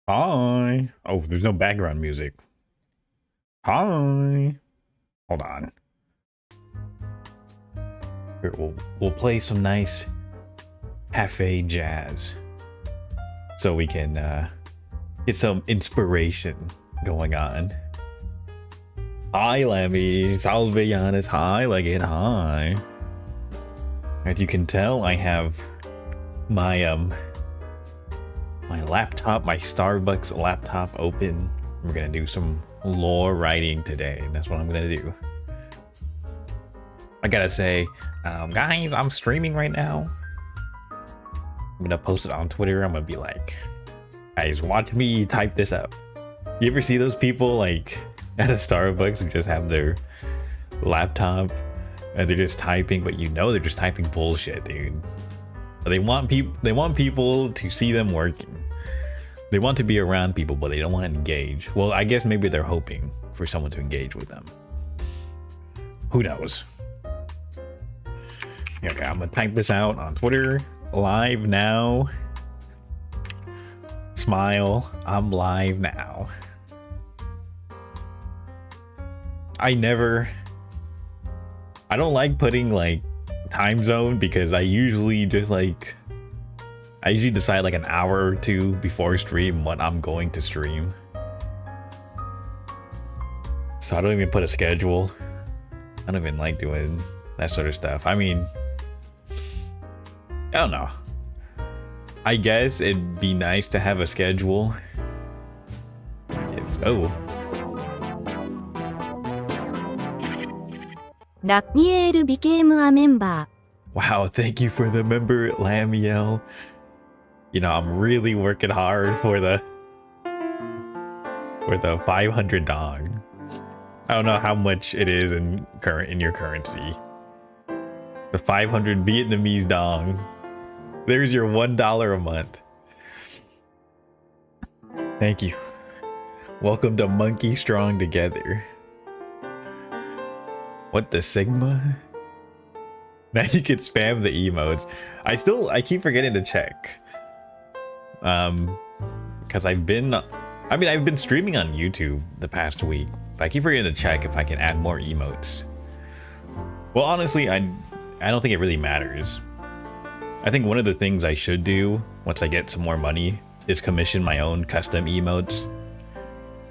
Hi. Oh, there's no background music. Hi. Hold on. Here, we'll play some nice cafe jazz so we can get some inspiration going on. Hi, Lemmy. Salve, Giannis. Hi, Leggett. Hi. As you can tell, I have my my laptop, my Starbucks laptop open. We're gonna do some lore writing today, and that's what I'm gonna do. I gotta say, guys, I'm streaming right now. I'm gonna post it on Twitter. I'm gonna be like, guys, watch me type this up. You ever see those people like at a Starbucks who just have their laptop and they're just typing, but you know they're just typing bullshit, dude. They want people to see them working. They want to be around people, but they don't want to engage. Well, I guess maybe they're hoping for someone to engage with them. Who knows? Okay, I'm gonna type this out on Twitter live now. Smile, I'm live now. I don't like putting like time zone because I usually decide like an hour or two before stream what I'm going to stream. So I don't even put a schedule. I don't even like doing that sort of stuff. I mean, I don't know. I guess it'd be nice to have a schedule. Oh. Ramiel became a member. Wow, thank you for the member, Lamiel. You know, I'm really working hard for the 500 dong. I don't know how much it is in your currency. The 500 Vietnamese dong. There's your $1 a month. Thank you. Welcome to Monkey Strong Together. What the Sigma? Now you can spam the emotes. I keep forgetting to check. Because I've been streaming on YouTube the past week, but I keep forgetting to check if I can add more emotes. Well, honestly, I don't think it really matters. I think one of the things I should do once I get some more money is commission my own custom emotes.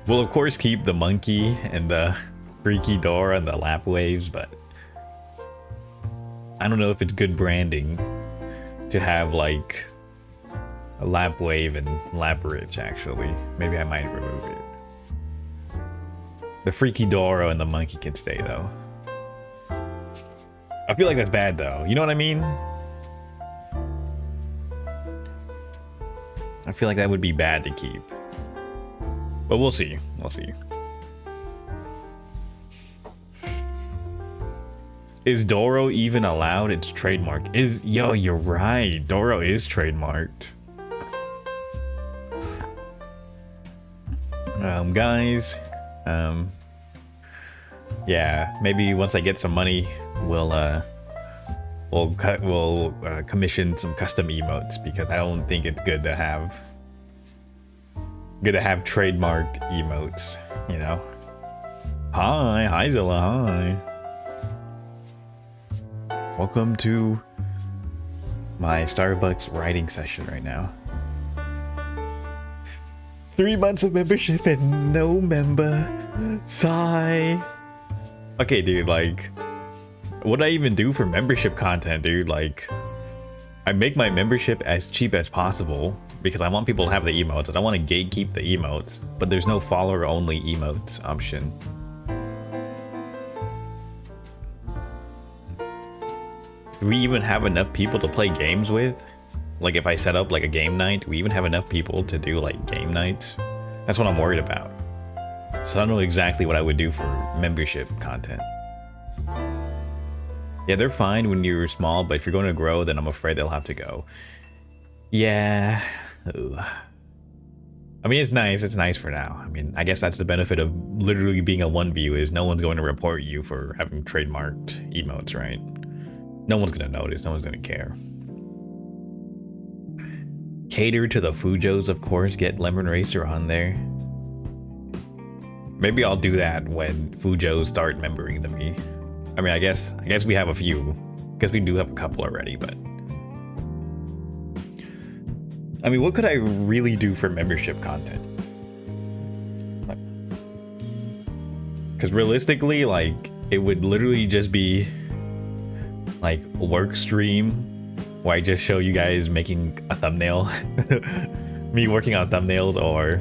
We'll of course keep the monkey and the freaky door and the lap waves, but I don't know if it's good branding to have like a lap wave and lap rich. Actually, maybe I might remove it. The freaky Doro and the monkey can stay though. I feel like that's bad though. You know what I mean? I feel like that would be bad to keep. But we'll see. We'll see. Is Doro even allowed? It's trademark. Yo, you're right. Doro is trademarked. Guys. Yeah, maybe once I get some money, we'll commission some custom emotes, because I don't think it's good to have trademarked emotes, you know. Hi Zilla, hi. Welcome to my Starbucks writing session right now. 3 months of membership and no member. Sigh. Okay, dude, like, what do I even do for membership content, dude? Like, I make my membership as cheap as possible because I want people to have the emotes. I don't want to gatekeep the emotes, but there's no follower only emotes option. Do we even have enough people to play games with? Like, if I set up like a game night, do we even have enough people to do like game nights? That's what I'm worried about. So I don't know exactly what I would do for membership content. Yeah, they're fine when you're small, but if you're going to grow, then I'm afraid they'll have to go. Yeah. Ooh. I mean, it's nice. It's nice for now. I mean, I guess that's the benefit of literally being a one view, is no one's going to report you for having trademarked emotes, right? No one's going to notice. No one's going to care. Cater to the Fujos, of course. Get Lemon Racer on there. Maybe I'll do that when Fujos start membering to me. I mean, I guess we have a few. Guess we do have a couple already, but I mean, what could I really do for membership content? Because realistically, like, it would literally just be like work stream where I just show you guys making a thumbnail, me working on thumbnails, or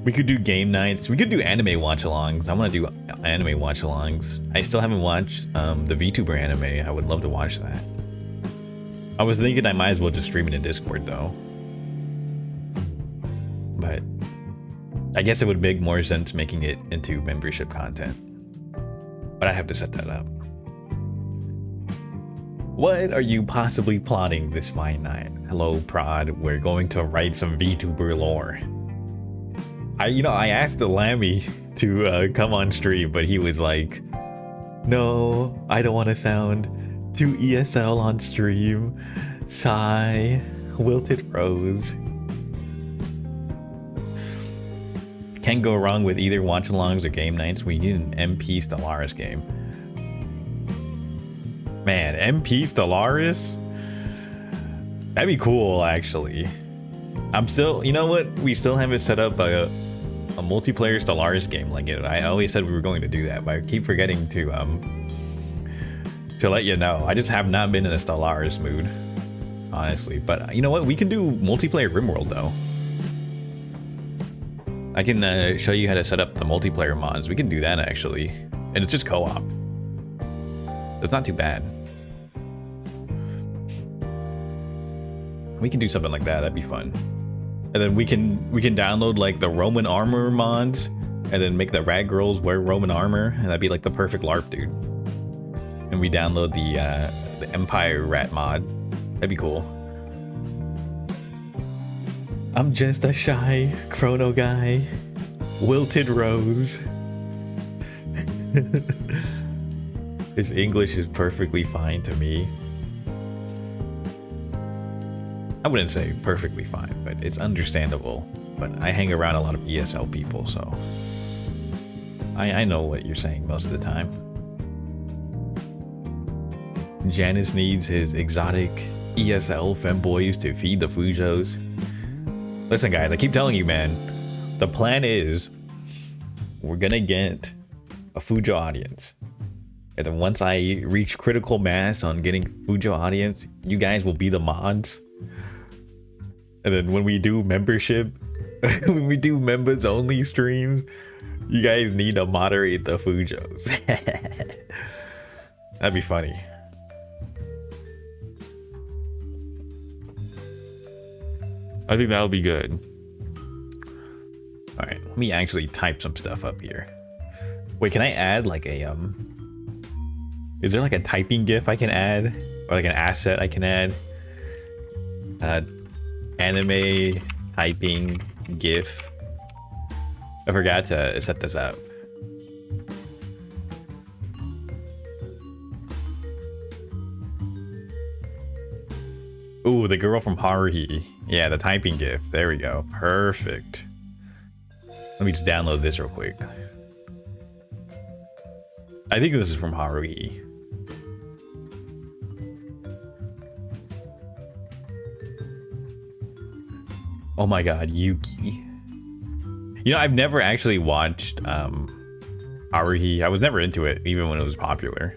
we could do game nights. We could do anime watch-alongs. I want to do anime watch-alongs. I still haven't watched the Vtuber anime. I would love to watch that. I was thinking I might as well just stream it in Discord though. But I guess it would make more sense making it into membership content. But I have to set that up. What are you possibly plotting this fine night? Hello, Prod. We're going to write some VTuber lore. I asked Lammy to come on stream, but he was like, no, I don't want to sound too ESL on stream. Sigh. Wilted Rose. Can't go wrong with either watch-alongs or game nights. We need an MP Stellaris game. Man, MP Stellaris? That'd be cool, actually. I'm still, you know what? We still haven't set up a multiplayer Stellaris game like it. I always said we were going to do that, but I keep forgetting to let you know. I just have not been in a Stellaris mood, honestly. But you know what? We can do multiplayer RimWorld though. I can show you how to set up the multiplayer mods. We can do that actually, and it's just co-op. It's not too bad. We can do something like that. That'd be fun. And then we can download like the Roman armor mods, and then make the rad girls wear Roman armor, and that'd be like the perfect LARP, dude. And we download the Empire Rat mod. That'd be cool. I'm just a shy chrono guy. Wilted Rose. His English is perfectly fine to me. I wouldn't say perfectly fine, but it's understandable. But I hang around a lot of ESL people, so I know what you're saying most of the time. Janice needs his exotic ESL femboys to feed the Fujos. Listen, guys, I keep telling you, man. The plan is we're gonna get a Fujo audience. And then once I reach critical mass on getting Fujo audience, you guys will be the mods. And then when we do membership, when we do members only streams, you guys need to moderate the Fujos. That'd be funny. I think that'll be good. All right, let me actually type some stuff up here. Wait, can I add like a is there like a typing GIF I can add, or like an asset I can add? Anime typing GIF. I forgot to set this up. Ooh, the girl from Haruhi. Yeah, the typing GIF. There we go. Perfect. Let me just download this real quick. I think this is from Haruhi. Oh my god, Yuki. You know, I've never actually watched Haruhi. I was never into it, even when it was popular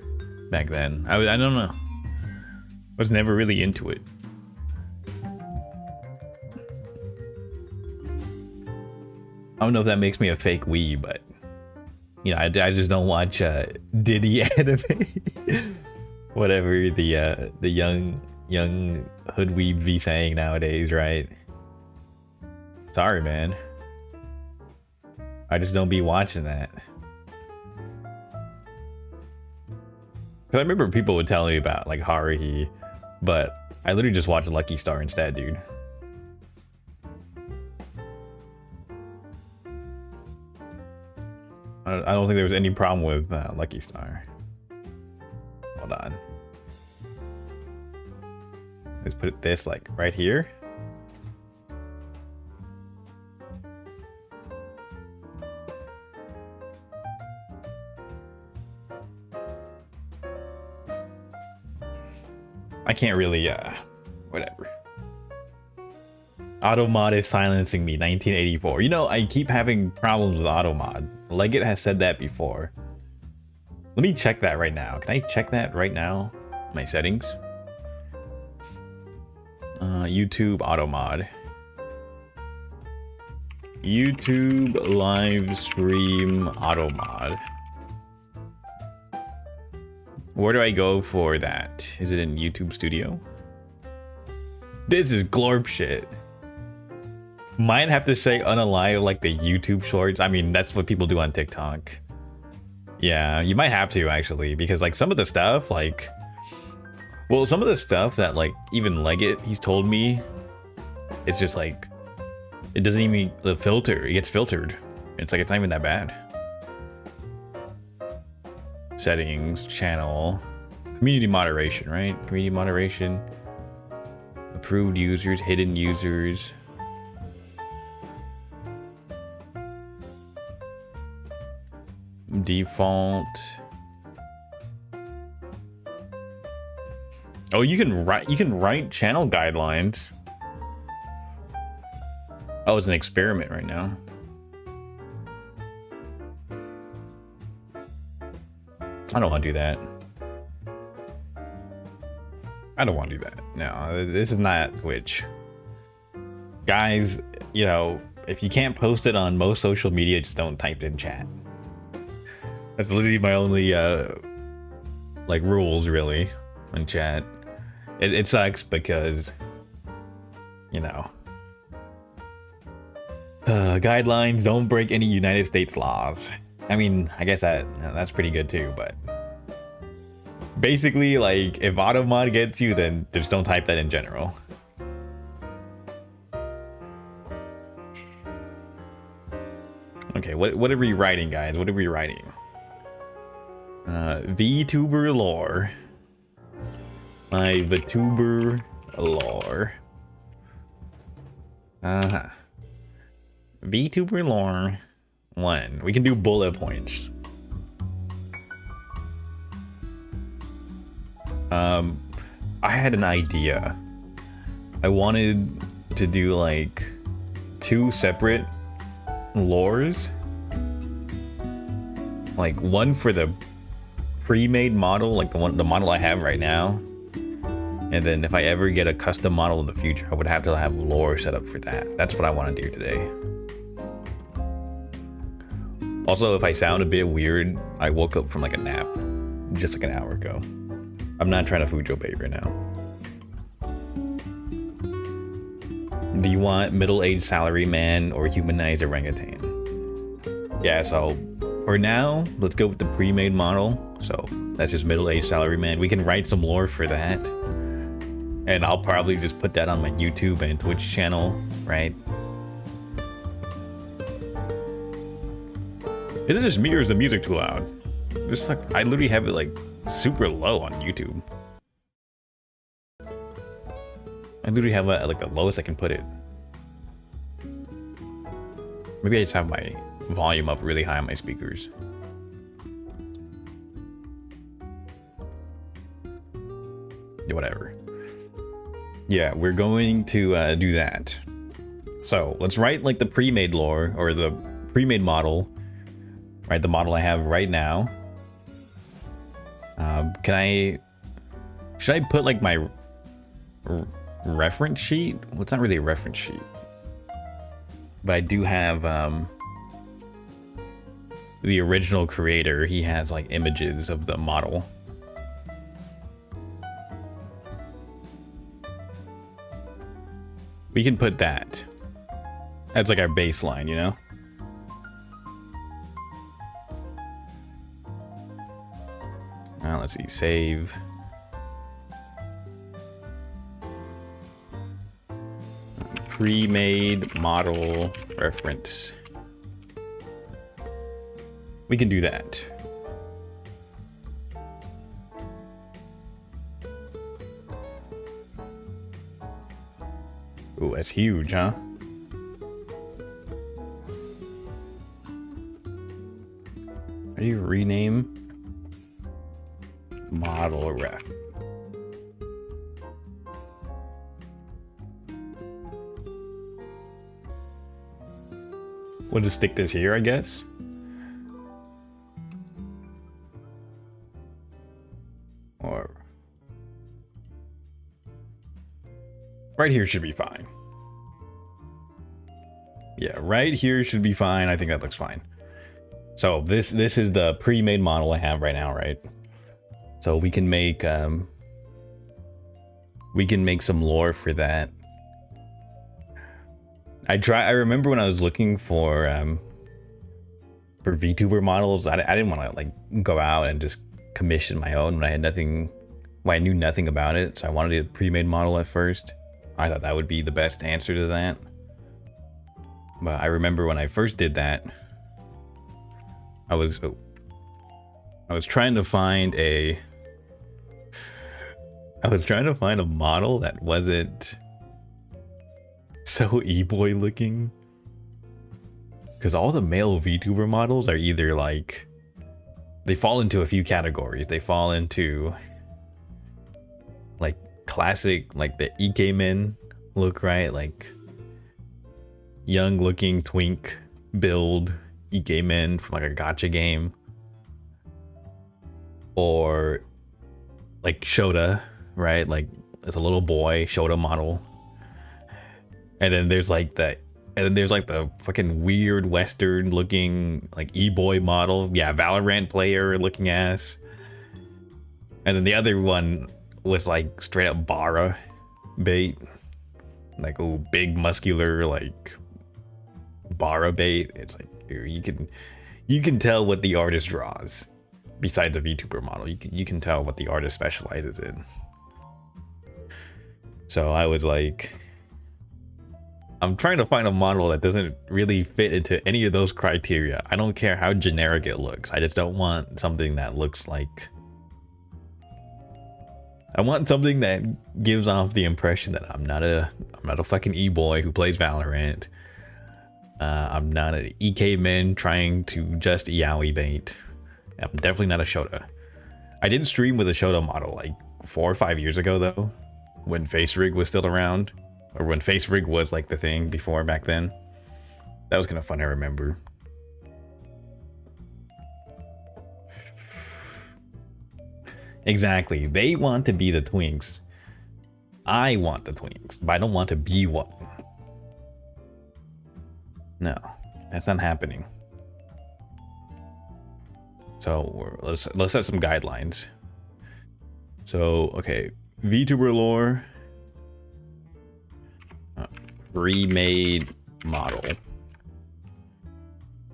back then. I don't know. I was never really into it. I don't know if that makes me a fake wee, but you know, I just don't watch Diddy anime. Whatever the young hood weeb be saying nowadays, right? Sorry, man. I just don't be watching that. Cause I remember people would tell me about like Haruhi, but I literally just watched Lucky Star instead, dude. I don't think there was any problem with Lucky Star. Hold on. Let's put this like right here. I can't really, whatever. Automod is silencing me, 1984. You know, I keep having problems with Automod. Leggett has said that before. Let me check that right now. Can I check that right now? My settings. YouTube Automod. YouTube live stream Automod. Where do I go for that? Is it in YouTube Studio? This is glorp shit. Might have to say unalive like the YouTube shorts. I mean, that's what people do on TikTok. Yeah, you might have to actually, because like some of the stuff, like, well, some of the stuff that like even Leggett, he's told me, it's just like, it doesn't even the filter. It gets filtered. It's like it's not even that bad. Settings, channel, community moderation, right? Community moderation, approved users, hidden users. Default. Oh, you can write channel guidelines. Oh, it's an experiment right now. I don't want to do that. I don't want to do that. No, this is not Twitch. Guys, you know, if you can't post it on most social media, just don't type it in chat. That's literally my only, like, rules, really, on chat. It sucks because, you know, guidelines, don't break any United States laws. I mean, I guess that's pretty good too, but basically, like, if Automod gets you, then just don't type that in general. Okay, what are we writing, guys? What are we writing? Vtuber lore. My Vtuber lore. Vtuber lore 1. We can do bullet points. I had an idea. I wanted to do like 2 separate lores. Like one for the pre-made model, like the model I have right now. And then if I ever get a custom model in the future, I would have to have lore set up for that. That's what I want to do today. Also, if I sound a bit weird, I woke up from like a nap just like an hour ago. I'm not trying to Fujo bait right now. Do you want middle-aged salaryman or humanized orangutan? Yeah, so for now, let's go with the pre-made model. So that's just middle-aged salaryman. We can write some lore for that. And I'll probably just put that on my YouTube and Twitch channel, right? Is it just me or is the music too loud? Just like, I literally have it like super low on YouTube. I literally have like the lowest I can put it. Maybe I just have my volume up really high on my speakers. Yeah, whatever. Yeah, we're going to do that. So let's write like the pre-made lore or the pre-made model. Right, the model I have right now. Should I put like my reference sheet? Well, it's not really a reference sheet, but I do have the original creator. He has like images of the model. We can put that as like our baseline, you know? Let's see, save. Pre-made model reference. We can do that. Ooh, that's huge, huh? How do you rename model ref? We'll just stick this here, I guess. Or right here should be fine. Yeah, right here should be fine. I think that looks fine. So this is the pre-made model I have right now, right? So we can make some lore for that. I remember when I was looking for VTuber models, I didn't want to like go out and just commission my own when I had nothing, when I knew nothing about it. So I wanted a pre-made model at first. I thought that would be the best answer to that. But I remember when I first did that, I was trying to find a model that wasn't so e-boy looking, because all the male VTuber models are either like, they fall into a few categories. They fall into like classic, like the EK men look, right? Like young looking twink build EK men from like a gacha game, or like Shota, right? Like it's a little boy Shota model. And then there's like the fucking weird Western looking like e-boy model. Yeah, Valorant player looking ass. And then the other one was like straight up Bara bait. Like, oh, big muscular like Bara bait. It's like you can tell what the artist draws. Besides the VTuber model, you can tell what the artist specializes in. So I was like, I'm trying to find a model that doesn't really fit into any of those criteria. I don't care how generic it looks. I just don't want something that looks like, I want something that gives off the impression that I'm not a fucking e-boy who plays Valorant. I'm not an EK man trying to just yaoi bait. I'm definitely not a Shota. I did stream with a Shota model like 4 or 5 years ago though, when Face Rig was still around. Or when Face Rig was like the thing before back then. That was kind of fun, I remember. Exactly. They want to be the twinks. I want the twinks, but I don't want to be one. No, that's not happening. So let's set some guidelines. So, okay, VTuber lore. Remade model.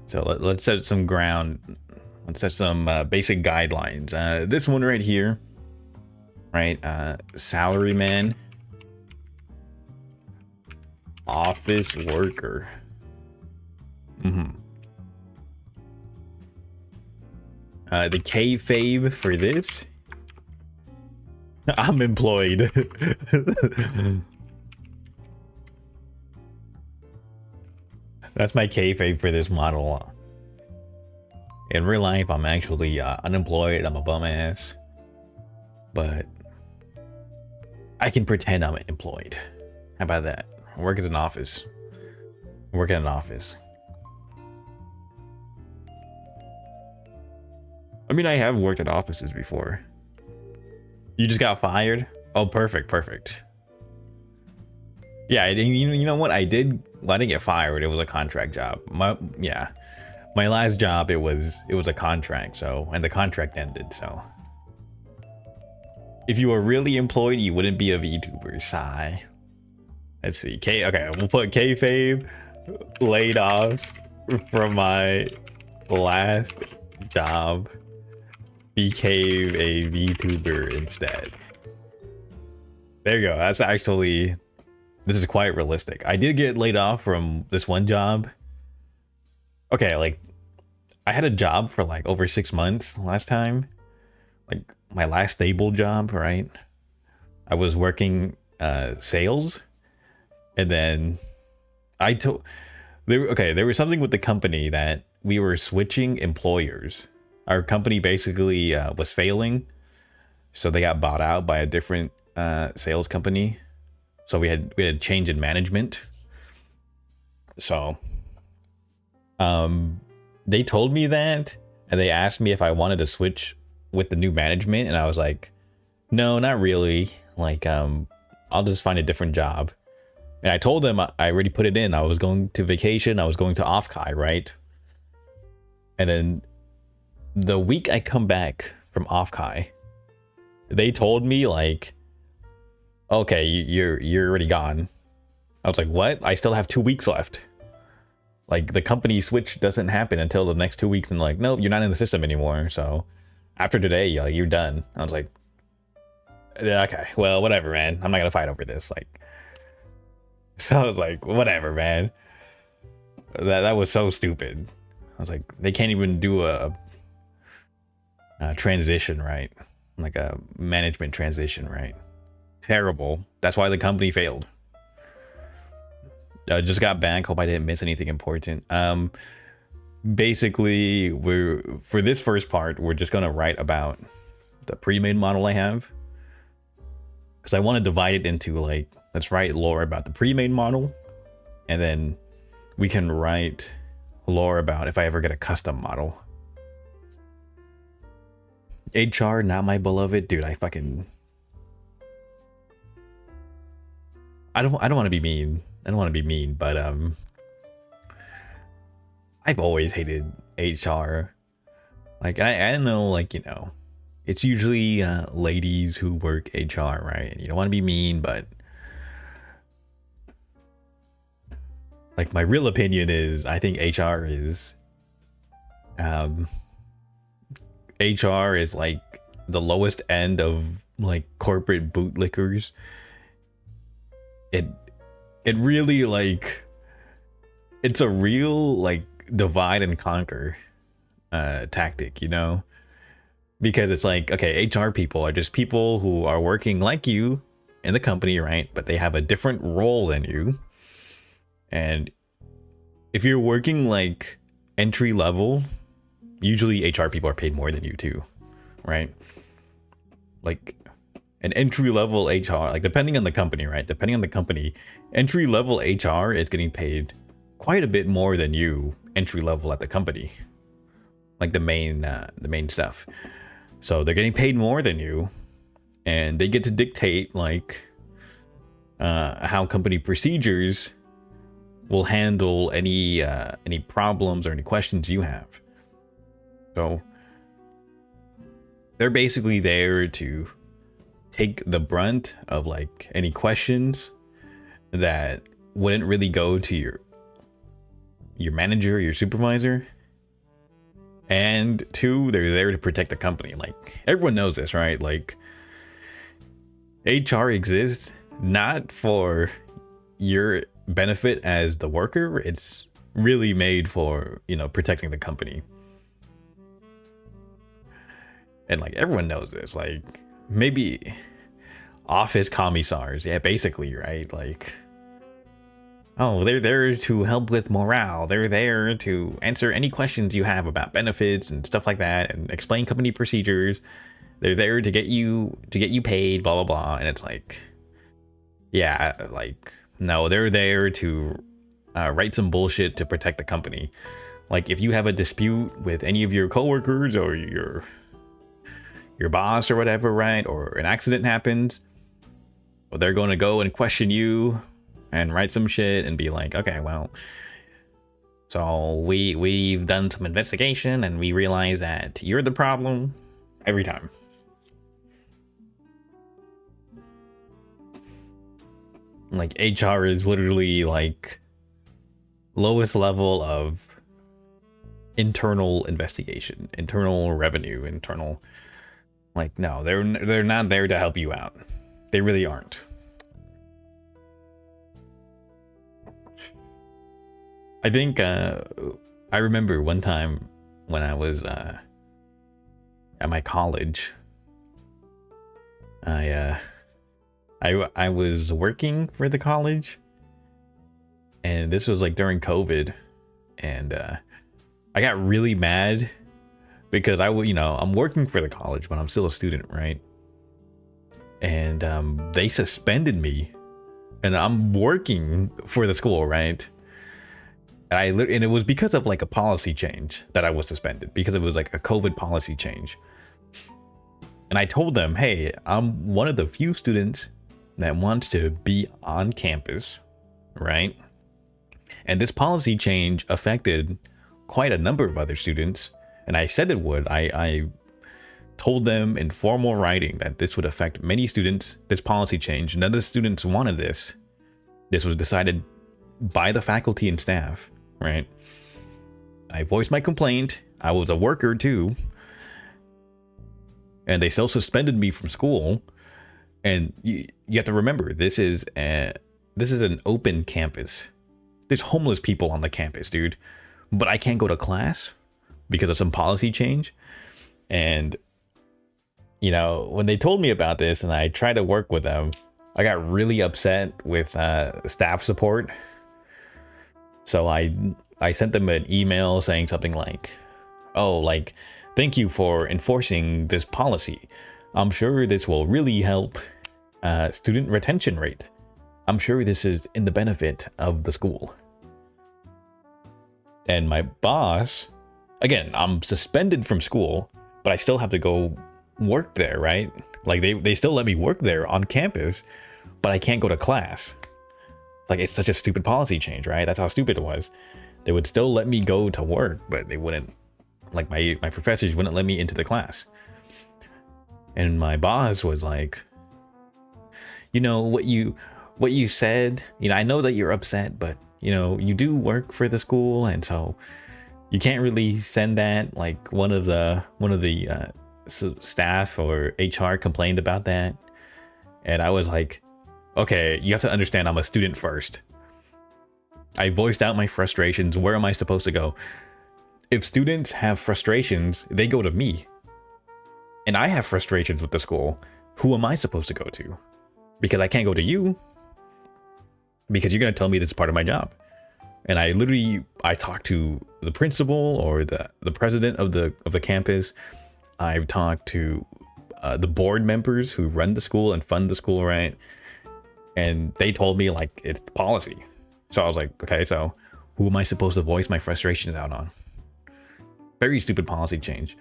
So let's set some ground. Let's set some basic guidelines. This one right here, right? Salaryman, office worker. The kayfabe for this. I'm employed. That's my kayfabe for this model. In real life, I'm actually unemployed. I'm a bum ass, but I can pretend I'm employed. How about that? I work at an office. I work at an office. I mean, I have worked at offices before. You just got fired? Oh, perfect, perfect. Yeah, you know what I did? Well, I didn't get fired. It was a contract job. My last job, it was a contract. So, and the contract ended. So, if you were really employed, you wouldn't be a VTuber. Sigh. Let's see. Okay, we'll put kayfabe laid off from my last job. Became a VTuber instead. There you go. That's actually, this is quite realistic. I did get laid off from this one job. Okay, like I had a job for like over 6 months last time. Like my last stable job, right? I was working sales, And then I told there was something with the company that we were switching employers. Our company basically was failing, so they got bought out by a different sales company. So we had a change in management. So they told me that, and they asked me if I wanted to switch with the new management, and I was like, no, not really. Like I'll just find a different job. And I told them I already put it in. I was going to vacation. I was going to Off-Kai, right? And then the week I come back from Off-Kai, they told me like, okay, you're already gone. I was like, what? I still have 2 weeks left. Like the company switch doesn't happen until the next 2 weeks, and like, nope, you're not in the system anymore. So after today, you're done. I was like, yeah, okay, well, whatever, man. I'm not gonna fight over this. Like, so I was like, whatever, man. That was so stupid. I was like, they can't even do a transition right, like a management transition right. Terrible. That's why the company failed. Just got back. Hope I didn't miss anything important. Basically, for this first part, we're just gonna write about the pre-made model I have, because I want to divide it into like, let's write lore about the pre-made model, and then we can write lore about if I ever get a custom model. HR, not my beloved, dude. I don't want to be mean. I don't want to be mean, but I've always hated HR. Like I don't know, like, you know, it's usually ladies who work HR, right? And you don't want to be mean, but like my real opinion is I think HR is like the lowest end of like corporate bootlickers. It really, like, it's a real like divide and conquer tactic, you know? Because it's like, okay, HR people are just people who are working like you in the company, right? But they have a different role than you. And if you're working like entry level, usually HR people are paid more than you too, right? Like an entry level HR, like depending on the company, right? Depending on the company, entry level HR is getting paid quite a bit more than you entry level at the company, like the main stuff. So they're getting paid more than you, and they get to dictate like how company procedures will handle any problems or any questions you have. So they're basically there to take the brunt of like any questions that wouldn't really go to your manager, your supervisor. And two, they're there to protect the company. Like everyone knows this, right? Like HR exists not for your benefit as the worker. It's really made for, you know, protecting the company. And like everyone knows this. Like maybe office commissars, yeah, basically, right? Like, oh, they're there to help with morale. They're there to answer any questions you have about benefits and stuff like that, and explain company procedures. They're there to get you paid, blah blah blah. And it's like, yeah, like no, they're there to write some bullshit to protect the company. Like if you have a dispute with any of your coworkers or your boss or whatever, right? Or an accident happens, well, they're going to go and question you and write some shit and be like, okay, well, so we've done some investigation and we realize that you're the problem every time. Like HR is literally like lowest level of internal investigation, internal revenue, internal, like, no, they're not there to help you out. They really aren't. I think I remember one time when I was at my college, I was working for the college, And this was like during COVID, and I got really mad because I'm working for the college, but I'm still a student, right? And they suspended me, and I'm working for the school, right? And it was because of like a policy change that I was suspended, because it was like a COVID policy change. And I told them, hey, I'm one of the few students that wants to be on campus, right? And this policy change affected quite a number of other students. And I said it would. I told them in formal writing that this would affect many students, this policy change. None of the students wanted this. This was decided by the faculty and staff, right? I voiced my complaint. I was a worker too. And they still suspended me from school. And you have to remember, this is an open campus. There's homeless people on the campus, dude. But I can't go to class because of some policy change. And, when they told me about this and I tried to work with them, I got really upset with staff support. So I sent them an email saying something like, thank you for enforcing this policy. I'm sure this will really help student retention rate. I'm sure this is in the benefit of the school. And my boss, again, I'm suspended from school, but I still have to go work there, right? Like they still let me work there on campus, but I can't go to class. Like, it's such a stupid policy change, right? That's how stupid it was. They would still let me go to work, but they wouldn't, like my professors wouldn't let me into the class. And my boss was like, what you said, I know that you're upset, but you do work for the school, and so you can't really send that. Like one of the staff or HR complained about that. And I was like, okay, you have to understand I'm a student first. I voiced out my frustrations. Where am I supposed to go? If students have frustrations, they go to me. And I have frustrations with the school. Who am I supposed to go to? Because I can't go to you. Because you're going to tell me this is part of my job. And I talked to the principal or the president of the campus. I've talked to the board members who run the school and fund the school, right? And they told me like it's policy. So I was like, okay, so who am I supposed to voice my frustrations out on? Very stupid policy change.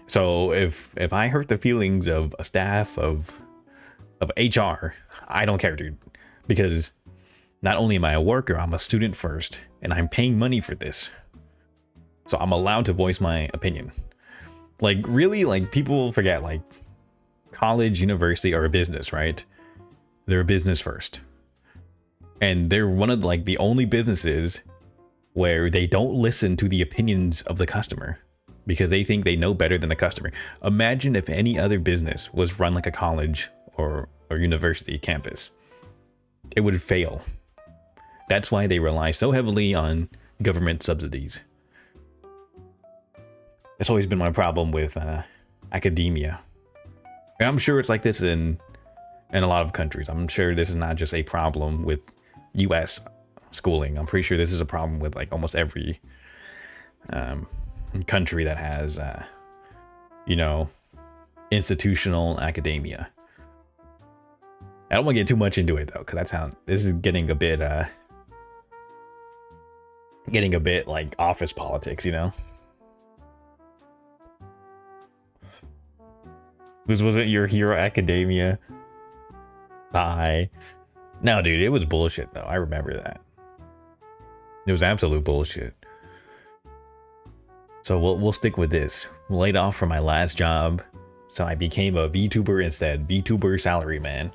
So if I hurt the feelings of a staff of HR, I don't care, dude. Because not only am I a worker, I'm a student first, and I'm paying money for this. So I'm allowed to voice my opinion. Like, really, like, people forget, like, college, university are a business, right? They're a business first. And they're one of, like, the only businesses where they don't listen to the opinions of the customer because they think they know better than the customer. Imagine if any other business was run like a college or university campus. It would fail. That's why they rely so heavily on government subsidies. That's always been my problem with academia. And I'm sure it's like this in a lot of countries. I'm sure this is not just a problem with US schooling. I'm pretty sure this is a problem with like almost every country that has, institutional academia. I don't want to get too much into it though, because this is getting a bit like office politics, This wasn't Your Hero Academia. Bye. No, dude, it was bullshit though. I remember that. It was absolute bullshit. So we'll stick with this. Laid off from my last job, so I became a VTuber instead. VTuber salary man.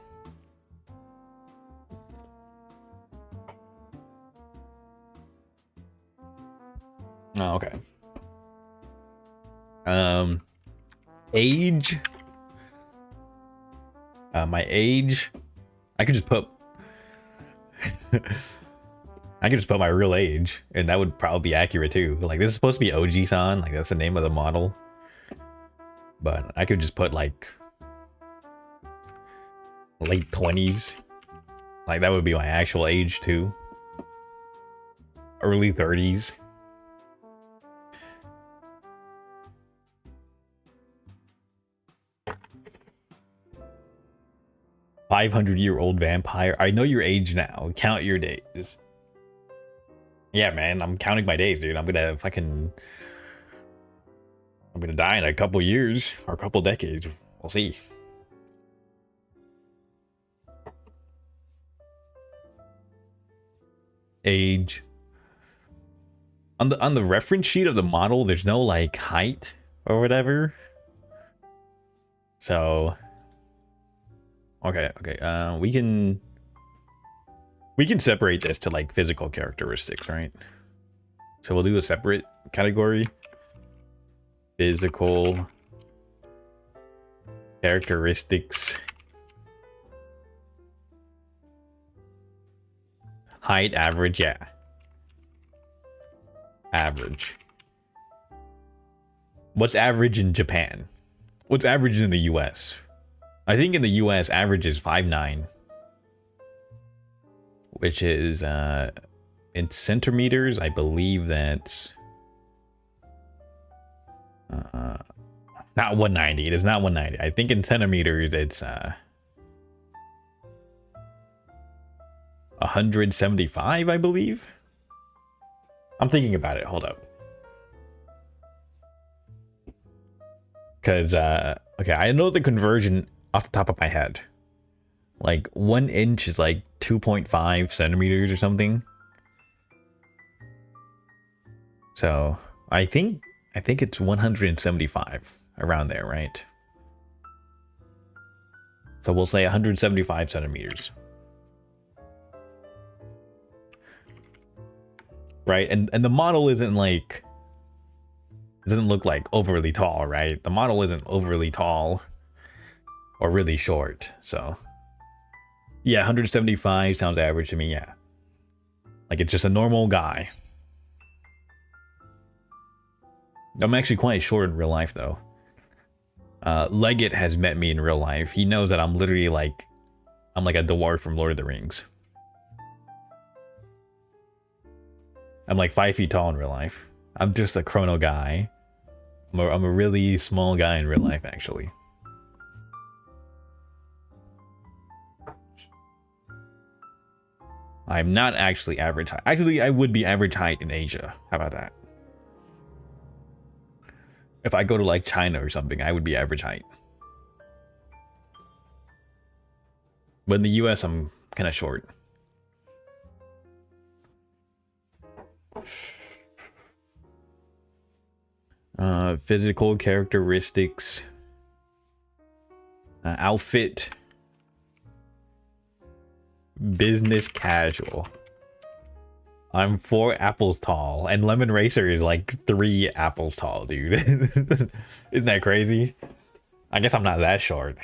Oh, okay. Age. My age. I could just put my real age, and that would probably be accurate too. Like, this is supposed to be OG-san, like that's the name of the model. But I could just put like late 20s. Like, that would be my actual age too. early 30s. "500-year-old vampire. I know your age now. Count your days." Yeah, man, I'm counting my days, dude. I'm gonna die in a couple years or a couple decades. We'll see. Age. On the reference sheet of the model, there's no like height or whatever. So okay. We can separate this to like physical characteristics, right? So we'll do a separate category. Physical characteristics. Height, average, yeah. Average. What's average in Japan? What's average in the US? I think in the US, average is 5'9", which is in centimeters. I believe that's not 190. It is not 190. I think in centimeters it's 175, I believe. I'm thinking about it. Hold up. Because okay, I know the conversion off the top of my head. Like 1 inch is like 2.5 centimeters or something. So I think it's 175, around there, right? So we'll say 175 centimeters. Right? And the model isn't like, it doesn't look like overly tall, right? The model isn't overly tall or really short. So yeah, 175 sounds average to me, yeah. Like it's just a normal guy. I'm actually quite short in real life though. Leggett has met me in real life. He knows that I'm literally like, I'm like a dwarf from Lord of the Rings. I'm like 5 feet tall in real life. I'm just a chrono guy. I'm a really small guy in real life, actually. I'm not actually average height. Actually, I would be average height in Asia. How about that? If I go to like China or something, I would be average height. But in the US, I'm kind of short. Physical characteristics. Outfit. Business casual. I'm 4 apples tall, and Lemon Racer is like 3 apples tall, dude. Isn't that crazy? I guess I'm not that short.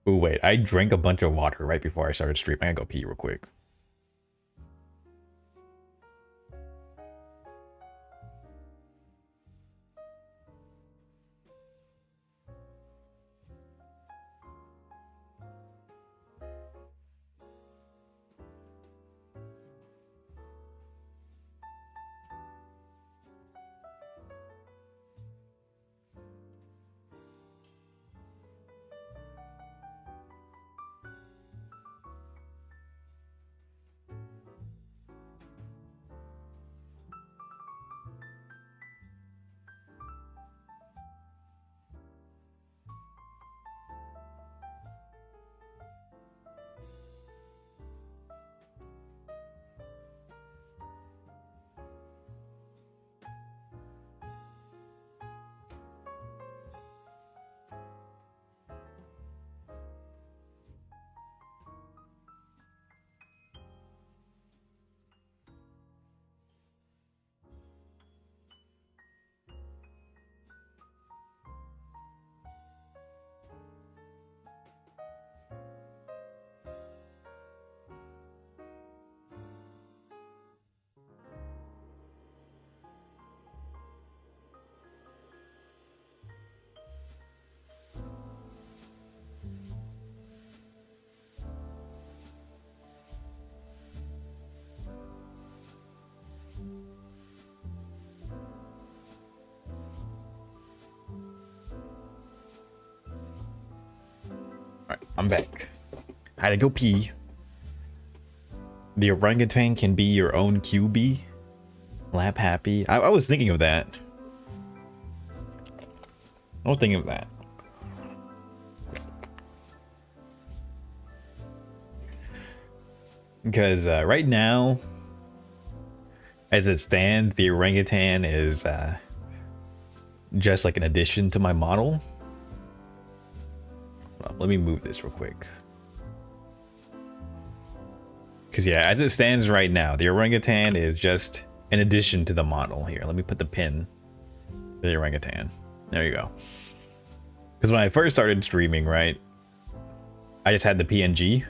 Ooh, wait, I drank a bunch of water right before I started streaming. I gotta go pee real quick. I'm back. I had to go pee. The orangutan can be your own QB. Lap happy. I was thinking of that. I was thinking of that. Because right now, as it stands, the orangutan is just like an addition to my model. Well, let me move this real quick. Because yeah, as it stands right now, the orangutan is just an addition to the model. Here, let me put the pin for the orangutan. There you go. Because when I first started streaming, right, I just had the PNG.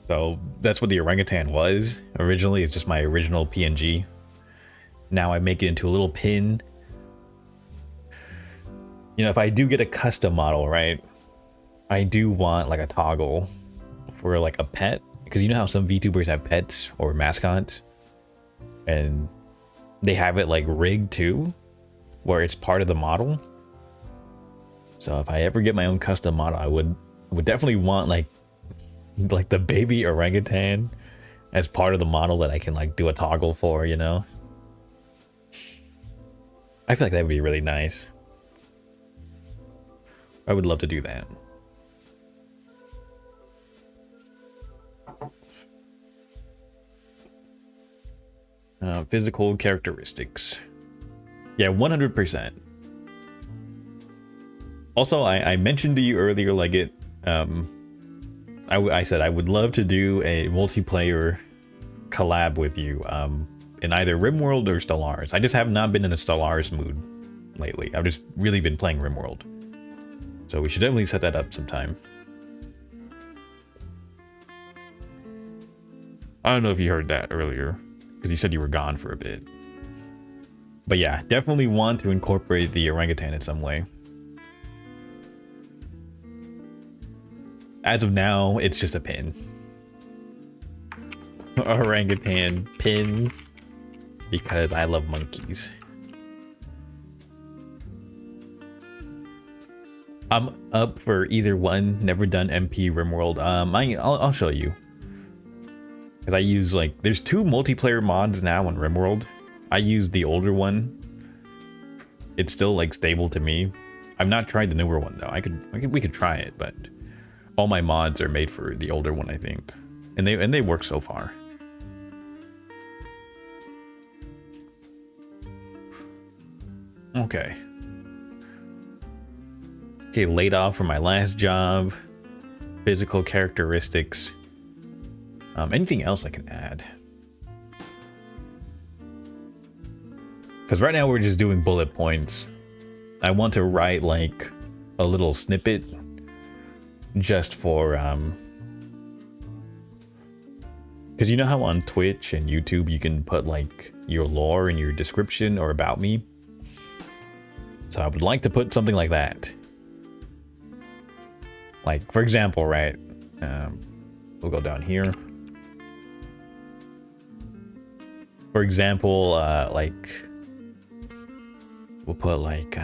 So that's what the orangutan was. Originally, it's just my original PNG. Now I make it into a little pin. You know, if I do get a custom model, right, I do want like a toggle for like a pet. Because you know how some VTubers have pets or mascots? And they have it like rigged too, where it's part of the model. So if I ever get my own custom model, I would definitely want like the baby orangutan as part of the model that I can like do a toggle for, you know? I feel like that would be really nice. I would love to do that. Physical characteristics. Yeah, 100%. Also, I mentioned to you earlier, like I said I would love to do a multiplayer collab with you in either RimWorld or Stellaris. I just have not been in a Stellaris mood lately. I've just really been playing RimWorld. So we should definitely set that up sometime. I don't know if you heard that earlier, because you said you were gone for a bit. But yeah, definitely want to incorporate the orangutan in some way. As of now, it's just a pin. Orangutan pin. Because I love monkeys. I'm up for either one. Never done MP RimWorld. I'll show you. Because I use like, there's 2 multiplayer mods now on RimWorld. I use the older one. It's still like stable to me. I've not tried the newer one though. We could try it, but all my mods are made for the older one, I think, and they work so far. Okay, laid off from my last job. Physical characteristics. Anything else I can add? Because right now we're just doing bullet points. I want to write like a little snippet just for because you know how on Twitch and YouTube you can put like your lore in your description or about me. So I would like to put something like that. Like, for example, right, we'll go down here. For example, like we'll put like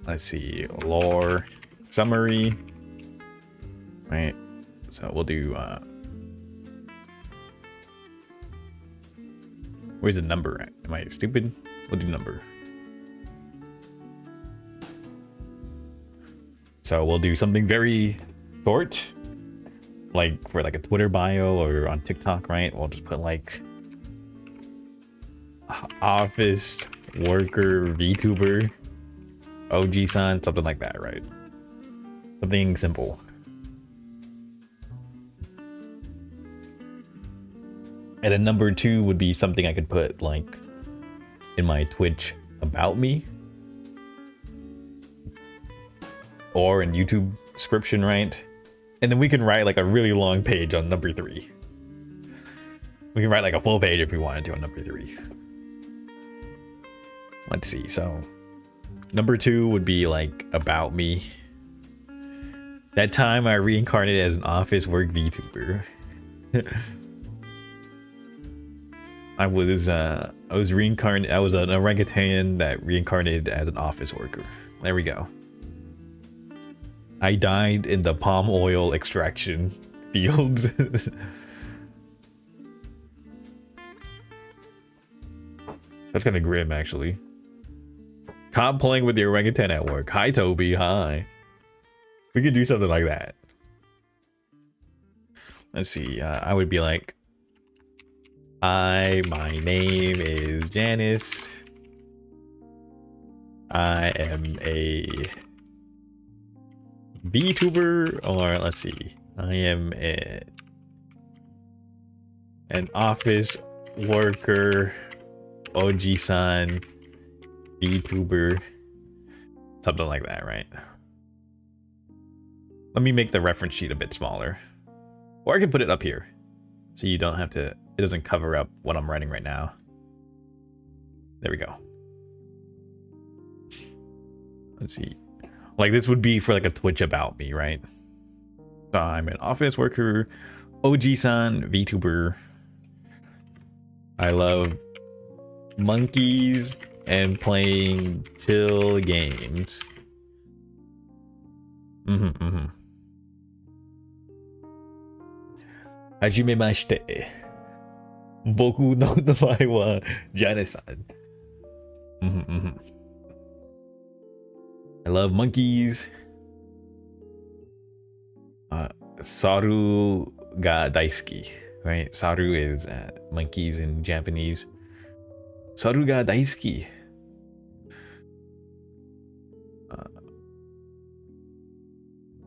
let's see, lore summary, right? So we'll do where's the number at? Am I stupid? We'll do number. So we'll do something very short, like for like a Twitter bio or on TikTok, right? We'll just put like office worker VTuber OG son, something like that, right? Something simple. And then number 2 would be something I could put like in my Twitch about me or in YouTube description, right? And then we can write like a really long page on number 3. We can write like a full page if we wanted to on number 3. Let's see. So number 2 would be like about me. That time I reincarnated as an office work VTuber. I was reincarnated. I was an orangutan that reincarnated as an office worker. There we go. I died in the palm oil extraction fields. That's kind of grim, actually. Cop playing with the orangutan at work. Hi, Toby. Hi. We could do something like that. Let's see. I would be like, hi, my name is Janice. I am a Vtuber, or let's see. I am an office worker, OG-san, Vtuber, something like that, right? Let me make the reference sheet a bit smaller. Or I can put it up here, so you don't have to, it doesn't cover up what I'm writing right now. There we go. Let's see. Like this would be for like a Twitch about me, right? So I'm an office worker, OG-san, Vtuber. I love monkeys and playing chill games. Hajimemashite. Boku no namae wa Jane-san. I love monkeys. Saru ga daisuki. Right? Saru is monkeys in Japanese. Saru ga daisuki.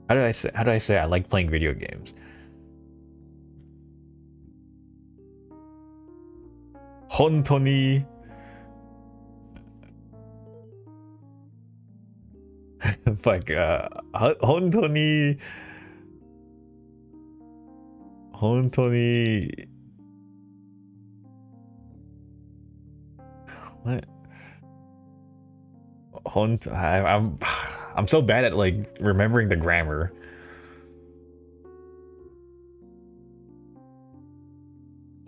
How do I say I like playing video games? Hontoni. Fuck, hontoni. What? I'm so bad at like remembering the grammar.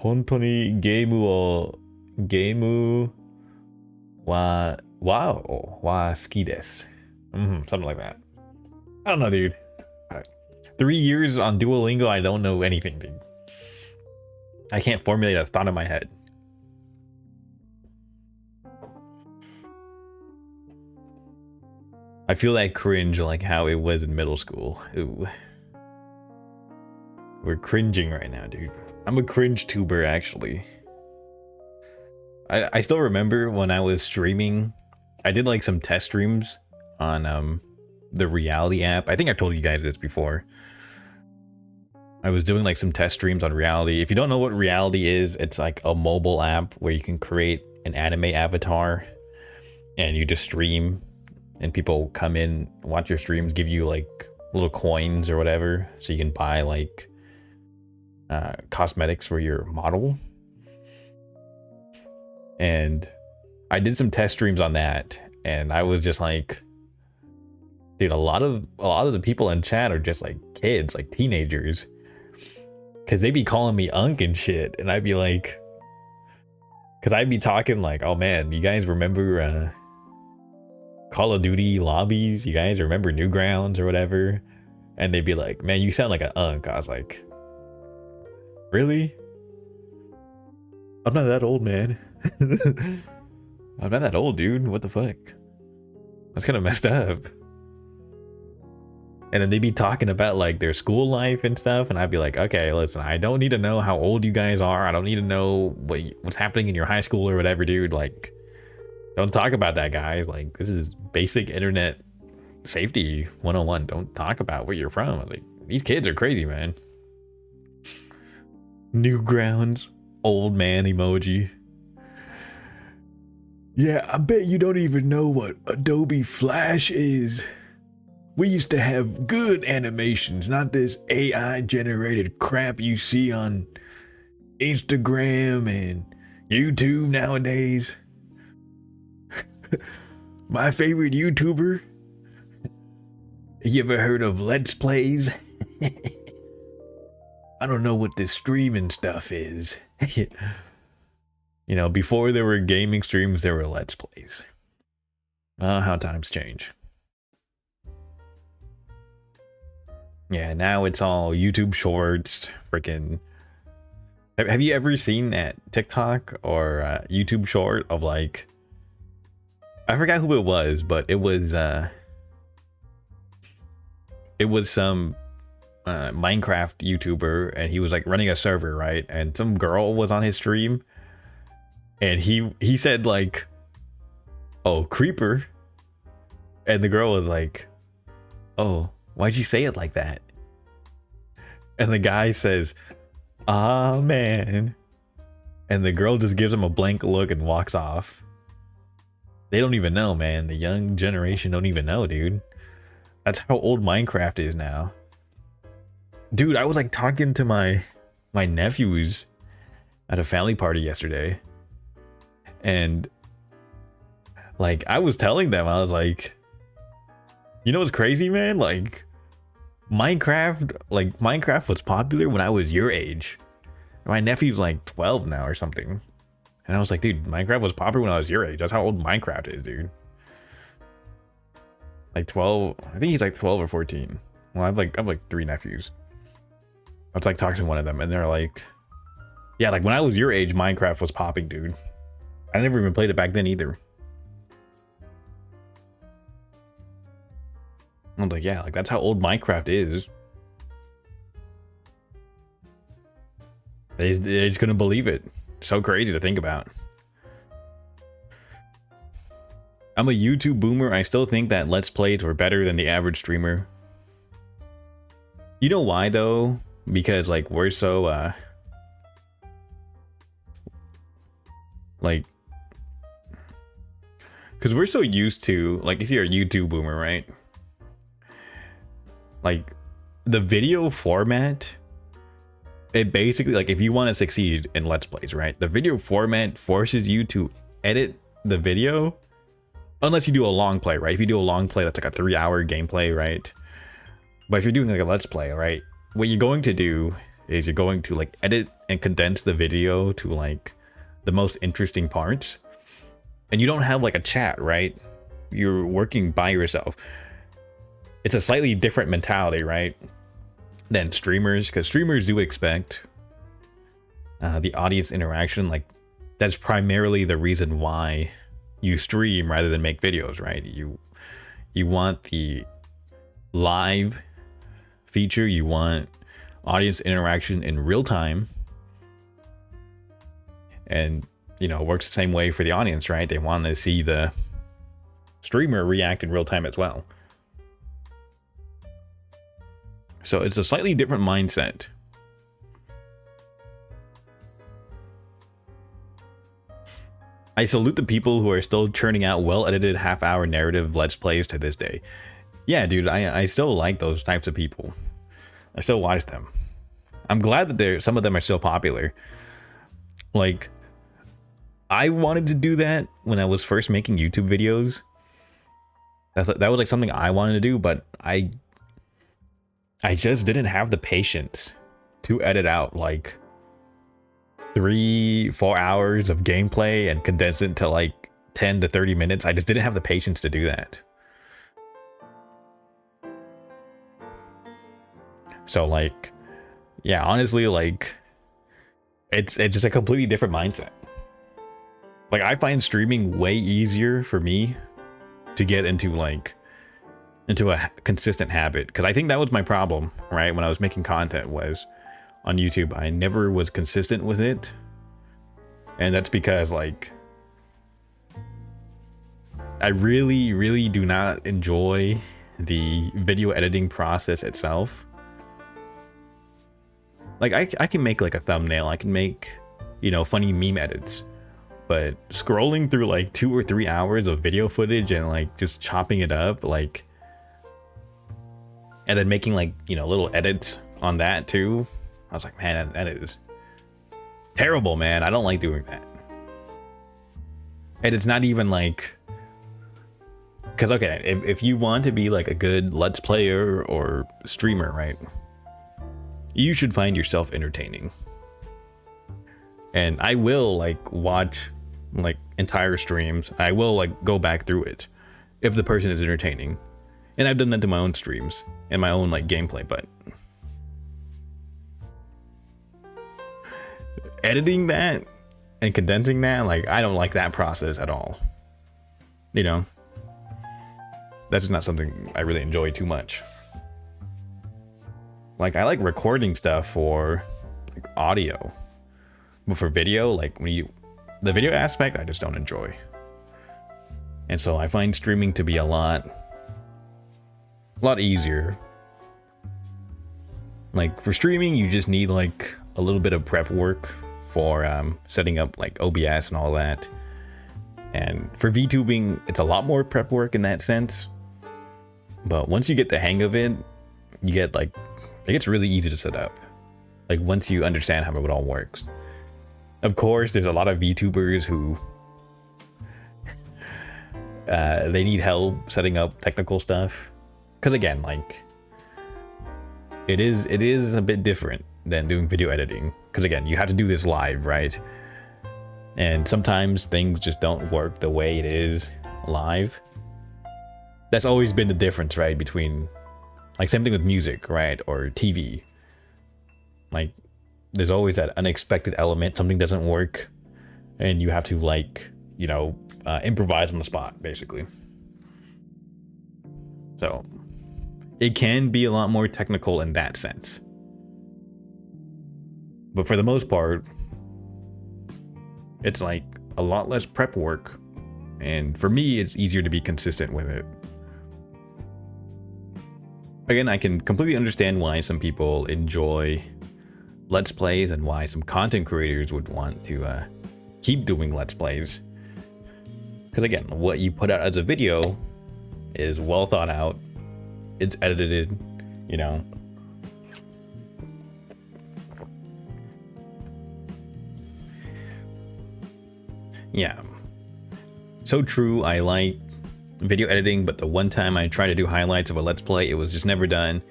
Hontoni game wa suki desu. Something like that. I don't know, dude. 3 years on Duolingo, I don't know anything, dude. I can't formulate a thought in my head. I feel that cringe like how it was in middle school. Ooh. We're cringing right now, dude. I'm a cringe tuber, actually. I still remember when I was streaming, I did like some test streams on the Reality app. I think I told you guys this before. I was doing like some test streams on Reality. If you don't know what Reality is, it's like a mobile app where you can create an anime avatar and you just stream and people come in, watch your streams, give you like little coins or whatever so you can buy like cosmetics for your model. And I did some test streams on that and I was just like, dude, a lot of the people in chat are just like kids, like teenagers, because they be calling me Unk and shit, and I'd be like, because I'd be talking like, oh man, you guys remember Call of Duty lobbies? You guys remember Newgrounds or whatever? And they'd be like, man, you sound like an Unk. I was like, really? I'm not that old, man. I'm not that old, dude. What the fuck? That's kind of messed up. And then they'd be talking about like their school life and stuff, and I'd be like, okay, listen, I don't need to know how old you guys are. I don't need to know what's happening in your high school or whatever, dude. Like, don't talk about that, guys. Like, this is basic internet safety 101. Don't talk about where you're from. Like, these kids are crazy, man. Newgrounds, old man emoji. Yeah, I bet you don't even know what Adobe Flash is. We used to have good animations, not this AI generated crap you see on Instagram and YouTube nowadays. My favorite YouTuber. You ever heard of Let's Plays? I don't know what this streaming stuff is. You know, before there were gaming streams, there were Let's Plays. How times change. Yeah, now it's all YouTube Shorts, freaking. Have you ever seen that TikTok or YouTube short of like, I forgot who it was, but it was some Minecraft YouTuber, and he was like running a server, right? And some girl was on his stream, and he said like, "Oh, creeper," and the girl was like, "Oh, why'd you say it like that?" And the guy says, "Ah, man," and the girl just gives him a blank look and walks off. They don't even know, man. The young generation don't even know, dude. That's how old Minecraft is now. Dude, I was like talking to my nephews at a family party yesterday, and like I was telling them, I was like, you know what's crazy, man? Like Minecraft was popular when I was your age. My nephew's like 12 now or something. And I was like, dude, Minecraft was popular when I was your age. That's how old Minecraft is, dude. Like 12, I think he's like 12 or 14. Well, I've like 3 nephews. I was like talking to one of them, and they're like, yeah, like when I was your age, Minecraft was popping, dude. I never even played it back then either. I was like, yeah, like that's how old Minecraft is. They just couldn't believe it. So crazy to think about. I'm a YouTube boomer. I still think that Let's Plays were better than the average streamer. You know why though? Because like we're so like, because we're so used to, like, if you're a YouTube boomer, right? Like the video format, it basically, like, if you want to succeed in Let's Plays, right, the video format forces you to edit the video, unless you do a long play, right? If you do a long play, that's like a 3-hour gameplay, right? But if you're doing like a Let's Play, right, what you're going to do is you're going to like edit and condense the video to like the most interesting parts, and you don't have like a chat, right? You're working by yourself. It's a slightly different mentality, right, than streamers, because streamers do expect the audience interaction. Like that's primarily the reason why you stream rather than make videos, right? You want the live feature, you want audience interaction in real time, and you know, it works the same way for the audience, right? They want to see the streamer react in real time as well. So it's a slightly different mindset. I salute the people who are still churning out well-edited half-hour narrative Let's Plays to this day. Yeah, dude, I still like those types of people. I still watch them. I'm glad that some of them are still popular. Like, I wanted to do that when I was first making YouTube videos. That was like something I wanted to do, but I just didn't have the patience to edit out like 3-4 hours of gameplay and condense it to like 10 to 30 minutes. I just didn't have the patience to do that. So like, yeah, honestly, like it's just a completely different mindset. Like I find streaming way easier for me to get into a consistent habit, because I think that was my problem, right? When I was making content was on YouTube, I never was consistent with it. And that's because like I really do not enjoy the video editing process itself. Like I can make like a thumbnail, I can make, you know, funny meme edits, but scrolling through like 2 or 3 hours of video footage and like just chopping it up, like, and then making like, you know, little edits on that too, I was like, man, that is terrible, man. I don't like doing that. And it's not even like, because okay, if you want to be like a good Let's Player or streamer, right, you should find yourself entertaining. And I will like watch like entire streams. I will like go back through it if the person is entertaining. And I've done that to my own streams and my own like gameplay, but editing that and condensing that, like, I don't like that process at all. You know, that's just not something I really enjoy too much. Like, I like recording stuff for like audio, but for video, like the video aspect, I just don't enjoy. And so I find streaming to be a lot easier. Like, for streaming, you just need like a little bit of prep work for setting up like OBS and all that. And for VTubing, it's a lot more prep work in that sense. But once you get the hang of it, you get like, it gets really easy to set up. Like, once you understand how it all works. Of course, there's a lot of VTubers who they need help setting up technical stuff. Because again, like, it is a bit different than doing video editing. Because again, you have to do this live, right? And sometimes things just don't work the way it is live. That's always been the difference, right? Between, like, same thing with music, right? Or TV. Like, there's always that unexpected element. Something doesn't work. And you have to, like, you know, improvise on the spot, basically. So, it can be a lot more technical in that sense. But for the most part, it's like a lot less prep work. And for me, it's easier to be consistent with it. Again, I can completely understand why some people enjoy Let's Plays and why some content creators would want to keep doing Let's Plays. Because again, what you put out as a video is well thought out. It's edited, you know. Yeah. So true, I like video editing, but the one time I tried to do highlights of a Let's Play, it was just never done.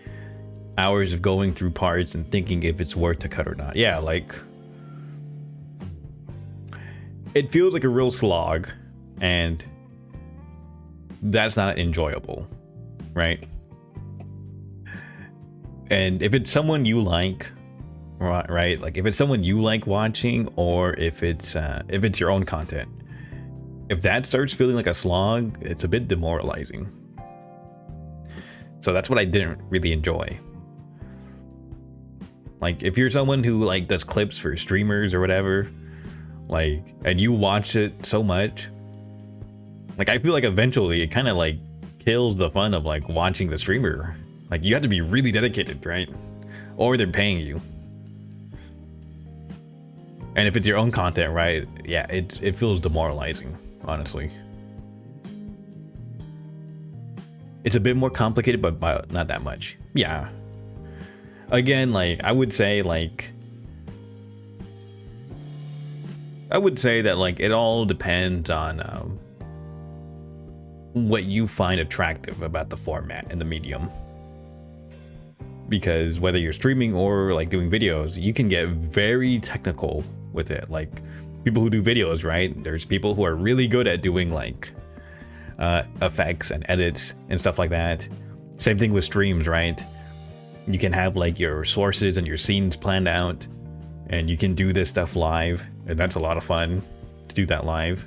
Hours of going through parts and thinking if it's worth to cut or not. Yeah, like, it feels like a real slog, and that's not enjoyable, right? And if it's someone you like, right? Like, if it's someone you like watching, or if it's your own content, if that starts feeling like a slog, it's a bit demoralizing. So that's what I didn't really enjoy. Like, if you're someone who like does clips for streamers or whatever, like, and you watch it so much, like, I feel like eventually it kind of like kills the fun of like watching the streamer. Like, you have to be really dedicated, right? Or they're paying you. And if it's your own content, right? Yeah, it feels demoralizing, honestly. It's a bit more complicated, but not that much. Yeah. Again, like, I would say that like it all depends on what you find attractive about the format and the medium. Because whether you're streaming or like doing videos, you can get very technical with it. Like, people who do videos, right? There's people who are really good at doing like effects and edits and stuff like that. Same thing with streams, right? You can have like your sources and your scenes planned out, and you can do this stuff live, and that's a lot of fun to do that live.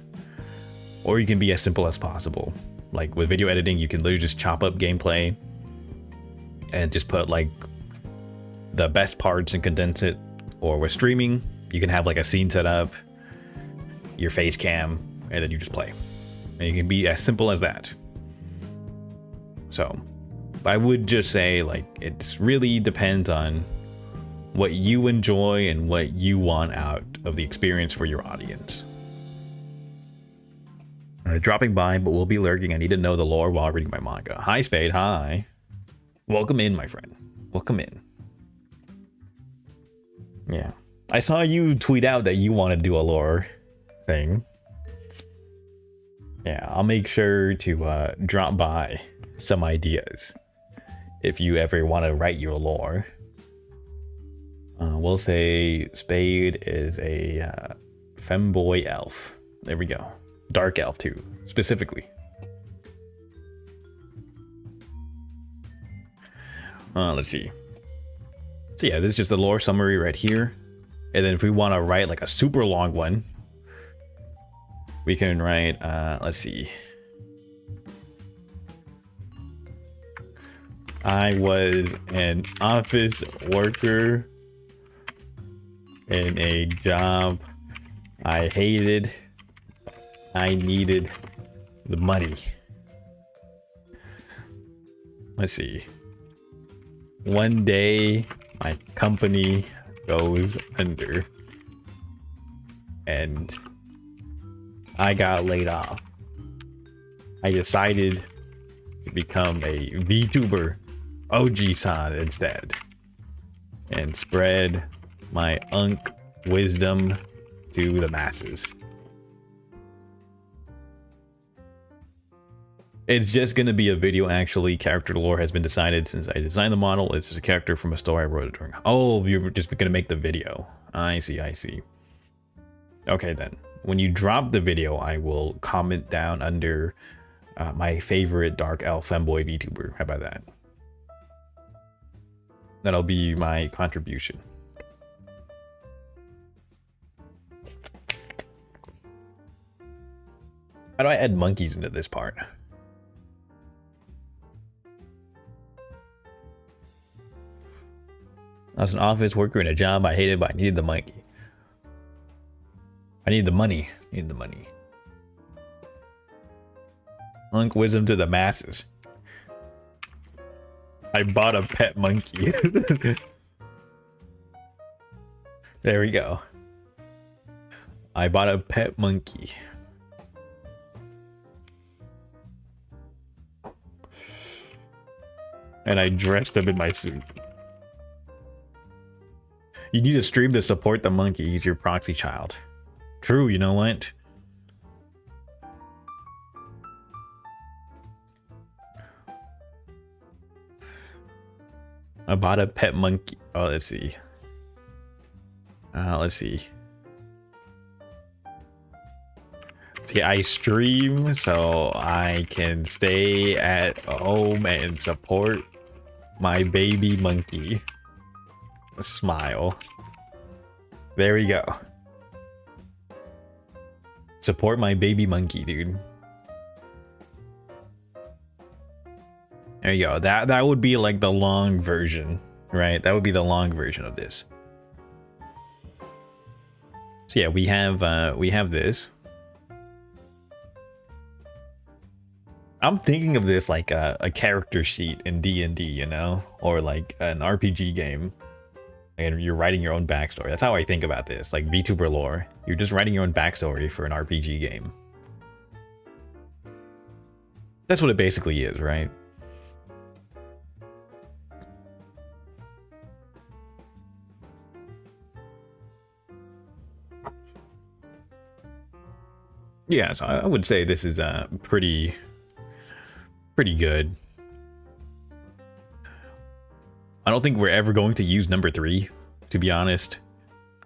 Or you can be as simple as possible. Like, with video editing, you can literally just chop up gameplay and just put like the best parts and condense it. Or with streaming, you can have like a scene set up, your face cam, and then you just play. And you can be as simple as that. So I would just say, like, it really depends on what you enjoy and what you want out of the experience for your audience. Dropping by, but will be lurking. I need to know the lore while reading my manga. Hi, Spade. Hi. Welcome in, my friend. Welcome in. Yeah. I saw you tweet out that you want to do a lore thing. Yeah, I'll make sure to drop by some ideas if you ever want to write your lore. We'll say Spade is a femboy elf. There we go. Dark elf too, specifically. Let's see. So yeah, this is just a lore summary right here. And then if we want to write like a super long one, we can write, let's see. I was an office worker in a job I hated. I needed the money. Let's see. One day, my company goes under and I got laid off. I decided to become a VTuber OG-san instead and spread my wisdom to the masses. It's just gonna be a video actually. Character lore has been decided since I designed the model. It's just a character from a story I wrote during. Oh, you're just gonna make the video. I see, I see. Okay then. When you drop the video, I will comment down under my favorite dark elf femboy VTuber. How about that? That'll be my contribution. How do I add monkeys into this part? I was an office worker in a job I hated, but I needed the monkey. I need the money. Need the money. Monk wisdom to the masses. I bought a pet monkey. There we go. I bought a pet monkey. And I dressed him in my suit. You need a stream to support the monkey. He's your proxy child. True, you know what? I bought a pet monkey. Oh, let's see. Let's see. See, I stream so I can stay at home and support my baby monkey. Smile. There we go. Support my baby monkey, dude. There you go. That would be like the long version, right? That would be the long version of this. So yeah, we have this. I'm thinking of this like a character sheet in D&D, you know, or like an RPG game. And you're writing your own backstory. That's how I think about this, like VTuber lore. You're just writing your own backstory for an RPG game. That's what it basically is, right? Yeah, so I would say this is pretty good. I don't think we're ever going to use number 3, to be honest.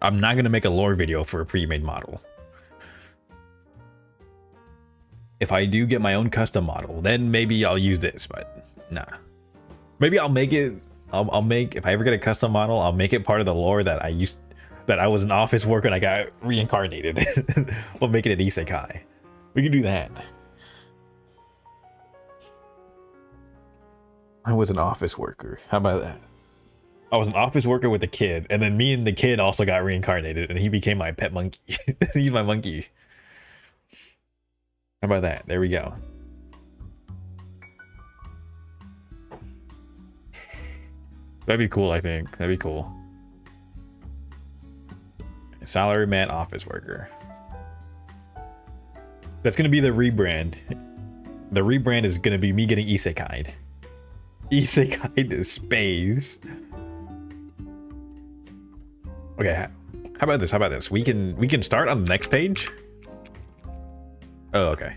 I'm not going to make a lore video for a pre-made model. If I do get my own custom model, then maybe I'll use this, but nah. Maybe I'll make it, I'll make, if I ever get a custom model, I'll make it part of the lore that I was an office worker and I got reincarnated. We'll make it an isekai. We can do that. I was an office worker. How about that? I was an office worker with a kid, and then me and the kid also got reincarnated, and he became my pet monkey. He's my monkey. How about that? There we go. That'd be cool, I think. That'd be cool. Salaryman office worker. That's gonna be the rebrand. The rebrand is gonna be me getting isekai'd. Isekai to space. Okay, how about this? How about this? We can start on the next page. Oh, okay.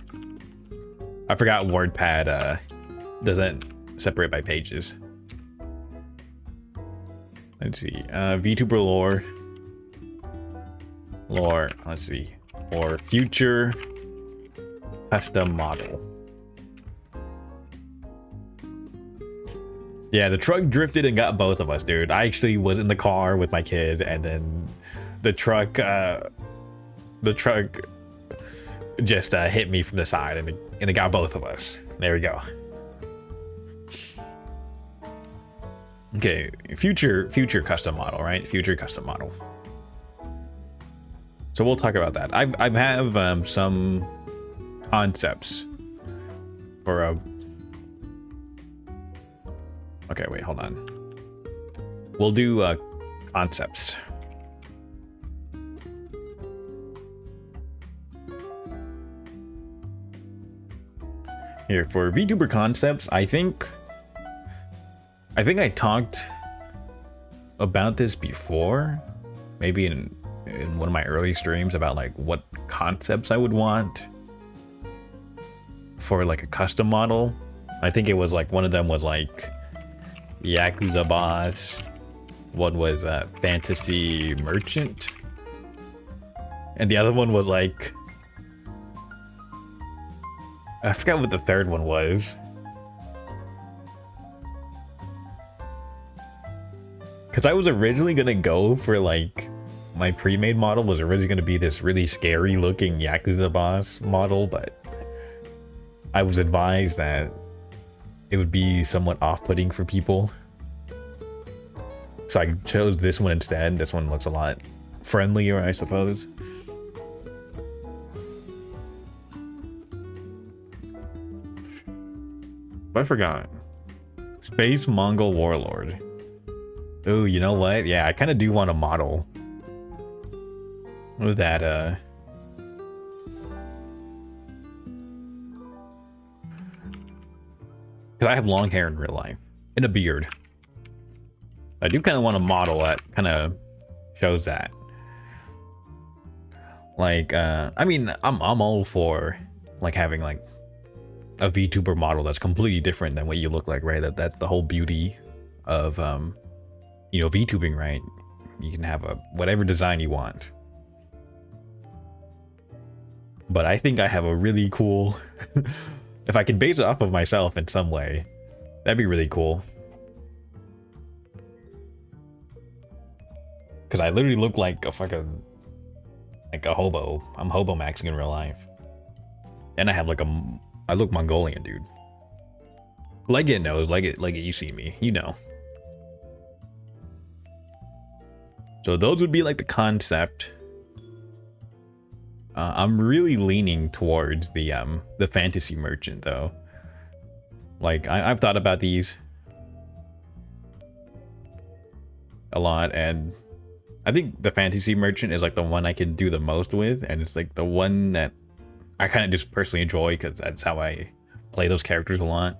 I forgot WordPad doesn't separate by pages. Let's see. VTuber lore. Let's see. Or future custom model. Yeah, the truck drifted and got both of us, dude. I actually was in the car with my kid, and then the truck just hit me from the side, and it got both of us. There we go. Okay, future custom model, right? Future custom model. So we'll talk about that. I have some concepts for a. Okay, wait, hold on. We'll do concepts. Here for VTuber concepts, I think I talked about this before, maybe in one of my early streams, about like what concepts I would want for like a custom model. I think it was like one of them was like Yakuza boss, one was fantasy merchant, and the other one was like, I forgot what the third one was. Because I was originally gonna go for like, my pre-made model was originally gonna be this really scary looking Yakuza boss model, but I was advised that it would be somewhat off-putting for people. So I chose this one instead. This one looks a lot friendlier, I suppose. I forgot. Space Mongol Warlord. Oh, you know what? Yeah, I kind of do want a model with that, because I have long hair in real life and a beard. I do kind of want a model that kind of shows that. Like, I mean, I'm all for like having like a VTuber model that's completely different than what you look like, right? That's the whole beauty of you know, VTubing, right? You can have whatever design you want. But I think I have a really cool if I can base it off of myself in some way, that'd be really cool. Cause I literally look like a fucking hobo. I'm hobo maxing in real life. And I have like I look Mongolian, dude. Leggett knows, Leggett, you see me, you know. So those would be like the concept. I'm really leaning towards the fantasy merchant though. Like I've thought about these a lot, and I think the fantasy merchant is like the one I can do the most with, and it's like the one that I kind of just personally enjoy because that's how I play those characters a lot.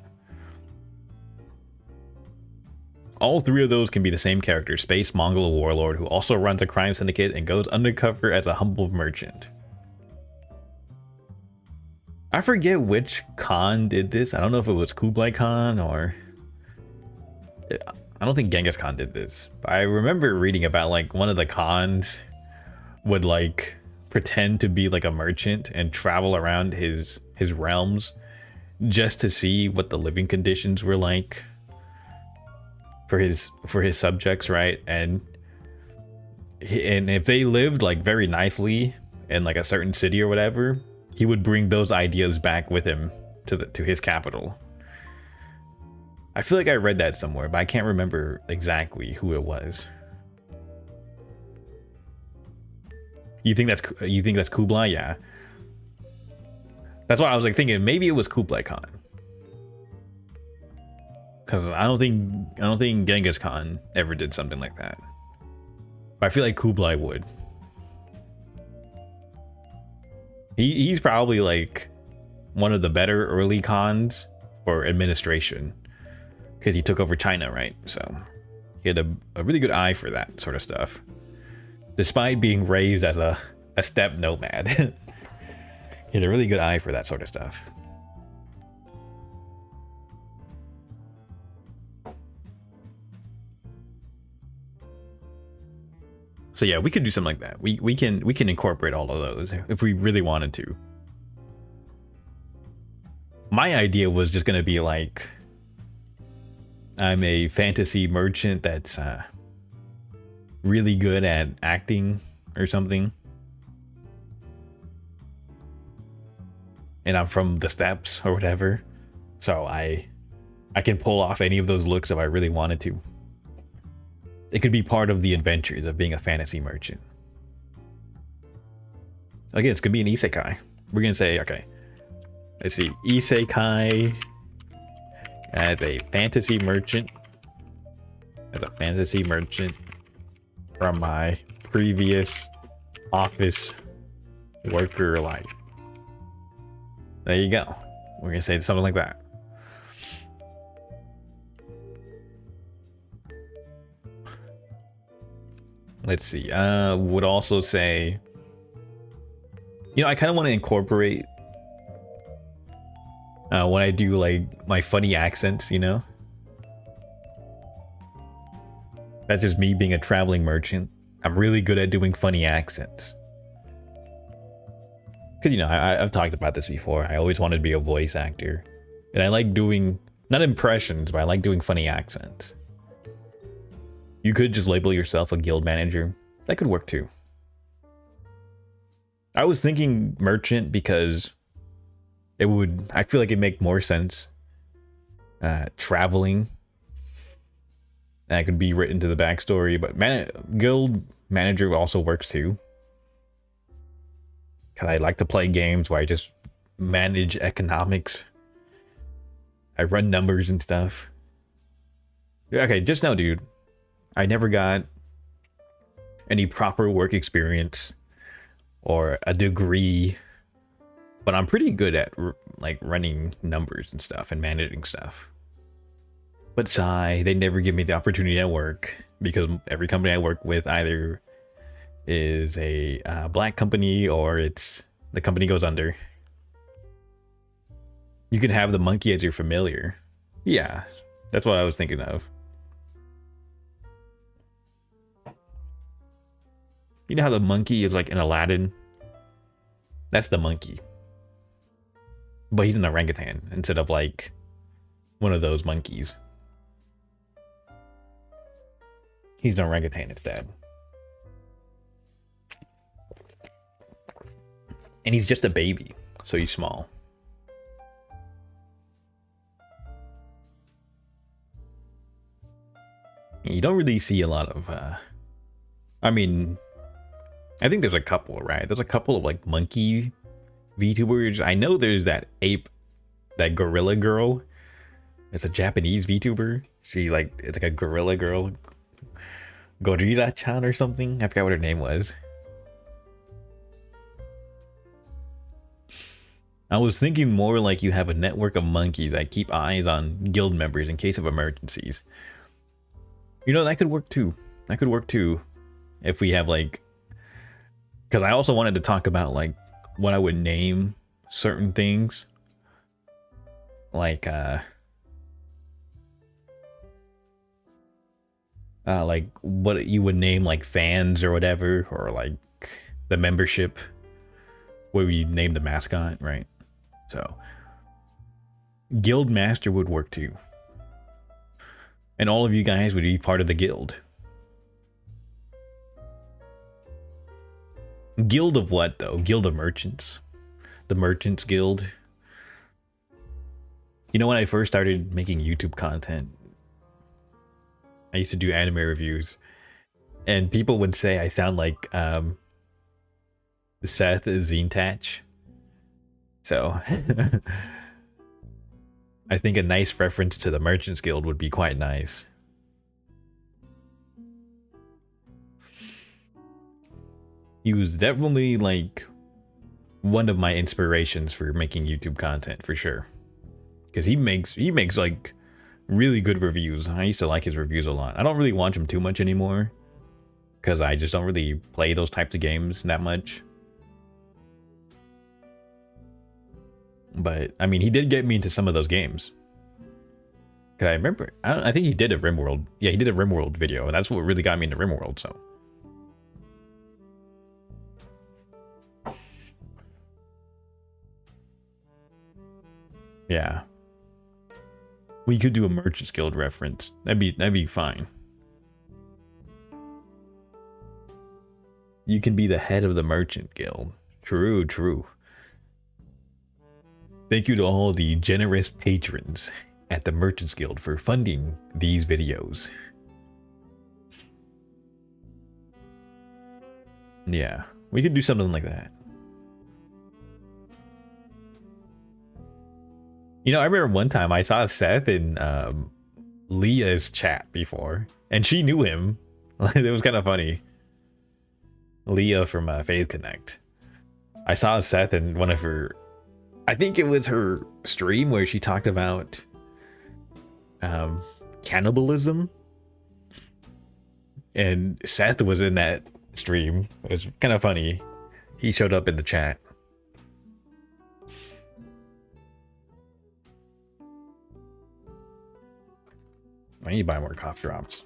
All three of those can be the same character, Space Mongol Warlord, who also runs a crime syndicate and goes undercover as a humble merchant. I forget which Khan did this. I don't know if it was Kublai Khan or... I don't think Genghis Khan did this. But I remember reading about like one of the Khans would like pretend to be like a merchant and travel around his realms just to see what the living conditions were like for his subjects, right? And if they lived like very nicely in like a certain city or whatever, he would bring those ideas back with him to his capital. I feel like I read that somewhere, but I can't remember exactly who it was. You think that's Kublai? Yeah. That's why I was like thinking maybe it was Kublai Khan. Cause I don't think Genghis Khan ever did something like that. But I feel like Kublai would. He's probably like one of the better early Khans for administration. Because he took over China, right? So he had a really good eye for that sort of stuff. Despite being raised as a steppe nomad. He had a really good eye for that sort of stuff. So yeah, we could do something like that. We can incorporate all of those if we really wanted to. My idea was just gonna be like, I'm a fantasy merchant that's really good at acting or something. And I'm from the steppes or whatever. So I can pull off any of those looks if I really wanted to. It could be part of the adventures of being a fantasy merchant. Again, it's gonna be an isekai. We're gonna say, okay, let's see, isekai as a fantasy merchant. As a fantasy merchant from my previous office worker life. There you go. We're gonna say something like that. Let's see. Would also say, you know, I kind of want to incorporate when I do like my funny accents, you know. That's just me being a traveling merchant. I'm really good at doing funny accents. Because, you know, I've talked about this before. I always wanted to be a voice actor. And I like doing, not impressions, but I like doing funny accents. You could just label yourself a guild manager. That could work too. I was thinking merchant because it would, I feel like it'd make more sense. Traveling. That could be written to the backstory, but guild manager also works too. Cause I like to play games where I just manage economics. I run numbers and stuff. Okay, just now, dude, I never got any proper work experience or a degree, but I'm pretty good at like running numbers and stuff and managing stuff. But sigh, they never give me the opportunity at work because every company I work with either is a black company or it's the company goes under. You can have the monkey as your familiar. Yeah, that's what I was thinking of. You know how the monkey is like in Aladdin? That's the monkey. But he's an orangutan instead of like one of those monkeys. He's an orangutan instead. And he's just a baby, so he's small. You don't really see a lot of, I mean, I think there's a couple, right? There's a couple of like monkey VTubers. I know there's that ape, that gorilla girl. It's a Japanese VTuber. She like, it's like a gorilla girl. Gorilla-chan or something. I forgot what her name was. I was thinking more like you have a network of monkeys that keep eyes on guild members in case of emergencies. You know, that could work too. That could work too. If we have like... Because I also wanted to talk about like what I would name certain things. Like what you would name like fans or whatever. Or like the membership. What would you name the mascot, right? So, guild master would work too. And all of you guys would be part of the guild. Guild of what though? Guild of merchants. The merchants guild. You know, when I first started making YouTube content, I used to do anime reviews. And people would say I sound like Seth Zintach. So I think a nice reference to the Merchants Guild would be quite nice. He was definitely like one of my inspirations for making YouTube content for sure. Because he makes like really good reviews. I used to like his reviews a lot. I don't really watch him too much anymore. Because I just don't really play those types of games that much. But I mean, he did get me into some of those games. Cause I remember, I think he did a RimWorld. Yeah, he did a RimWorld video, and that's what really got me into RimWorld. So, yeah, we could do a Merchants Guild reference. That'd be fine. You can be the head of the merchant guild. True, true. Thank you to all the generous patrons at the Merchants Guild for funding these videos. Yeah, we could do something like that. You know, I remember one time I saw Seth in Leah's chat before, and she knew him. It was kind of funny. Leah from Faith Connect. I saw Seth in one of her, I think it was her stream where she talked about cannibalism, and Seth was in that stream. It was kind of funny. He showed up in the chat. I need to buy more cough drops.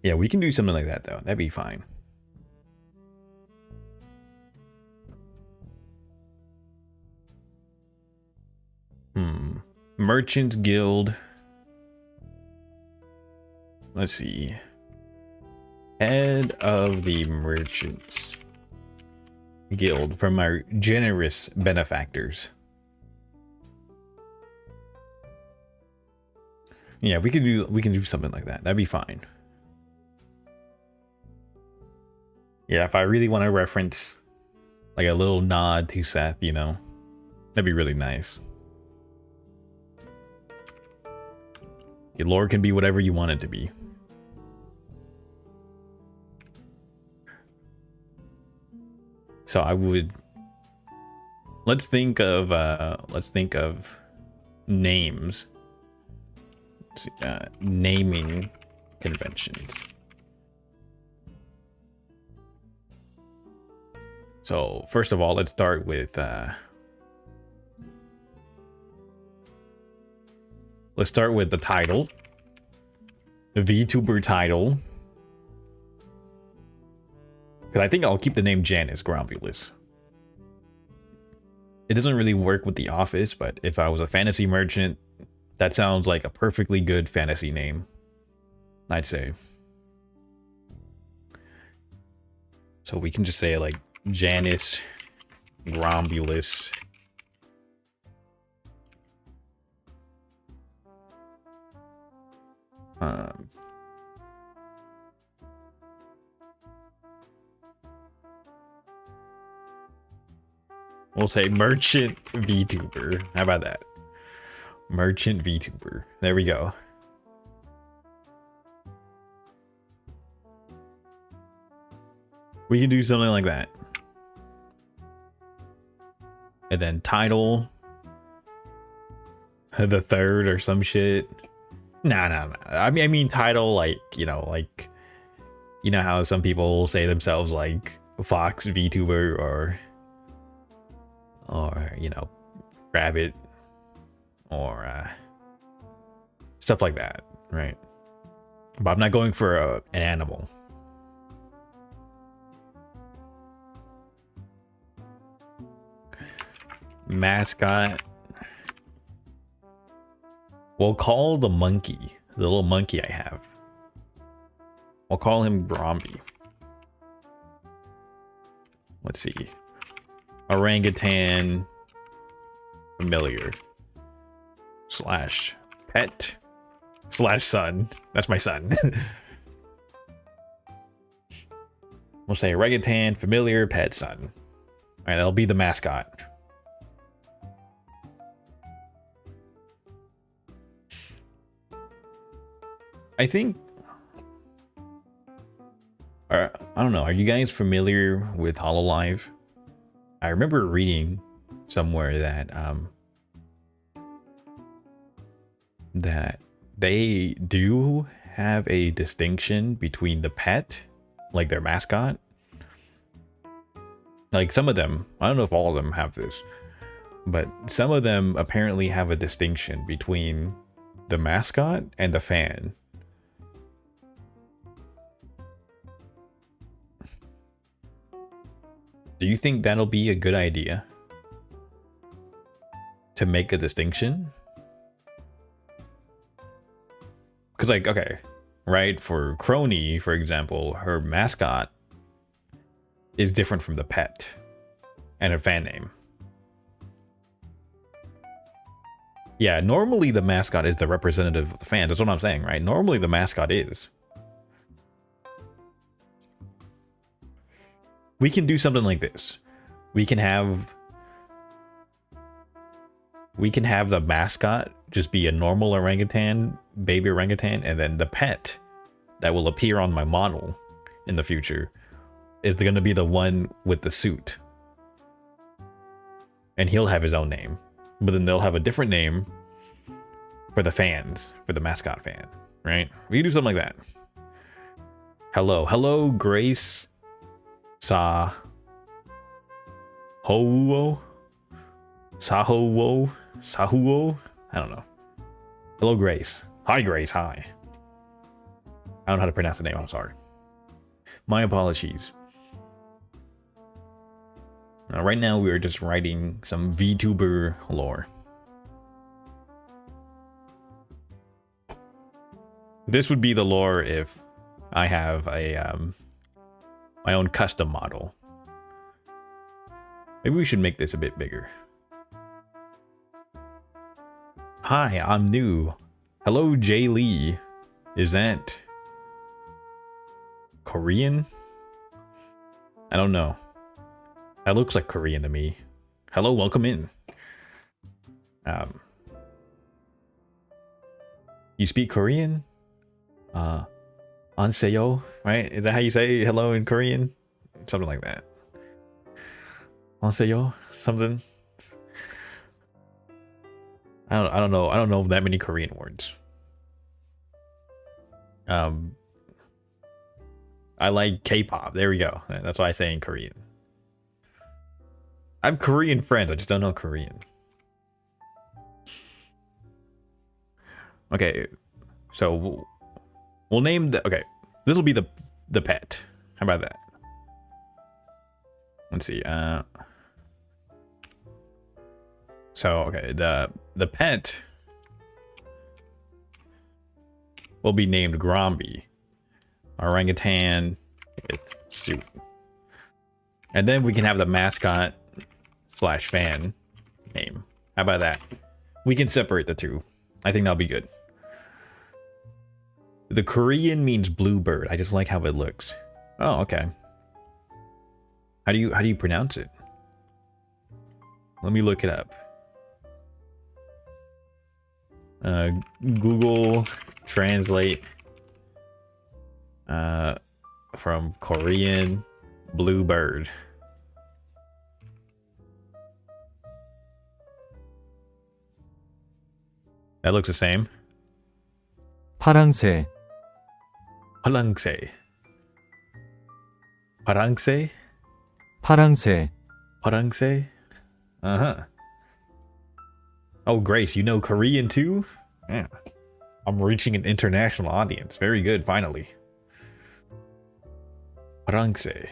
Yeah, we can do something like that though. That'd be fine. Merchants Guild. Let's see. Head of the Merchants Guild from our generous benefactors. Yeah, we can do something like that. That'd be fine. Yeah, if I really want to reference like a little nod to Seth, you know, that'd be really nice. Your lore can be whatever you want it to be. So I would, let's think of names. Let's see, naming conventions. So first of all, let's start with the title, the VTuber title. Because I think I'll keep the name Janice Gromulus. It doesn't really work with the office, but if I was a fantasy merchant, that sounds like a perfectly good fantasy name, I'd say. So we can just say like Janice Gromulus. We'll say merchant VTuber. How about that? Merchant VTuber. There we go. We can do something like that. And then title the third or some shit. Nah. I mean title, like, you know how some people say themselves like Fox VTuber or you know, Rabbit or stuff like that, right? But I'm not going for an animal. Mascot. We'll call the monkey, the little monkey I have, we'll call him Bromby. Let's see. Orangutan familiar / pet / son. That's my son. We'll say orangutan familiar pet son. All right, that'll be the mascot. I think, I don't know, are you guys familiar with Hololive? I remember reading somewhere that that they do have a distinction between the pet, like their mascot. Like some of them, I don't know if all of them have this, but some of them apparently have a distinction between the mascot and the fan. Do you think that'll be a good idea to make a distinction? Because, like, okay, right? For Crony, for example, her mascot is different from the pet and her fan name. Yeah, normally the mascot is the representative of the fans. That's what I'm saying, right? Normally the mascot is. We can do something like this. We can have the mascot just be a normal orangutan, baby orangutan, and then the pet that will appear on my model in the future is going to be the one with the suit. And he'll have his own name. But then they'll have a different name for the fans, for the mascot fan, right? We can do something like that. Hello, Grace Sa Ho Sahuo. I don't know. Hello, Grace. Hi, Grace. Hi. I don't know how to pronounce the name. I'm sorry. My apologies. Right now, we are just writing some VTuber lore. This would be the lore if I have a my own custom model. Maybe we should make this a bit bigger. Hi, I'm new. Hello, Jay Lee. Is that Korean? I don't know. That looks like Korean to me. Hello, welcome in. You speak Korean? Anseyo, right? Is that how you say hello in Korean? Something like that. Anseyo, something. I don't know that many Korean words. I like K-pop. There we go. That's why I say in Korean. I have Korean friends. I just don't know Korean. Okay, so we'll name the. Okay, this will be the pet. How about that? Let's see. So okay, the pet will be named Gromby, orangutan with suit, and then we can have the mascot / fan name. How about that? We can separate the two. I think that'll be good. The Korean means bluebird. I just like how it looks. Oh, okay. How do you pronounce it? Let me look it up. Google Translate from Korean bluebird. That looks the same. 파랑새, 파랑새. 파랑새? 파랑새, 파랑새? Uh-huh. Oh, Grace, you know Korean too? Yeah. I'm reaching an international audience. Very good, finally. 파랑새.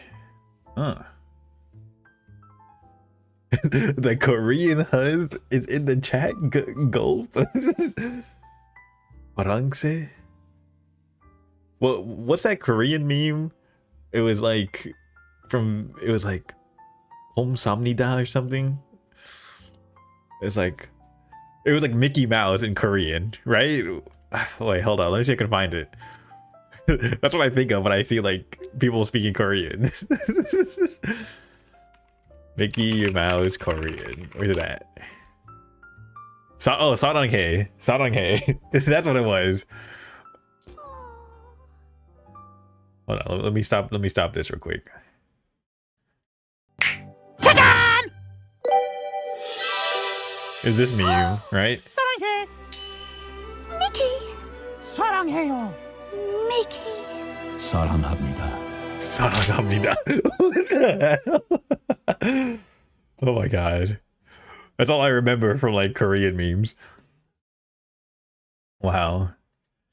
Huh. The Korean huzz is in the chat. Gulp. 파랑새? Well, what's that Korean meme? It was like 감사합니다 or something. It was like Mickey Mouse in Korean, right? Wait, hold on. Let me see if I can find it. That's what I think of when I see like people speaking Korean. Mickey Mouse Korean. Where's that? Saranghae. Saranghae. That's what it was. Hold on. Let me stop this real quick. 짜잔! Is this me, right? 사랑해. 미키. 사랑해요. 미키. 사랑합니다. 사랑합니다. What the hell? Oh my god. That's all I remember from like Korean memes. Wow.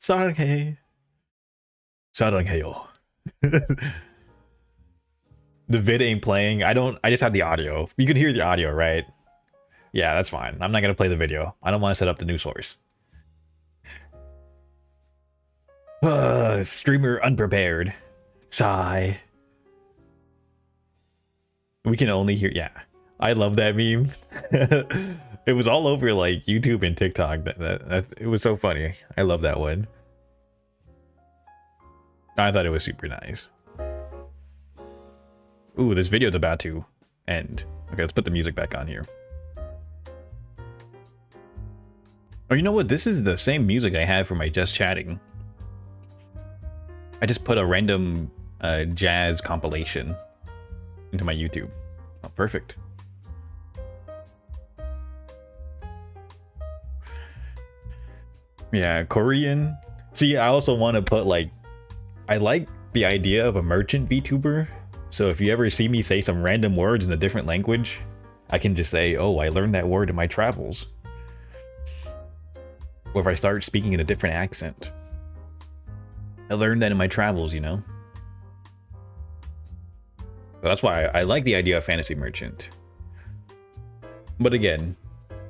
사랑해. 사랑해요. The vid ain't playing. I just have the audio. You can hear the audio, right? Yeah, that's fine. I'm not gonna play the video. I don't want to set up the new source. Streamer unprepared. Sigh. We can only hear. Yeah, I love that meme. It was all over like YouTube and TikTok. It was so funny. I love that one. I thought it was super nice. Ooh, this video's about to end. Okay, let's put the music back on here. Oh, you know what? This is the same music I have for my just chatting. I just put a random jazz compilation into my YouTube. Oh, perfect. Yeah, Korean. See, I also want to put like, I like the idea of a merchant VTuber. So if you ever see me say some random words in a different language, I can just say, oh, I learned that word in my travels. Or if I start speaking in a different accent. I learned that in my travels, you know? So that's why I like the idea of fantasy merchant. But again,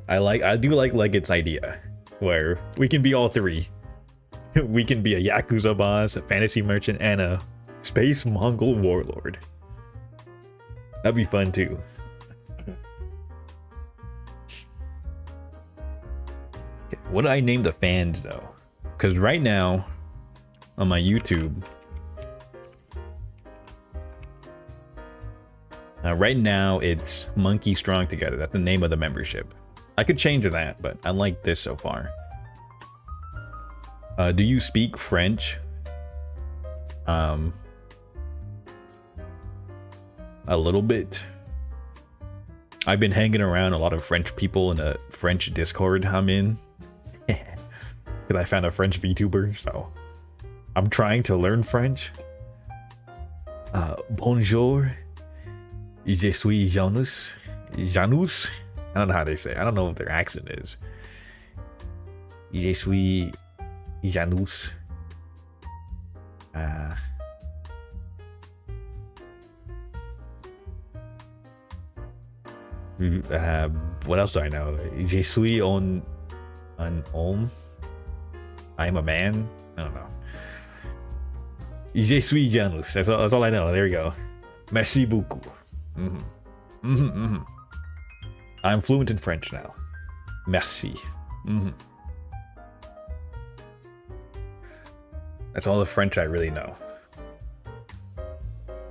I do like Leggett's idea, where we can be all three. We can be a Yakuza boss, a fantasy merchant, and a space Mongol warlord. That'd be fun too. Okay, what do I name the fans though? Because right now on my YouTube, right now it's Monkey Strong Together. That's the name of the membership. I could change that, but I like this so far. Do you speak French? A little bit. I've been hanging around a lot of French people in a French Discord I'm in. Because I found a French VTuber, so I'm trying to learn French. Bonjour. Je suis Janus. Janus? I don't know how they say it. I don't know what their accent is. Je suis Janus. What else do I know? Je suis un homme. I am a man. I don't know. Je suis Janus. That's all I know. There we go. Merci beaucoup. I'm fluent in French now. Merci. That's all the French I really know.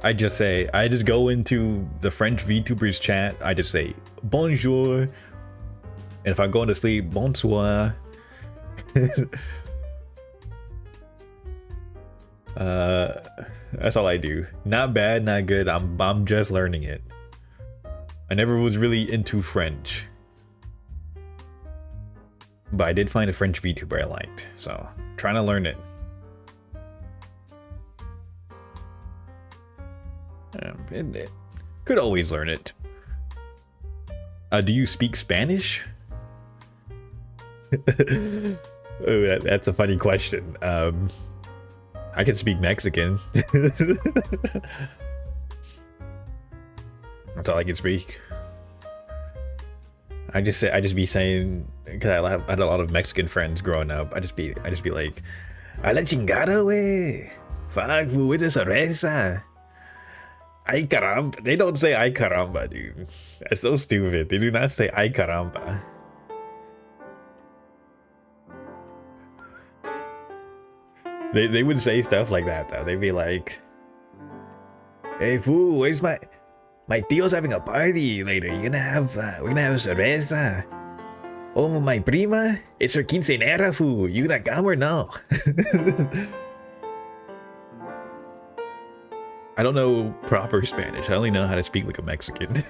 I just go into the French VTubers chat. I just say bonjour, and if I'm going to sleep, bonsoir. That's all I do. Not bad, not good. I'm just learning it. I never was really into French, but I did find a French VTuber I liked, so trying to learn it. Could always learn it. Do you speak Spanish? Oh, that's a funny question. I can speak Mexican. That's all I can speak. I just be saying, because I had a lot of Mexican friends growing up. I just be like, a la chingada, wey. Fuck, with the cerveza. Ay caramba. They don't say ay caramba, dude. That's so stupid. They do not say ay caramba. They would say stuff like that though. They'd be like, hey fool, where's my tio's having a party later. We're gonna have cerveza. Oh, my prima, it's her quinceañera, fool. You gonna come or no? I don't know proper Spanish. I only know how to speak like a Mexican.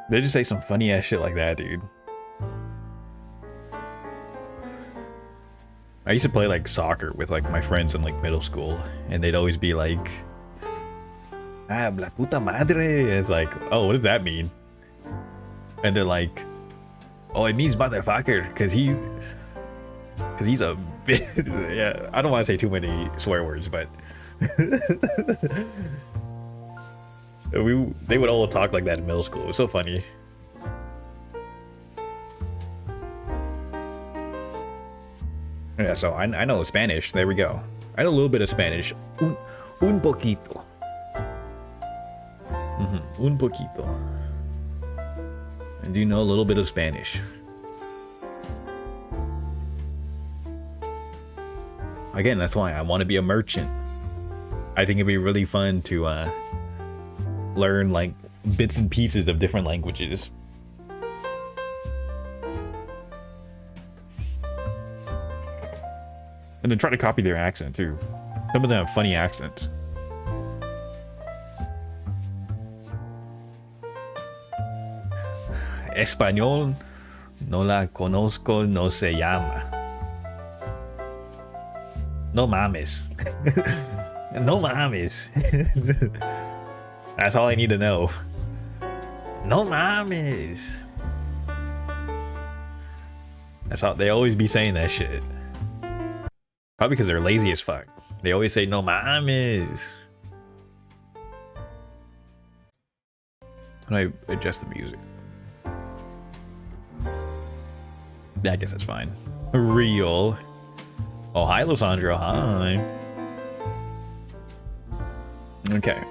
They just say some funny ass shit like that, dude. I used to play like soccer with like my friends in like middle school, and they'd always be like, ah, la puta madre. It's like, oh, what does that mean? And they're like, oh, it means motherfucker, because he's a bit. Yeah, I don't want to say too many swear words, but they would all talk like that in middle school. It was so funny. Yeah, so I know Spanish. There we go. I know a little bit of Spanish. Un poquito. Un poquito. I do know a little bit of Spanish. Again, that's why I want to be a merchant. I think it'd be really fun to learn like bits and pieces of different languages. And then try to copy their accent too. Some of them have funny accents. Español no la conozco, no se llama. No mames. No mames. That's all I need to know. No mames. That's all they always be saying that shit. Probably because they're lazy as fuck. They always say no mames. How do I adjust the music? Yeah, I guess that's fine. Real. Oh, hi, Losandro. Hi. Okay.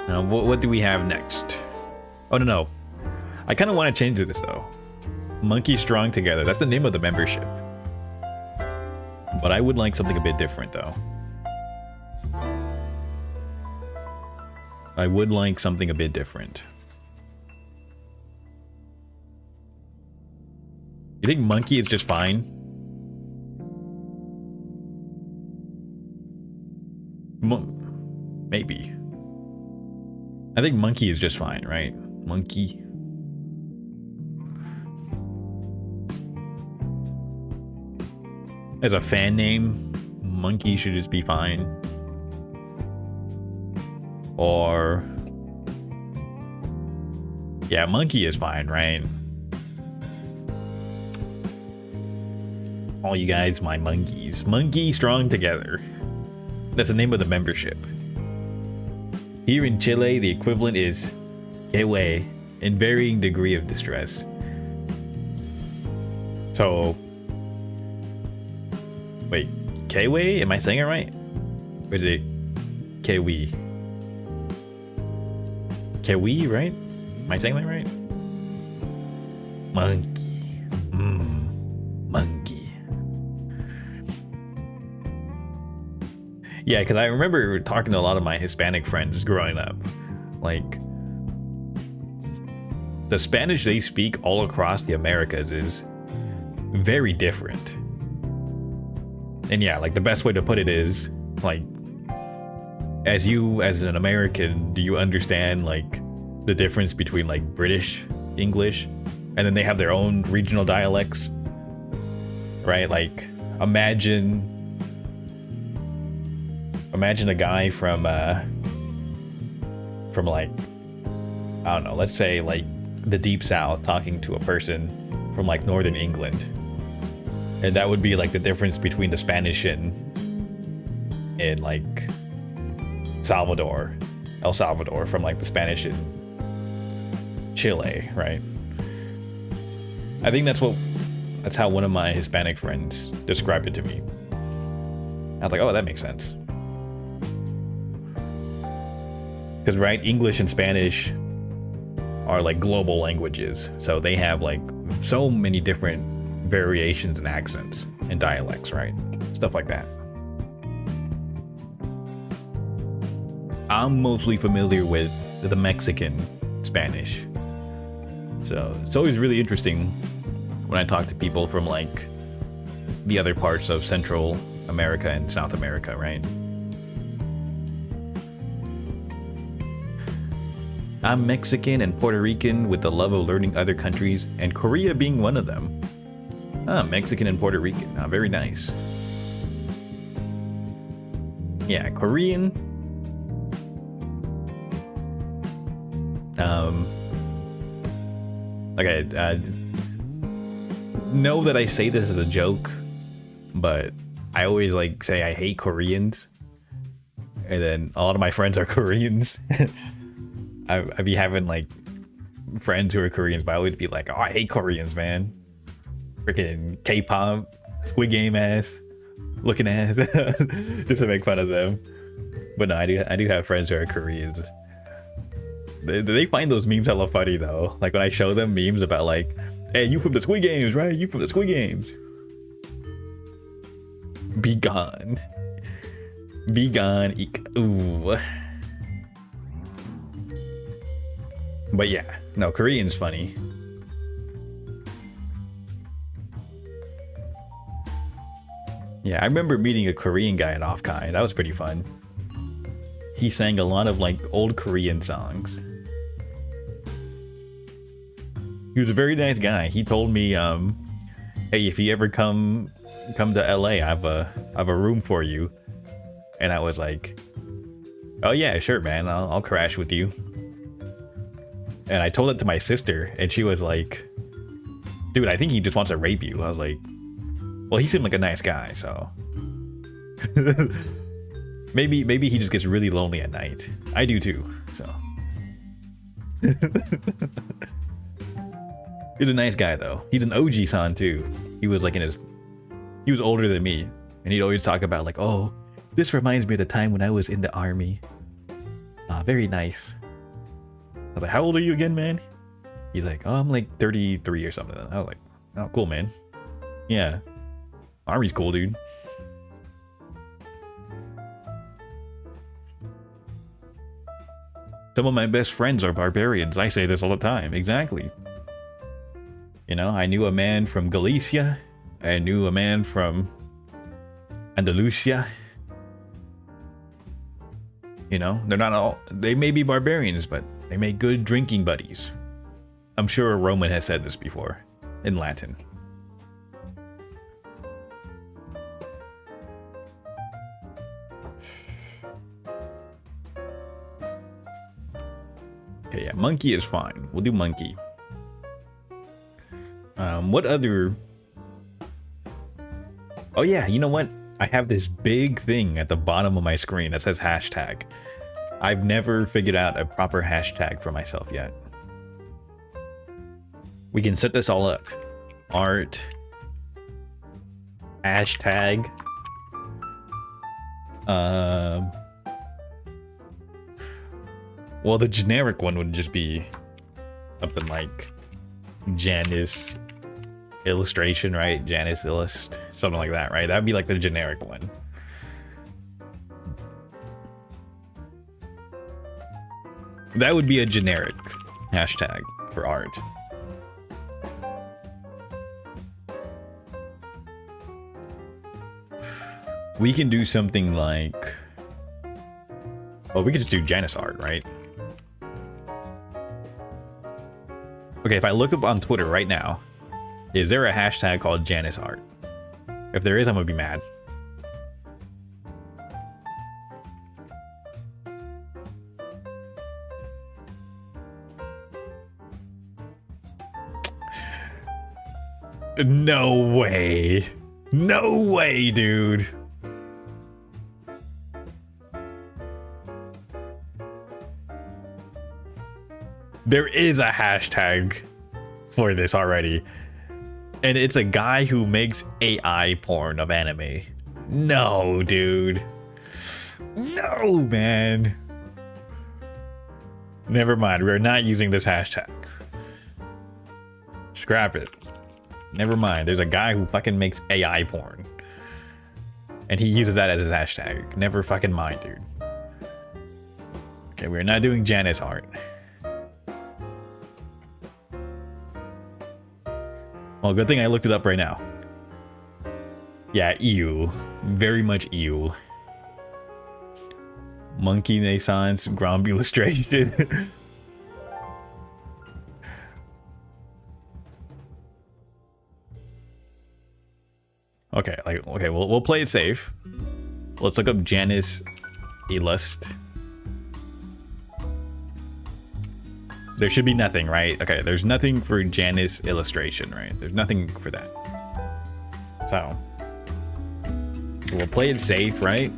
Now, what do we have next? Oh, no. I kind of want to change this, though. Monkey Strong Together. That's the name of the membership. But I would like something a bit different, though. I would like something a bit different. You think monkey is just fine? Maybe. I think monkey is just fine, right? Monkey. As a fan name, monkey should just be fine. Or... yeah, monkey is fine, right? All you guys, my monkeys. Monkey Strong Together. That's the name of the membership. Here in Chile, the equivalent is Kewe, in varying degree of distress. So... wait, Kewe? Am I saying it right? Or is it Kewi? Kewi, right? Am I saying that right? Monkey. Monkey. Yeah, because I remember talking to a lot of my Hispanic friends growing up. Like, the Spanish they speak all across the Americas is very different. And yeah, like the best way to put it is, like, as an American, do you understand like the difference between like British English and then they have their own regional dialects? Right? Like, imagine a guy from like, I don't know, let's say like the Deep South talking to a person from like Northern England. And that would be like the difference between the Spanish in like El Salvador from like the Spanish in Chile, right? I think that's how one of my Hispanic friends described it to me. I was like, oh, that makes sense. Because, right, English and Spanish are like global languages. So they have like so many different variations and accents and dialects, right? Stuff like that. I'm mostly familiar with the Mexican Spanish. So it's always really interesting when I talk to people from like the other parts of Central America and South America, right? I'm Mexican and Puerto Rican with the love of learning other countries, and Korea being one of them. Ah, Mexican and Puerto Rican. Ah, very nice. Yeah, Korean. Okay, know that I say this as a joke, but I always like say I hate Koreans, and then a lot of my friends are Koreans. I be having like friends who are Koreans, but I always be like, oh, I hate Koreans, man. Freaking K-pop, Squid Game ass, looking ass, just to make fun of them. But no, I do have friends who are Koreans. They find those memes hella funny though. Like when I show them memes about like, hey, you from the Squid Games, right? You from the Squid Games. Be gone. Be gone. Ooh. But yeah, no, Korean's funny. Yeah, I remember meeting a Korean guy at Offkai. That was pretty fun. He sang a lot of like old Korean songs. He was a very nice guy. He told me, hey, if you ever come to LA, I have a room for you. And I was like, oh yeah, sure, man. I'll crash with you. And I told it to my sister, and she was like, dude, I think he just wants to rape you. I was like, well, he seemed like a nice guy, so maybe he just gets really lonely at night. I do too, so. He's a nice guy though. He's an OG-san too. He was like he was older than me, and he'd always talk about like, oh, this reminds me of the time when I was in the army. Very nice. I was like, how old are you again, man? He's like, oh, I'm like 33 or something. I was like, oh, cool, man. Yeah. Army's cool, dude. Some of my best friends are barbarians. I say this all the time. Exactly. You know, I knew a man from Galicia. I knew a man from Andalusia. You know, they're not all... They may be barbarians, but they make good drinking buddies. I'm sure a Roman has said this before. In Latin. Okay, yeah, monkey is fine. We'll do monkey. What other... Oh yeah, you know what? I have this big thing at the bottom of my screen that says hashtag. I've never figured out a proper hashtag for myself yet. We can set this all up. Art. Hashtag. Well, the generic one would just be something like Janice illustration, right? Janice illust, something like that, right? That'd be like the generic one. That would be a generic hashtag for art. We can do something like... Oh, we could just do Janice art, right? Okay, if I look up on Twitter right now, is there a hashtag called Janice art? If there is, I'm gonna be mad. No way. No way, dude. There is a hashtag for this already. And it's a guy who makes AI porn of anime. No, dude. No, man. Never mind. We're not using this hashtag. Scrap it. Never mind. There's a guy who fucking makes AI porn. And he uses that as his hashtag. Never fucking mind, dude. Okay, we're not doing Janice art. Well, good thing I looked it up right now. Yeah, ew. Very much ew. Monkey Naissance, Gromb illustration. Okay, we'll play it safe. Let's look up Janice Illust. There should be nothing, right? Okay, there's nothing for Janice illustration, right? There's nothing for that. So we'll play it safe, right?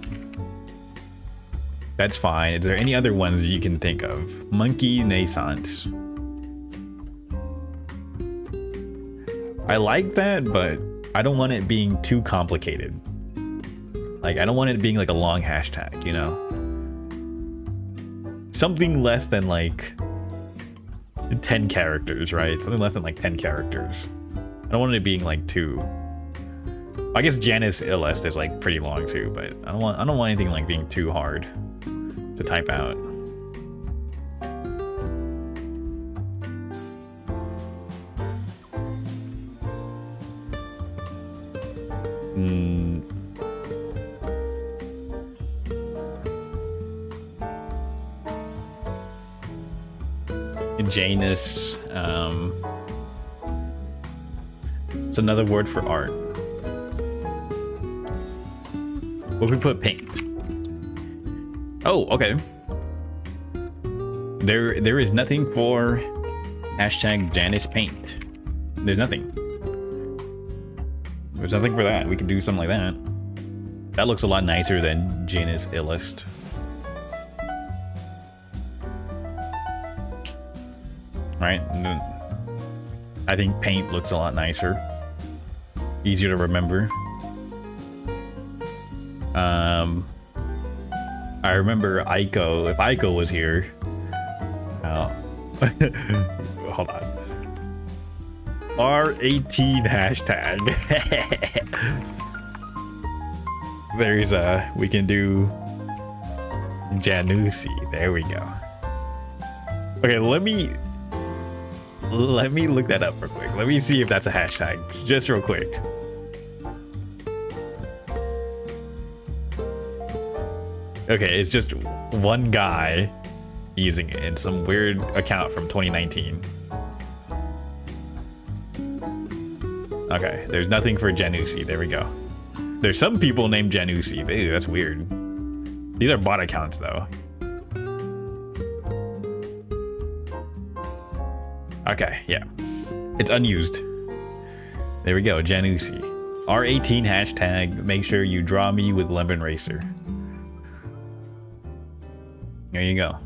That's fine. Is there any other ones you can think of? Monkey Naissance. I like that, but I don't want it being too complicated. Like, I don't want it being like a long hashtag, you know? Something less than like 10 characters, right? Something less than like 10 characters. I don't want it being like too... I guess Janice Illest is like pretty long too, but I don't want anything like being too hard to type out. Janus, it's another word for art. What if we put paint? Oh, okay. There is nothing for hashtag Janus paint. There's nothing. There's nothing for that. We could do something like that. That looks a lot nicer than Janus Illest. Right? I think paint looks a lot nicer. Easier to remember. I remember Aiko. If Aiko was here... hold on. R18 hashtag. There's we can do Janusi. There we go. Okay, let me look that up real quick. Let me see if that's a hashtag, just real quick. Okay, it's just one guy using it in some weird account from 2019. Okay, there's nothing for Janusi. There we go. There's some people named Janusi. Ew, that's weird. These are bot accounts though. Okay, yeah. It's unused. There we go, Janusi. R18 hashtag, make sure you draw me with Lemon Racer. There you go.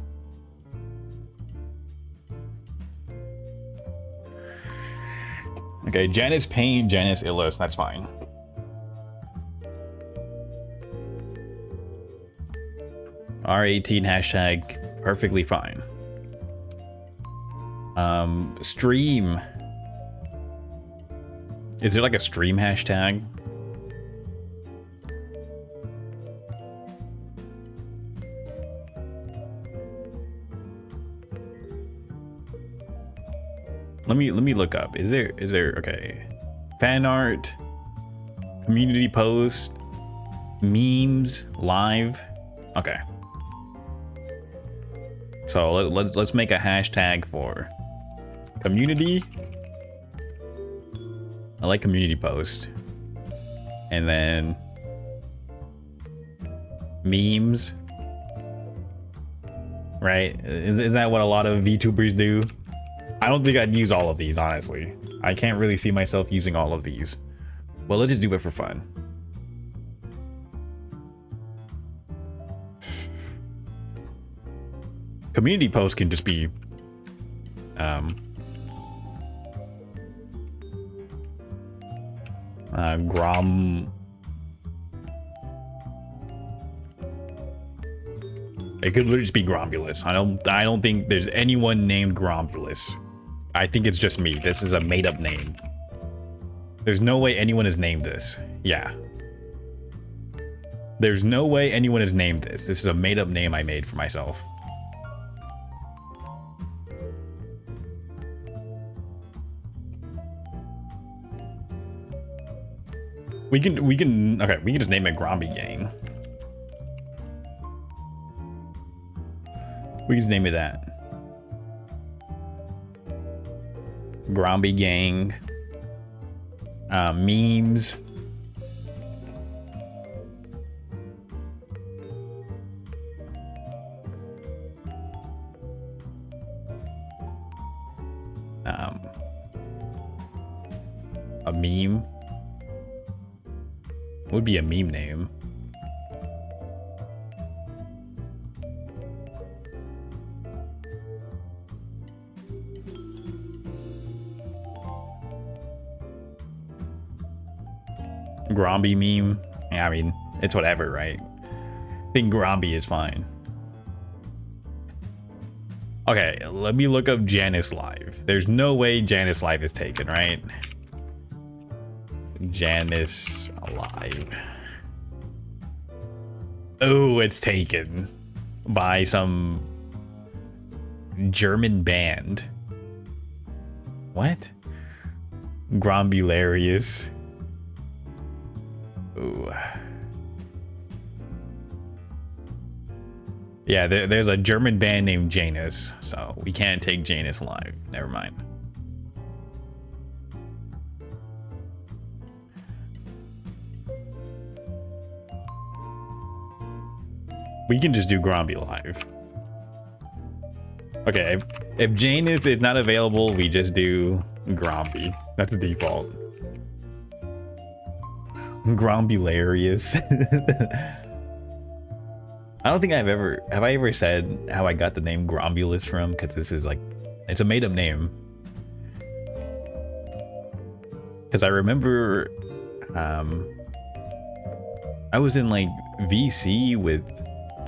Okay, Janice Payne, Janice Illest, that's fine. R18 hashtag, perfectly fine. Stream. Is there like a stream hashtag? Let me look up. Is there okay. Fan art, community post, memes, live. Okay. So let's make a hashtag for community. I like community post. And then memes. Right? Isn't that what a lot of VTubers do? I don't think I'd use all of these, honestly. I can't really see myself using all of these. Well, let's just do it for fun. Community posts can just be Grom. It could literally just be Gromulus. I don't think there's anyone named Gromulus. I think it's just me. This is a made-up name. There's no way anyone has named this. Yeah. There's no way anyone has named this. This is a made-up name I made for myself. We can just name it Gromby Gang. We can just name it that. Gromby Gang. Memes. A meme. Would be a meme name. Gromby meme. Yeah, I mean, it's whatever, right? I think Gromby is fine. Okay, let me look up Janice Live. There's no way Janice Live is taken, right? Janice Live. Oh, it's taken by some German band. What? Grombularius. Ooh. Yeah, there's a German band named Janus, so we can't take Janus Live. Never mind. We can just do Gromby Live. Okay, if Janus is not available, we just do Gromby. That's the default. Grombularius. I don't think have I ever said how I got the name Grombulus from, because this is like, it's a made-up name. Because I remember I was in like VC with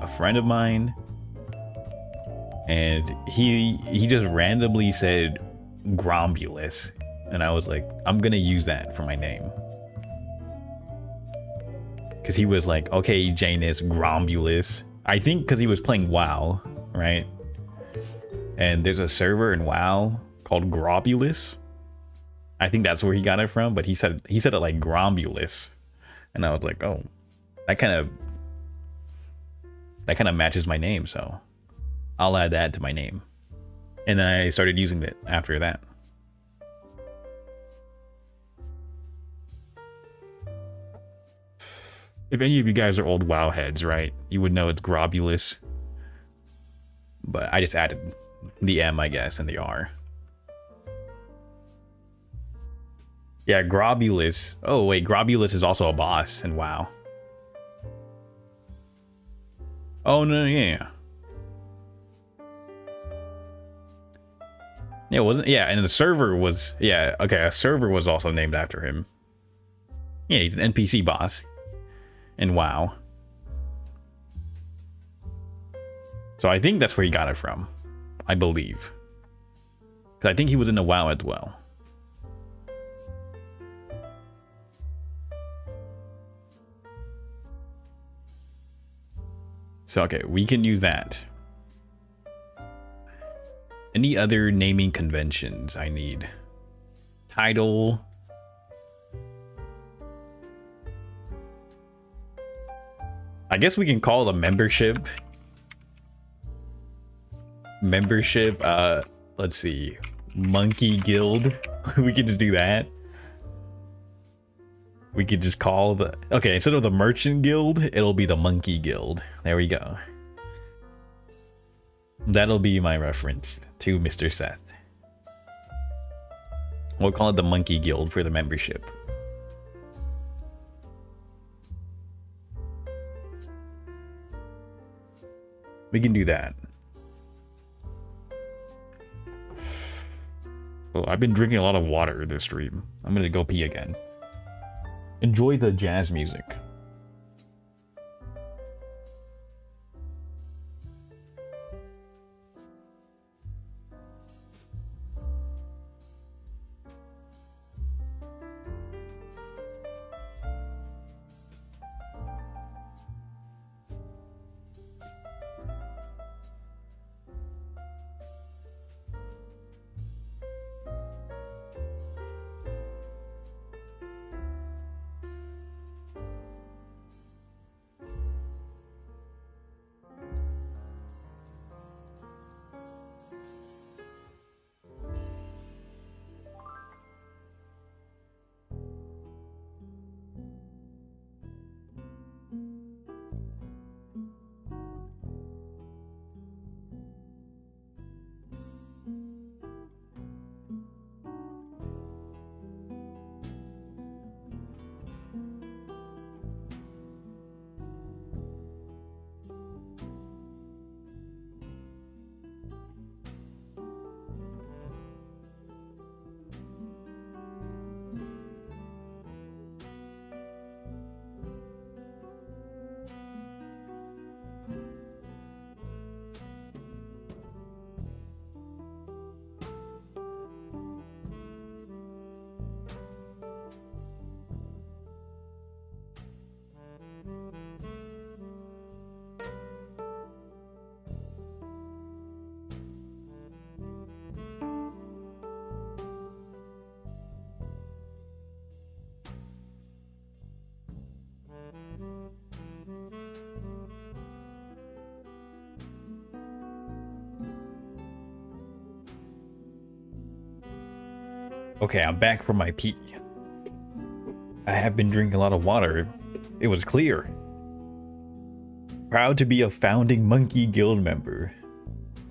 a friend of mine, and he just randomly said Grombulus, and I was like, I'm gonna use that for my name. Because he was like, okay, Janus Grombulus. I think because he was playing WoW, right? And there's a server in WoW called Grobulus. I think that's where he got it from, but he said it like Grombulus. And I was like, oh, that kind of matches my name, so I'll add that to my name. And then I started using it after that. If any of you guys are old WoW heads, right, you would know it's Grobulus. But I just added the M, I guess, and the R. Yeah, Grobulus. Oh, wait, Grobulus is also a boss in WoW. Oh, no, yeah. Yeah, wasn't, yeah, and the server was, yeah, okay, a server was also named after him. Yeah, he's an NPC boss in WoW. So I think that's where he got it from. I believe. Because I think he was in the WoW as well. So, okay, we can use that. Any other naming conventions I need? Title. I guess we can call the membership. Let's see. Monkey Guild. We can just do that. We could just call the... Okay, instead of the Merchant Guild, it'll be the Monkey Guild. There we go. That'll be my reference to Mr. Seth. We'll call it the Monkey Guild for the membership. We can do that. Well, I've been drinking a lot of water this stream. I'm gonna go pee again. Enjoy the jazz music. Okay, I'm back from my pee. I have been drinking a lot of water. It was clear. Proud to be a founding Monkey Guild member.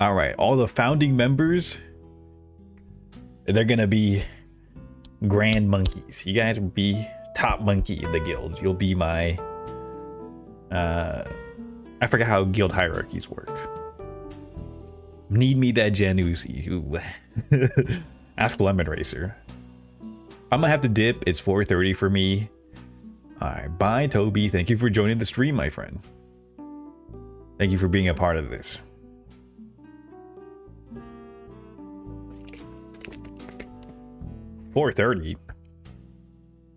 Alright, all the founding members, they're gonna be grand monkeys. You guys will be top monkey in the guild. You'll be my... I forgot how guild hierarchies work. Need me that Janusi. Ooh. Ask Lemon Racer. I'm gonna have to dip. It's 4:30 for me. Alright, bye Toby. Thank you for joining the stream, my friend. Thank you for being a part of this. $4:30.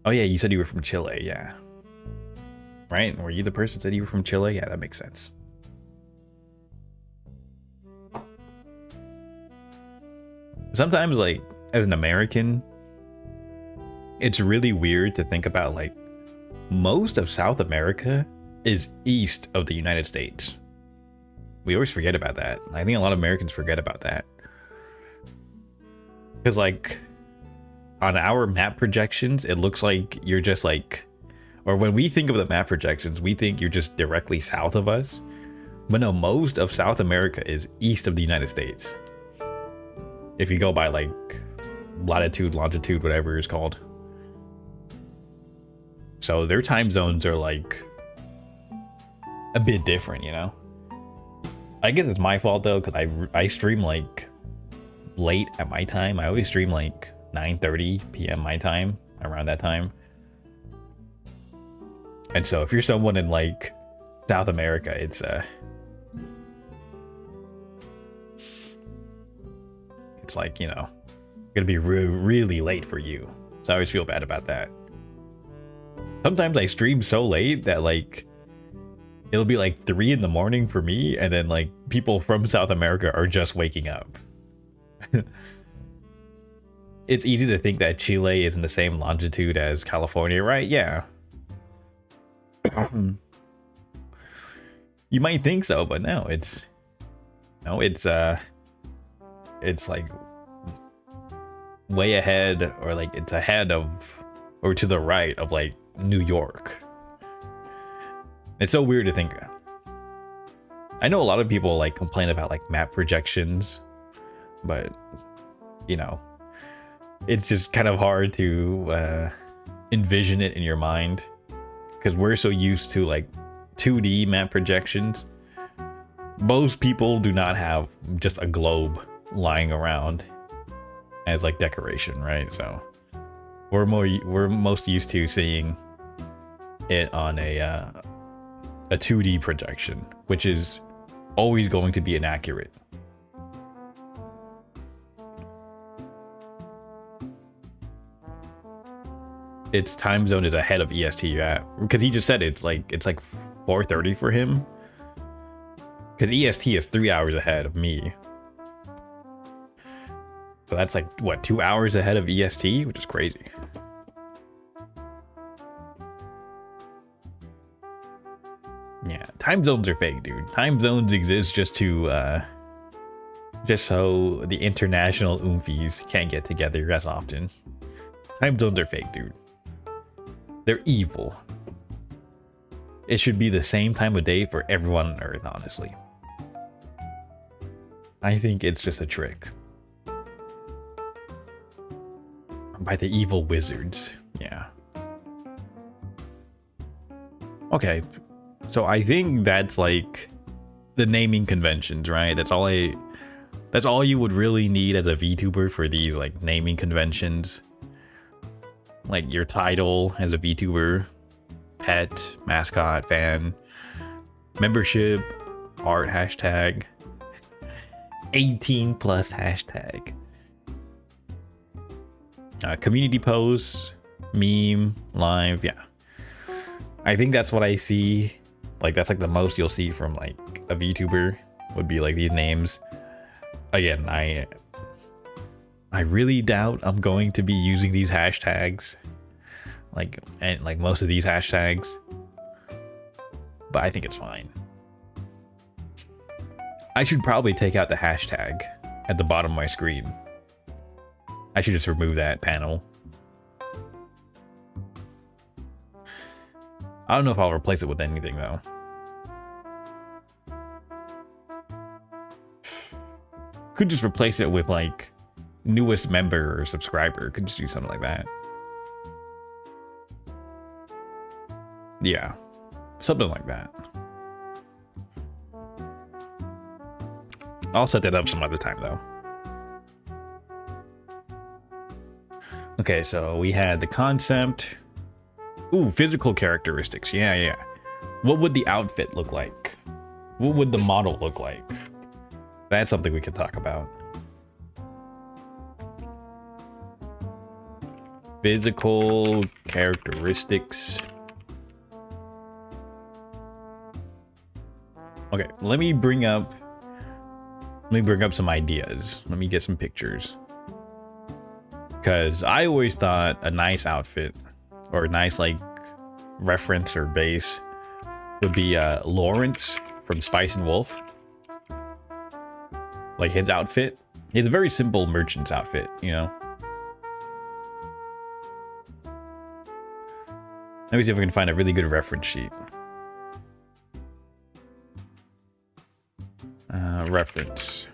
Oh yeah, you said you were from Chile, yeah. Right? Were you the person that said you were from Chile? Yeah, that makes sense. Sometimes, like, as an American, it's really weird to think about, like, most of South America is east of the United States. We always forget about that. I think a lot of Americans forget about that. Because, like, on our map projections, it looks like you're just, like... Or when we think of the map projections, we think you're just directly south of us. But no, most of South America is east of the United States. If you go by, like, latitude, longitude, whatever it's called. So their time zones are, like, a bit different, you know? I guess it's my fault, though, because I stream, like, late at my time. I always stream, like, 9:30 p.m. my time, around that time. And so if you're someone in, like, South America, it's like, you know, gonna be really late for you. So I always feel bad about that. Sometimes I stream so late that, like, it'll be like 3 in the morning for me, and then, like, people from South America are just waking up. It's easy to think that Chile is in the same longitude as California, right? Yeah. You might think so, but no, it's like way ahead, or like it's ahead of, or to the right of, like, New York. It's so weird to think. I know a lot of people, like, complain about, like, map projections, but, you know, it's just kind of hard to envision it in your mind, because we're so used to, like, 2D map projections. Most people do not have just a globe lying around as, like, decoration, right? So we're most used to seeing it on a 2D projection, which is always going to be inaccurate. Its time zone is ahead of EST, yeah, because he just said it's like 4:30 for him, because EST is 3 hours ahead of me. So that's like, what, 2 hours ahead of EST, which is crazy. Yeah, time zones are fake, dude. Time zones exist just to just so the international oomfies can't get together as often. Time zones are fake, dude. They're evil. It should be the same time of day for everyone on Earth, honestly. I think it's just a trick. By the evil wizards. Yeah. Okay. So I think that's, like, the naming conventions, right? That's all you would really need as a VTuber for these, like, naming conventions. Like, your title as a VTuber, pet, mascot, fan, membership, art hashtag, 18+ hashtag, community posts, meme, live, yeah. I think that's what I see. Like, that's, like, the most you'll see from, like, a VTuber would be, like, these names. Again, I really doubt I'm going to be using these hashtags, like most of these hashtags, but I think it's fine. I should probably take out the hashtag at the bottom of my screen. I should just remove that panel. I don't know if I'll replace it with anything though. Could just replace it with like newest member or subscriber. Could just do something like that. Yeah, something like that. I'll set that up some other time though. Okay, so we had the concept. Ooh, physical characteristics. Yeah, yeah. What would the outfit look like? What would the model look like? That's something we can talk about. Physical characteristics. Okay, let me bring up some ideas. Let me get some pictures. Because I always thought a nice outfit or a nice like reference or base would be Lawrence from Spice and Wolf. Like his outfit. It's a very simple merchant's outfit, you know. Let me see if we can find a really good reference sheet. Reference.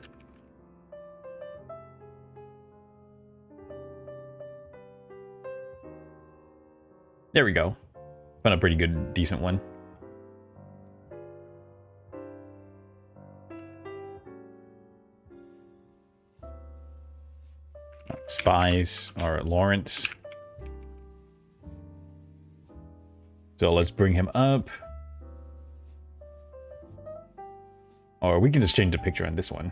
There we go. Found a pretty good, decent one. Spies or Lawrence. So let's bring him up. Or we can just change the picture on this one.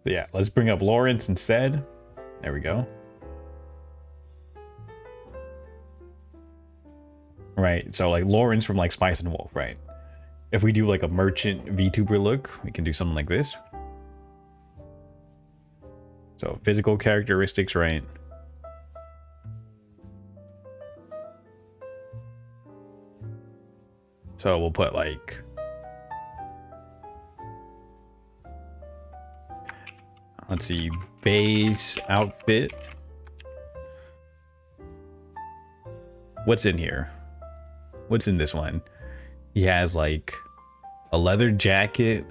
So yeah, let's bring up Lawrence instead. There we go. Right, so like Lawrence from like Spice and Wolf, right? If we do like a merchant VTuber look, we can do something like this. So physical characteristics, right? So we'll put like let's see, base outfit. What's in here? What's in this one? He has like a leather jacket,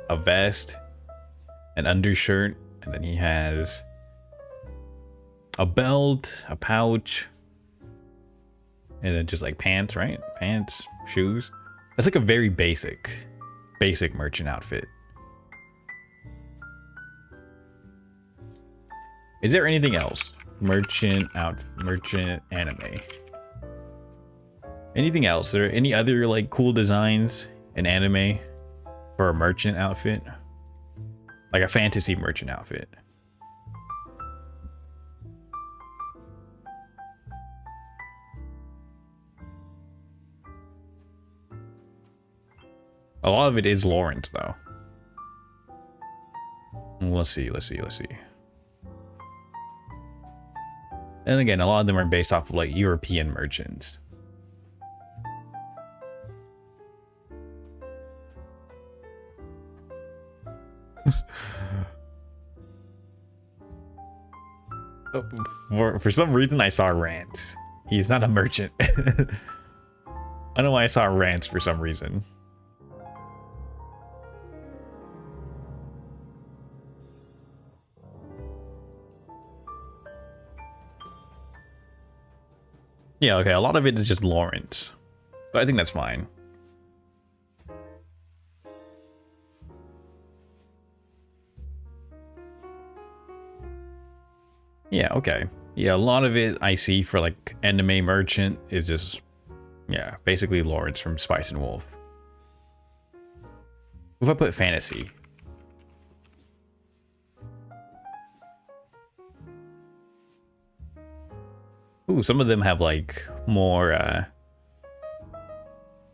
a vest, an undershirt, and then he has a belt, a pouch, and then just like pants, right? Pants, shoes. That's like a very basic merchant outfit. Is there anything else? Merchant anime. Anything else? Are there any other like cool designs in anime for a merchant outfit? Like a fantasy merchant outfit. A lot of it is Lawrence though. Let's see. And again, a lot of them are based off of like European merchants. For some reason I saw Rance. He's not a merchant. I don't know why I saw Rance for some reason. Yeah, okay, a lot of it is just Lawrence. But I think that's fine. Yeah, okay. Yeah, a lot of it I see for like anime merchant is just, yeah, basically Lawrence from Spice and Wolf. If I put fantasy. Ooh, some of them have like more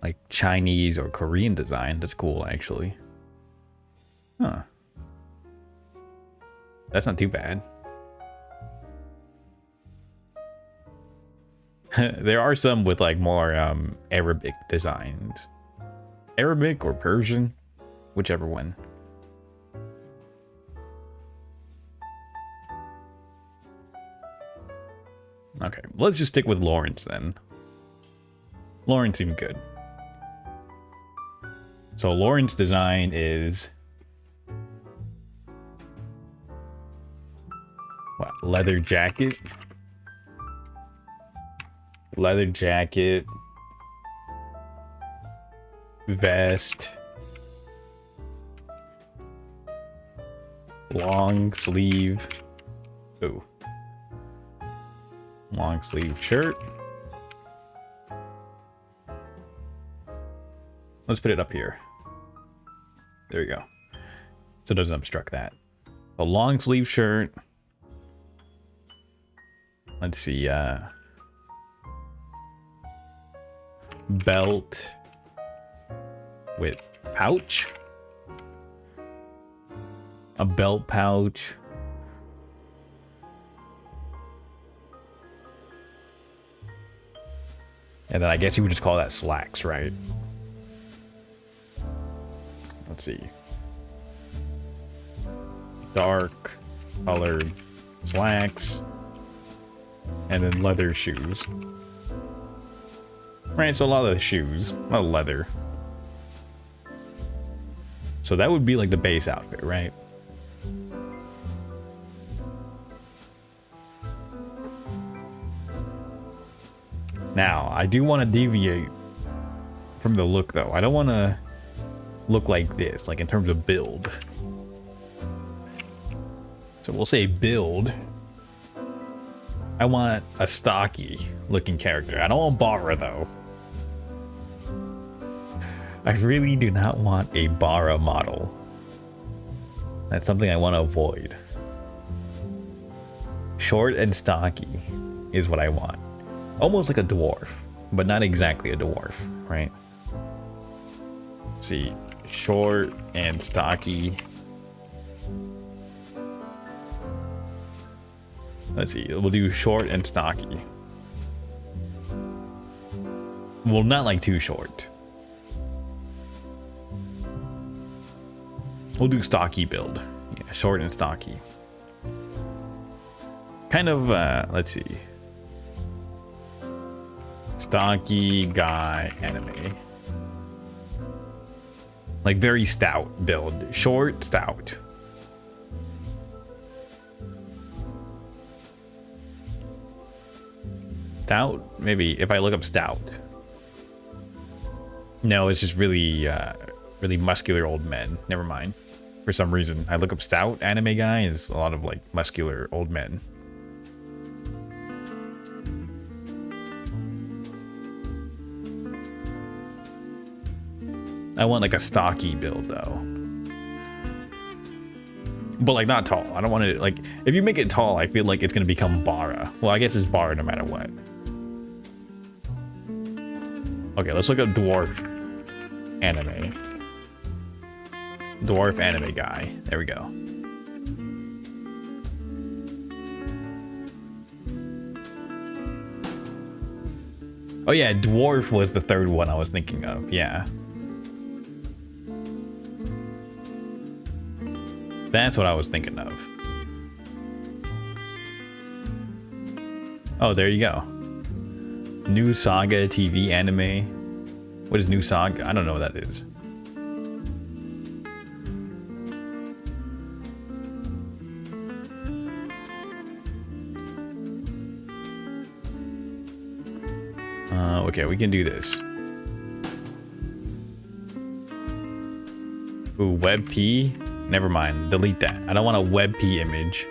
like Chinese or Korean design. That's cool actually. Huh. That's not too bad. There are some with like more Arabic designs. Arabic or Persian, whichever one. Okay, let's just stick with Lawrence then. Lawrence seemed good. So Lawrence design is what? Leather jacket. Leather jacket. Vest. Long sleeve. Ooh. Long sleeve shirt. Let's put it up here. There we go. So it doesn't obstruct that. A long sleeve shirt. Let's see, belt with pouch. A belt pouch. And then I guess you would just call that slacks, right? Let's see. Dark colored slacks. And then leather shoes. Right, so a lot of the shoes. A lot of leather. So that would be like the base outfit, right? Now, I do want to deviate from the look, though. I don't want to look like this, like in terms of build. So we'll say build. I want a stocky looking character. I don't want Bara, though. I really do not want a Bara model. That's something I want to avoid. Short and stocky is what I want. Almost like a dwarf, but not exactly a dwarf, right? Let's see, short and stocky. Let's see, we'll do short and stocky. Well, not like too short. We'll do stocky build. Yeah, short and stocky. Kind of, let's see. Stocky guy anime. Like very stout build. Short, stout. Stout? Maybe if I look up stout. No, it's just really, really muscular old men. Never mind. For some reason, I look up stout anime guy and it's a lot of like muscular old men. I want like a stocky build though. But like not tall. I don't want to like, if you make it tall, I feel like it's going to become Bara. Well, I guess it's Bara no matter what. Okay, let's look up dwarf anime. Dwarf anime guy. There we go. Oh yeah, dwarf was the third one I was thinking of. Yeah. That's what I was thinking of. Oh, there you go. New Saga TV anime. What is New Saga? I don't know what that is. Okay, we can do this. Ooh, WebP? Never mind, delete that. I don't want a WebP image.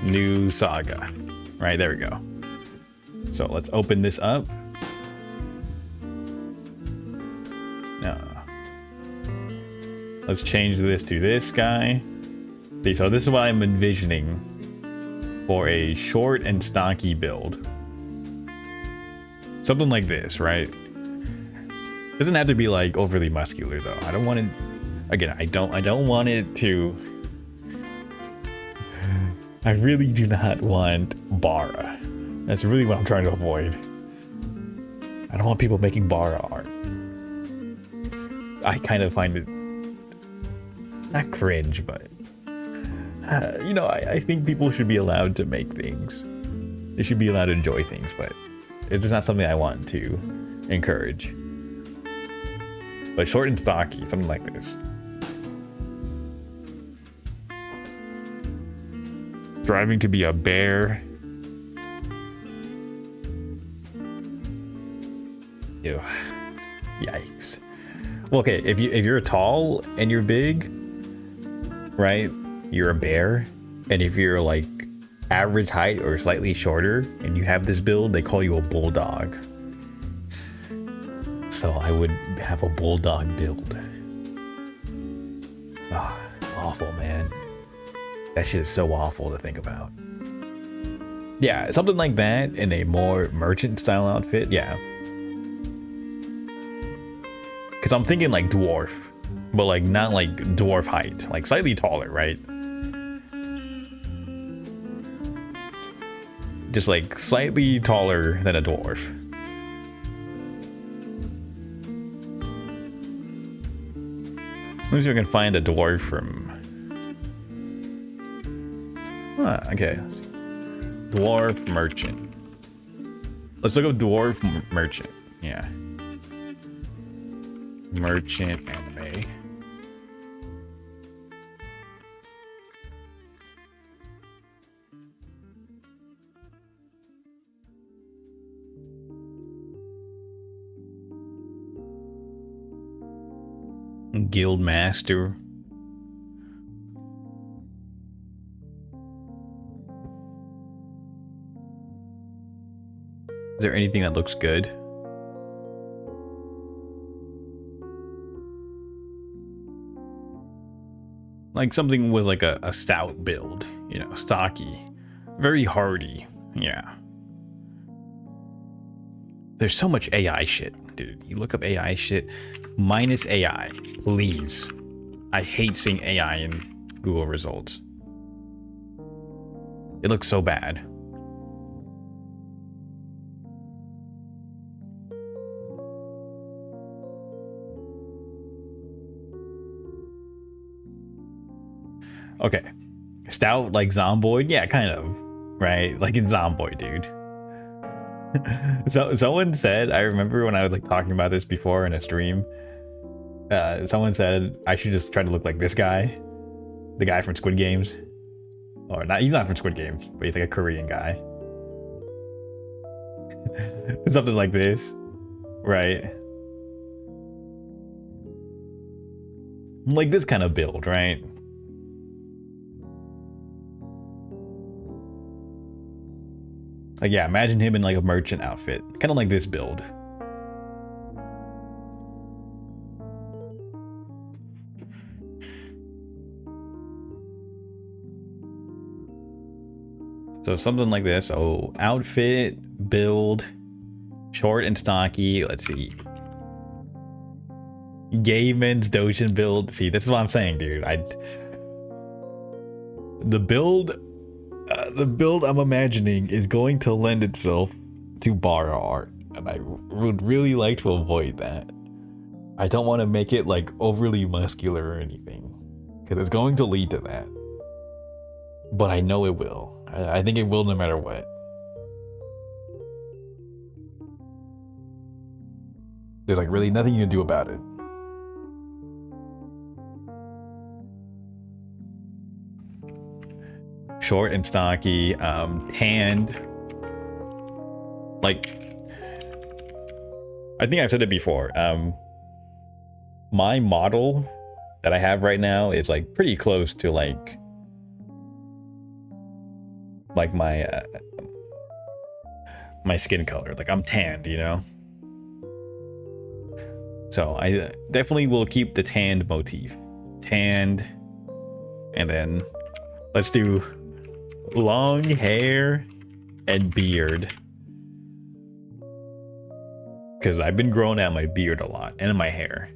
New Saga. Right, there we go. So let's open this up. No. Let's change this to this guy. See, so this is what I'm envisioning for a short and stocky build. Something like this, right? Doesn't have to be like overly muscular though. I don't want it. Again, I don't want it to. I really do not want Bara. That's really what I'm trying to avoid. I don't want people making Bara art. I kind of find it not cringe, but you know, I think people should be allowed to make things. They should be allowed to enjoy things, but it's not something I want to encourage. But short and stocky, something like this. Striving to be a bear. Ew. Yikes. Well, okay, if you're tall and you're big, right? You're a bear. And if you're like average height or slightly shorter and you have this build, they call you a bulldog. So I would have a bulldog build. Oh, awful, man. That shit is so awful to think about. Yeah, something like that in a more merchant style outfit, yeah. Because I'm thinking like dwarf, but like not like dwarf height, like slightly taller, right? Just like slightly taller than a dwarf. Let me see if I can find a dwarf from... okay. Dwarf merchant. Let's look up dwarf merchant. Yeah. Merchant anime. Guild master. Is there anything that looks good? Like something with like a stout build, you know, stocky, very hardy. Yeah. There's so much AI shit, dude. You look up AI shit, minus AI, please. I hate seeing AI in Google results. It looks so bad. Okay. Stout like Zomboid? Yeah, kind of. Right? Like in Zomboid, dude. So someone said, I remember when I was like talking about this before in a stream, someone said I should just try to look like this guy, the guy from Squid Games, or not. He's not from Squid Games, but he's like a Korean guy. Something like this, right? Like this kind of build, right? Like, yeah, imagine him in like a merchant outfit. Kind of like this build. So something like this. Oh, outfit, build, short and stocky. Let's see. Gay men's Dojin build. See, this is what I'm saying, dude. The build I'm imagining is going to lend itself to bar art, and I would really like to avoid that. I don't want to make it like overly muscular or anything, because it's going to lead to that. But I know it will. I think it will no matter what. There's like really nothing you can do about it. Short and stocky, tanned. Like, I think I've said it before. My model that I have right now is like pretty close to like my my skin color. Like I'm tanned, you know. So I definitely will keep the tanned motif. Tanned, and then let's do long hair and beard, because I've been growing out my beard a lot and my hair.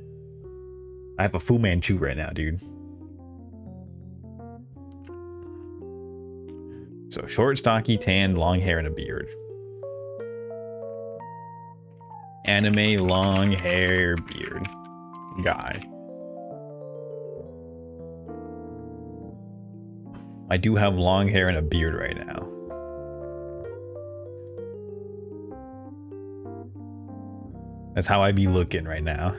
I have a Fu Manchu right now, dude. So short, stocky, tan, long hair, and a beard. Anime, long hair, beard guy. I do have long hair and a beard right now. That's how I be looking right now.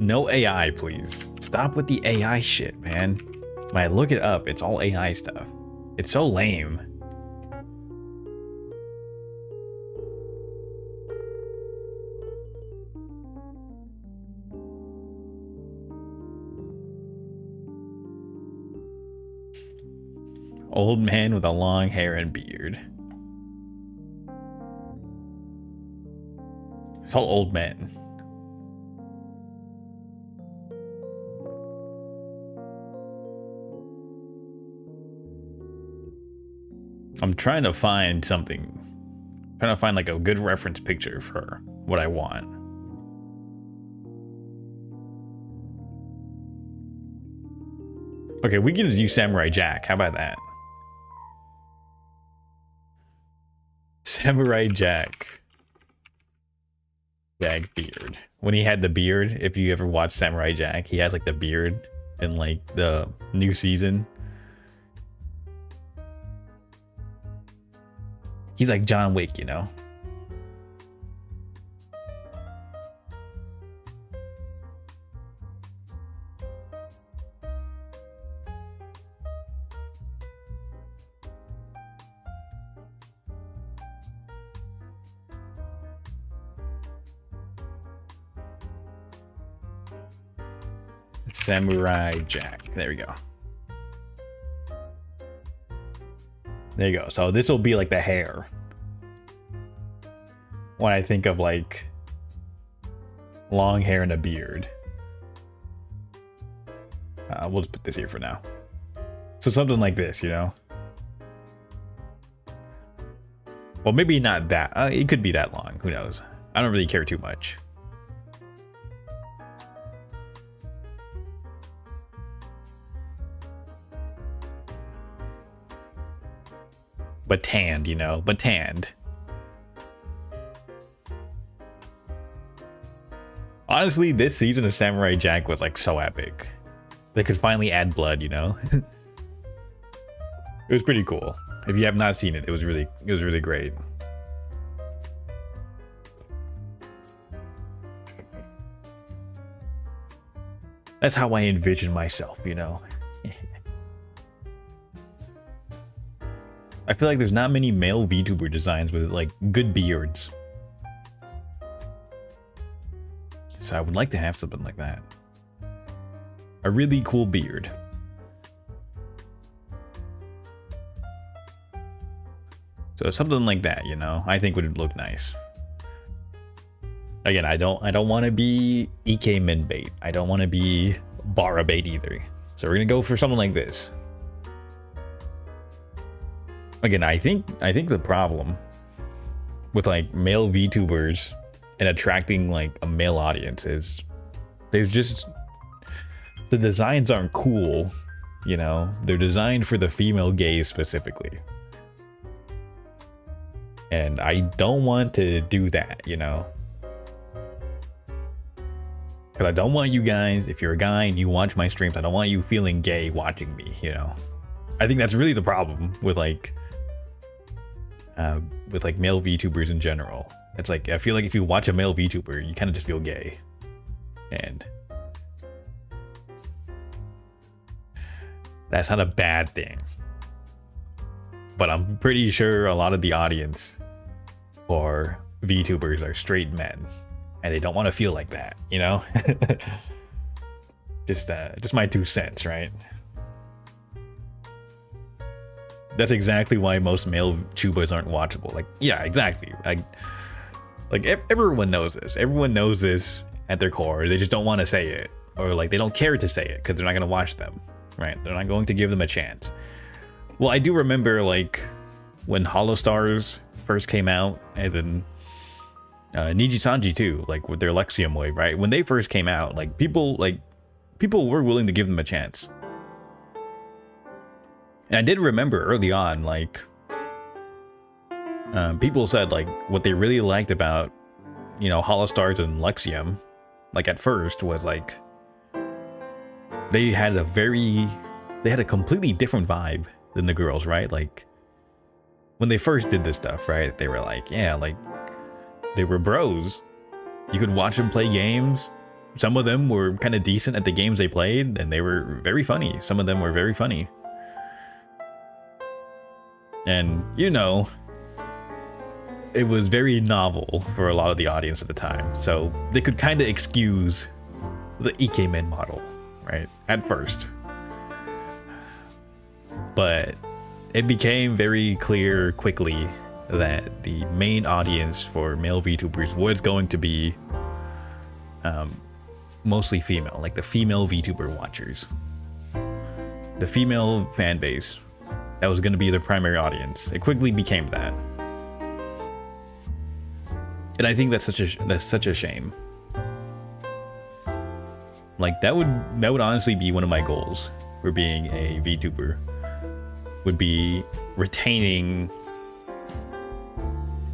No AI, please. Stop with the AI shit, man. When I look it up, it's all AI stuff. It's so lame. Old man with a long hair and beard. It's all old men. I'm trying to find something. I'm trying to find like a good reference picture for what I want. Okay, we can just use Samurai Jack. How about that? Samurai Jack. Jack beard. When he had the beard, if you ever watched Samurai Jack, he has like the beard in like the new season. He's like John Wick, you know? Samurai Jack. There we go. There you go. So this will be like the hair. When I think of like long hair and a beard. We'll just put this here for now. So something like this, you know? Well, maybe not that. It could be that long. Who knows? I don't really care too much. But tanned, you know? But tanned. Honestly, this season of Samurai Jack was like so epic. They could finally add blood, you know? It was pretty cool. If you have not seen it, it was really great. That's how I envision myself, you know? I feel like there's not many male VTuber designs with like good beards. So I would like to have something like that. A really cool beard. So something like that, you know, I think would look nice. Again, I don't want to be EK min bait. I don't want to be Bara bait either. So we're gonna go for something like this. Again, I think the problem with like male VTubers and attracting like a male audience is there's just the designs aren't cool, you know? They're designed for the female gaze specifically. And I don't want to do that, you know? Because I don't want you guys, if you're a guy and you watch my streams, I don't want you feeling gay watching me, you know? I think that's really the problem with like male VTubers in general. It's like, I feel like if you watch a male VTuber, you kind of just feel gay. And that's not a bad thing. But I'm pretty sure a lot of the audience for VTubers are straight men. And they don't want to feel like that, you know? Just my 2 cents, right? That's exactly why most male tubas aren't watchable. Like, yeah, exactly. Like everyone knows this. Everyone knows this at their core. They just don't want to say it, or like they don't care to say it because they're not going to watch them, right? They're not going to give them a chance. Well, I do remember like when Hollow Stars first came out, and then Niji Sanji too, like with their Lexium wave, right? When they first came out, like people were willing to give them a chance. And I did remember early on, like people said like what they really liked about, you know, Holostars and Lexium, like at first was like they had a completely different vibe than the girls, right? Like when they first did this stuff, right? They were like, yeah, like they were bros. You could watch them play games. Some of them were kind of decent at the games they played, and they were very funny. Some of them were very funny. And, you know, it was very novel for a lot of the audience at the time. So they could kind of excuse the Ikemen model, right? At first. But it became very clear quickly that the main audience for male VTubers was going to be mostly female, like the female VTuber watchers. The female fan base, that was going to be the primary audience. It quickly became that. And I think that's such a shame. Like that would honestly be one of my goals for being a VTuber, would be retaining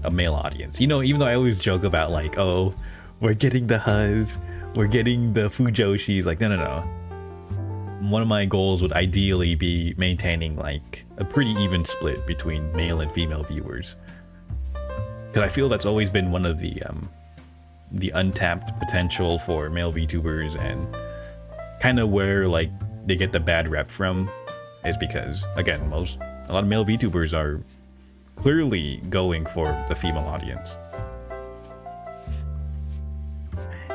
a male audience. You know, even though I always joke about like, oh, we're getting the Huz, we're getting the Fujoshis, like no. One of my goals would ideally be maintaining like a pretty even split between male and female viewers. Because I feel that's always been one of the untapped potential for male VTubers, and kind of where like they get the bad rep from is because, again, a lot of male VTubers are clearly going for the female audience.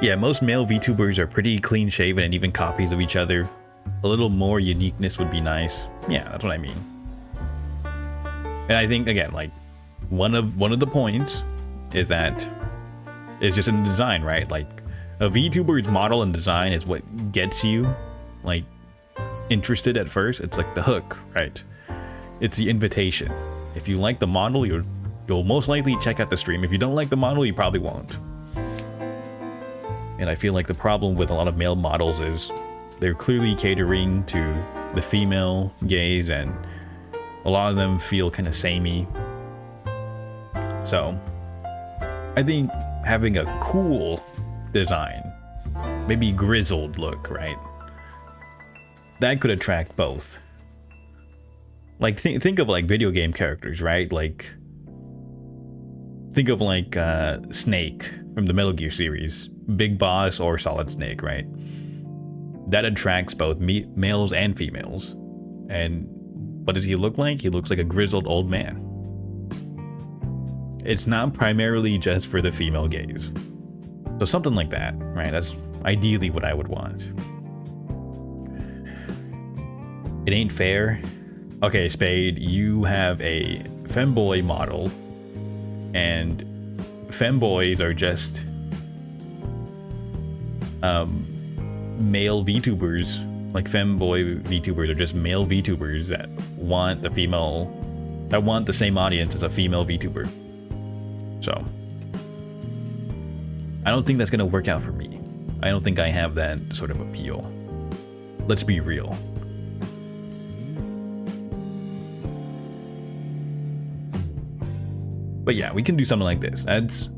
Yeah, most male VTubers are pretty clean shaven and even copies of each other. A little more uniqueness would be nice. Yeah, that's what I mean. And I think, again, like one of the points is that it's just in the design, right? Like a VTuber's model and design is what gets you like interested at first. It's like the hook, right? It's the invitation. If you like the model, you'll most likely check out the stream. If you don't like the model, you probably won't. And I feel like the problem with a lot of male models is they're clearly catering to the female gaze, and a lot of them feel kind of samey. So I think having a cool design, maybe grizzled look, right? That could attract both. Like think of like video game characters, right? Like think of like Snake from the Metal Gear series, Big Boss or Solid Snake, right? That attracts both males and females. And what does he look like? He looks like a grizzled old man. It's not primarily just for the female gaze. So something like that, right? That's ideally what I would want. It ain't fair. Okay, Spade, you have a femboy model, and femboys are just male VTubers. Like femboy VTubers are just male VTubers that want the same audience as a female VTuber. So I don't think that's gonna work out for me. I don't think I have that sort of appeal. Let's be real. But yeah, we can do something like this. That's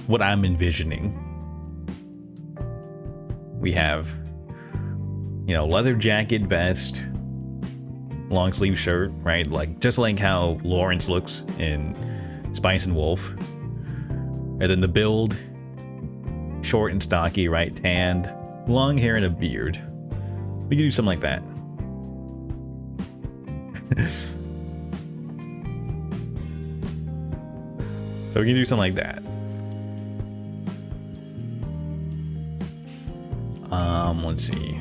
what I'm envisioning. We have, you know, leather jacket, vest, long sleeve shirt, right? Like just like how Lawrence looks in Spice and Wolf. And then the build, short and stocky, right? Tanned, long hair and a beard. We can do something like that. So we can do something like that. Let's see.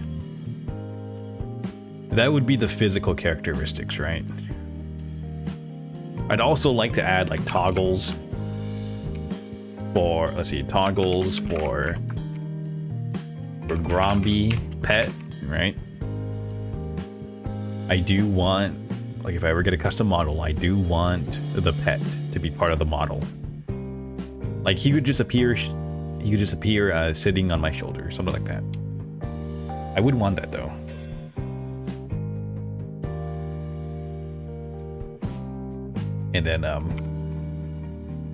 That would be the physical characteristics, right? I'd also like to add like toggles for, let's see, toggles for Gromby pet, right? I do want, like if I ever get a custom model, I do want the pet to be part of the model. Like he could just appear. He could just appear sitting on my shoulder, something like that. I would want that though. And then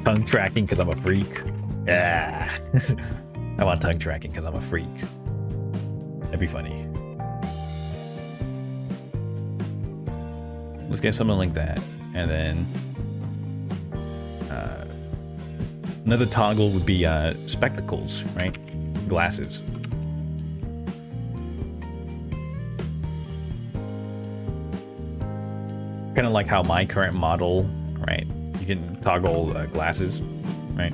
tongue tracking because I'm a freak. Yeah. I want tongue tracking because I'm a freak. That'd be funny. Let's get something like that. And then another toggle would be spectacles, right? Glasses. Kind of like how my current model, right? You can toggle glasses, right?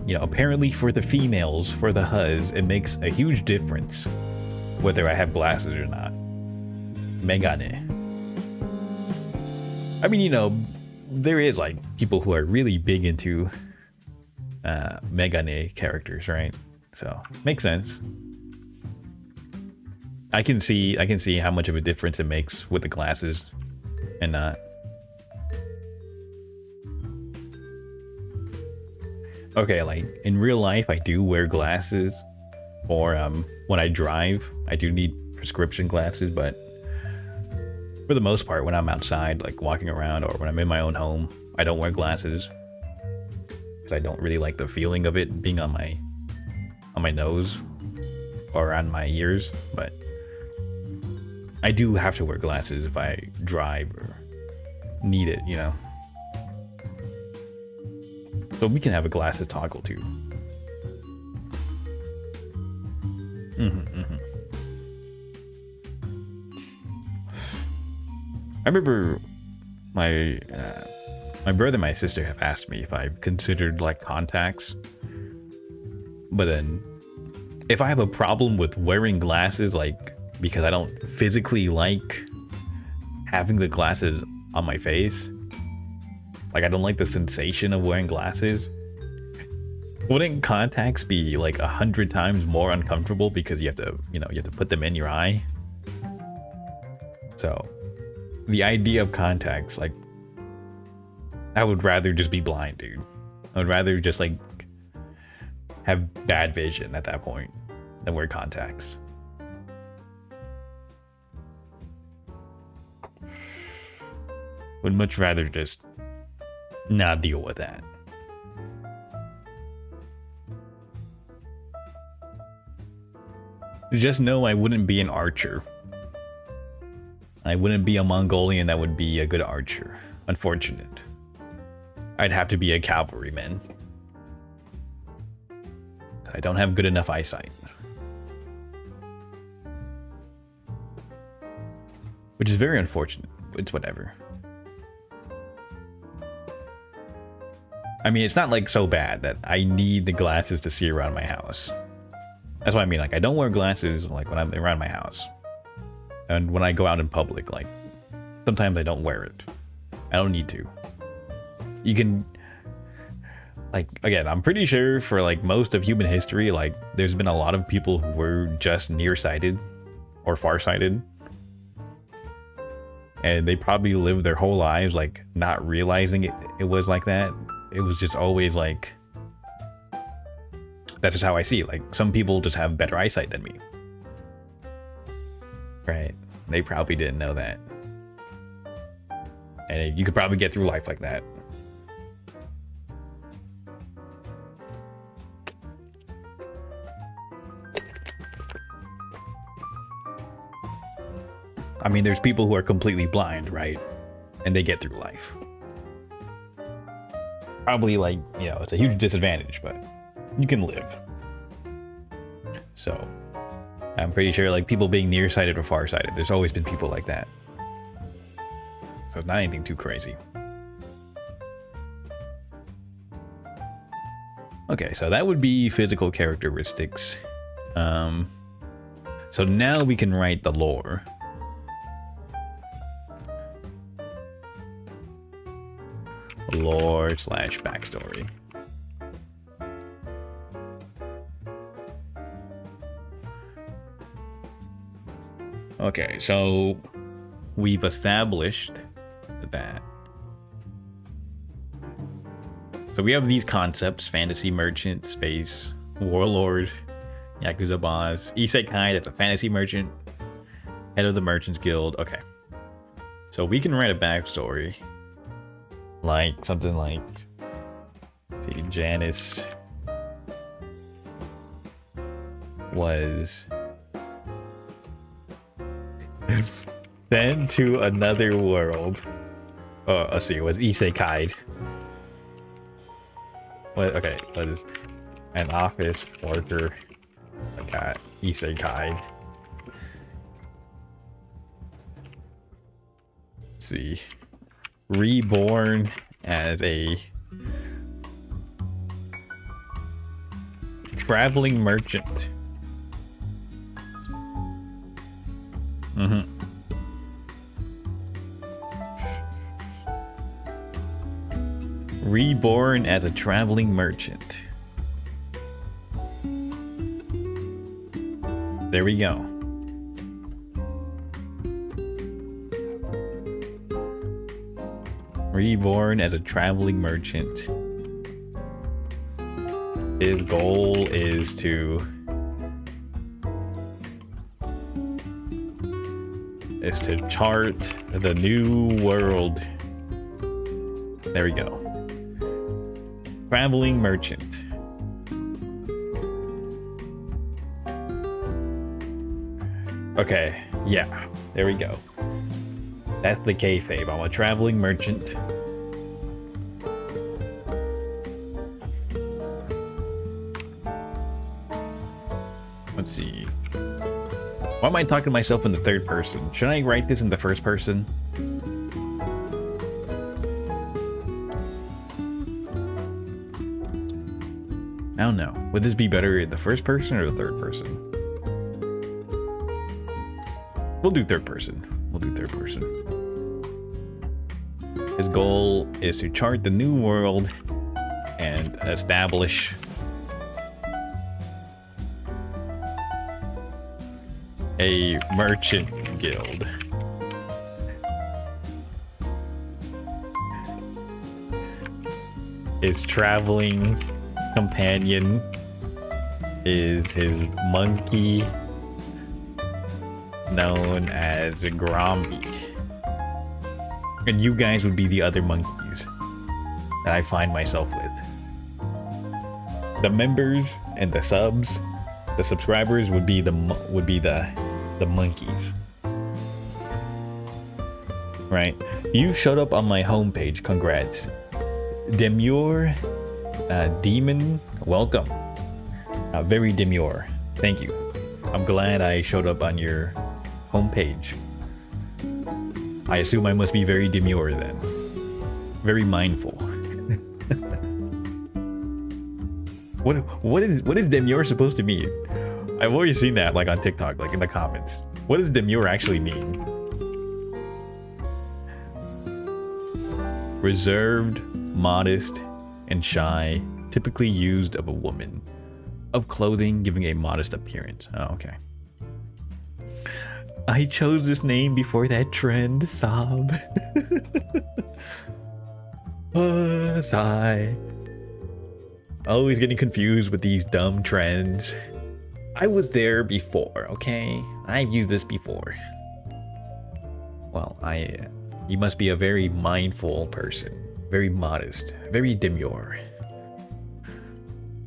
You know, apparently for the females, for the huz, it makes a huge difference whether I have glasses or not. Megane. I mean, you know, there is like people who are really big into Megane characters, right? So makes sense. I can see how much of a difference it makes with the glasses and not. Okay, like in real life, I do wear glasses, or when I drive, I do need prescription glasses, but for the most part, when I'm outside, like walking around, or when I'm in my own home, I don't wear glasses because I don't really like the feeling of it being on my nose or on my ears. But I do have to wear glasses if I drive or need it, you know. So we can have a glasses toggle too. I remember my brother and my sister have asked me if I've considered like contacts, but then if I have a problem with wearing glasses, like because I don't physically like having the glasses on my face, like I don't like the sensation of wearing glasses, wouldn't contacts be like 100 times more uncomfortable because you have to, you know, you have to put them in your eye? So the idea of contacts, like, I would rather just be blind, dude. I would rather just like have bad vision at that point than wear contacts. Would much rather just not deal with that. Just know I wouldn't be an archer. I wouldn't be a Mongolian that would be a good archer. Unfortunate. I'd have to be a cavalryman. I don't have good enough eyesight. Which is very unfortunate. It's whatever. I mean, it's not like so bad that I need the glasses to see around my house. That's what I mean. Like, I don't wear glasses like when I'm around my house. And when I go out in public, like, sometimes I don't wear it. I don't need to. You can, like, again, I'm pretty sure for like most of human history, like, there's been a lot of people who were just nearsighted or farsighted. And they probably lived their whole lives like not realizing it was like that. It was just always like, that's just how I see it. Like, some people just have better eyesight than me. Right? They probably didn't know that. And you could probably get through life like that. I mean, there's people who are completely blind, right? And they get through life. Probably like, you know, it's a huge disadvantage, but you can live. So I'm pretty sure like people being nearsighted or farsighted, there's always been people like that. So it's not anything too crazy. Okay, so that would be physical characteristics. So now we can write the lore. Lore / backstory. Okay, so we've established that So we have these concepts: fantasy merchant, space, warlord, yakuza boss, isekai. That's a fantasy merchant, head of the merchants guild. Okay, so we can write a backstory, like something like, see, Janice was sent to another world. Let's see, was isekai. What? Okay, was an office worker. Okay, isekai. Let's see, reborn as a traveling merchant. Reborn as a traveling merchant. There we go. Reborn as a traveling merchant. His goal is to chart the new world. There we go. Traveling merchant. Okay, yeah, there we go. That's the kayfabe. I'm a traveling merchant. Let's see. Why am I talking to myself in the third person? Should I write this in the first person? I don't know. Would this be better in the first person or the third person? We'll do third person. We'll do third person. His goal is to chart the new world and establish a merchant guild. His traveling companion is his monkey known as Gromby. And you guys would be the other monkeys that I find myself with. The members and the subs, the subscribers would be the monkeys. Right? You showed up on my homepage. Congrats. Demure Demon, welcome. Very demure. Thank you. I'm glad I showed up on your homepage. I assume I must be very demure then. Very mindful. What is demure supposed to mean? I've always seen that like on TikTok, like in the comments. What does demure actually mean? Reserved, modest, and shy, typically used of a woman. Of clothing giving a modest appearance. Oh, okay. I chose this name before that trend. Sob. Sigh. Always getting confused with these dumb trends. I was there before, okay? I've used this before. Well, you must be a very mindful person. Very modest. Very demure.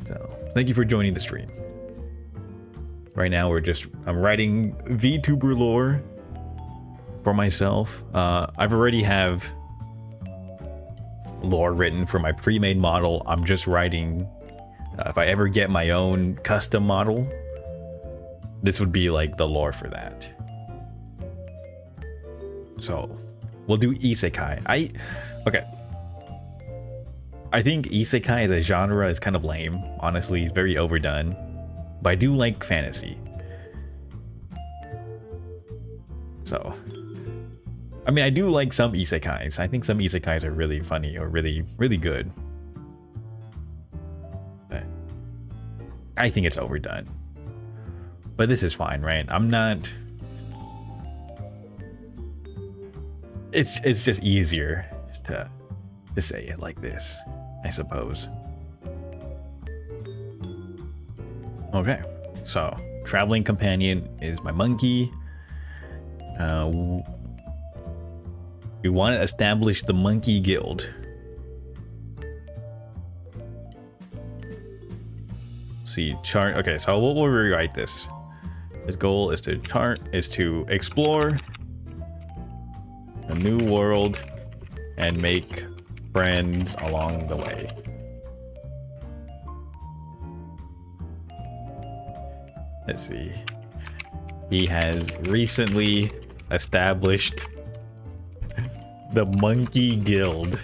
So, thank you for joining the stream. Right now, I'm writing Vtuber lore for myself. I've already have lore written for my pre-made model. I'm just writing, if I ever get my own custom model, this would be like the lore for that. So, we'll do isekai. Okay. I think isekai as a genre is kind of lame, honestly, very overdone. But I do like fantasy. So, I mean, I do like some isekais. I think some isekais are really funny or really, really good. But I think it's overdone. But this is fine, right? I'm not... It's just easier to say it like this. I suppose. Okay, so traveling companion is my monkey. We want to establish the monkey guild. See, chart. Okay, so we'll rewrite this. His goal is to explore a new world and make friends along the way. Let's see. He has recently established the Monkey Guild.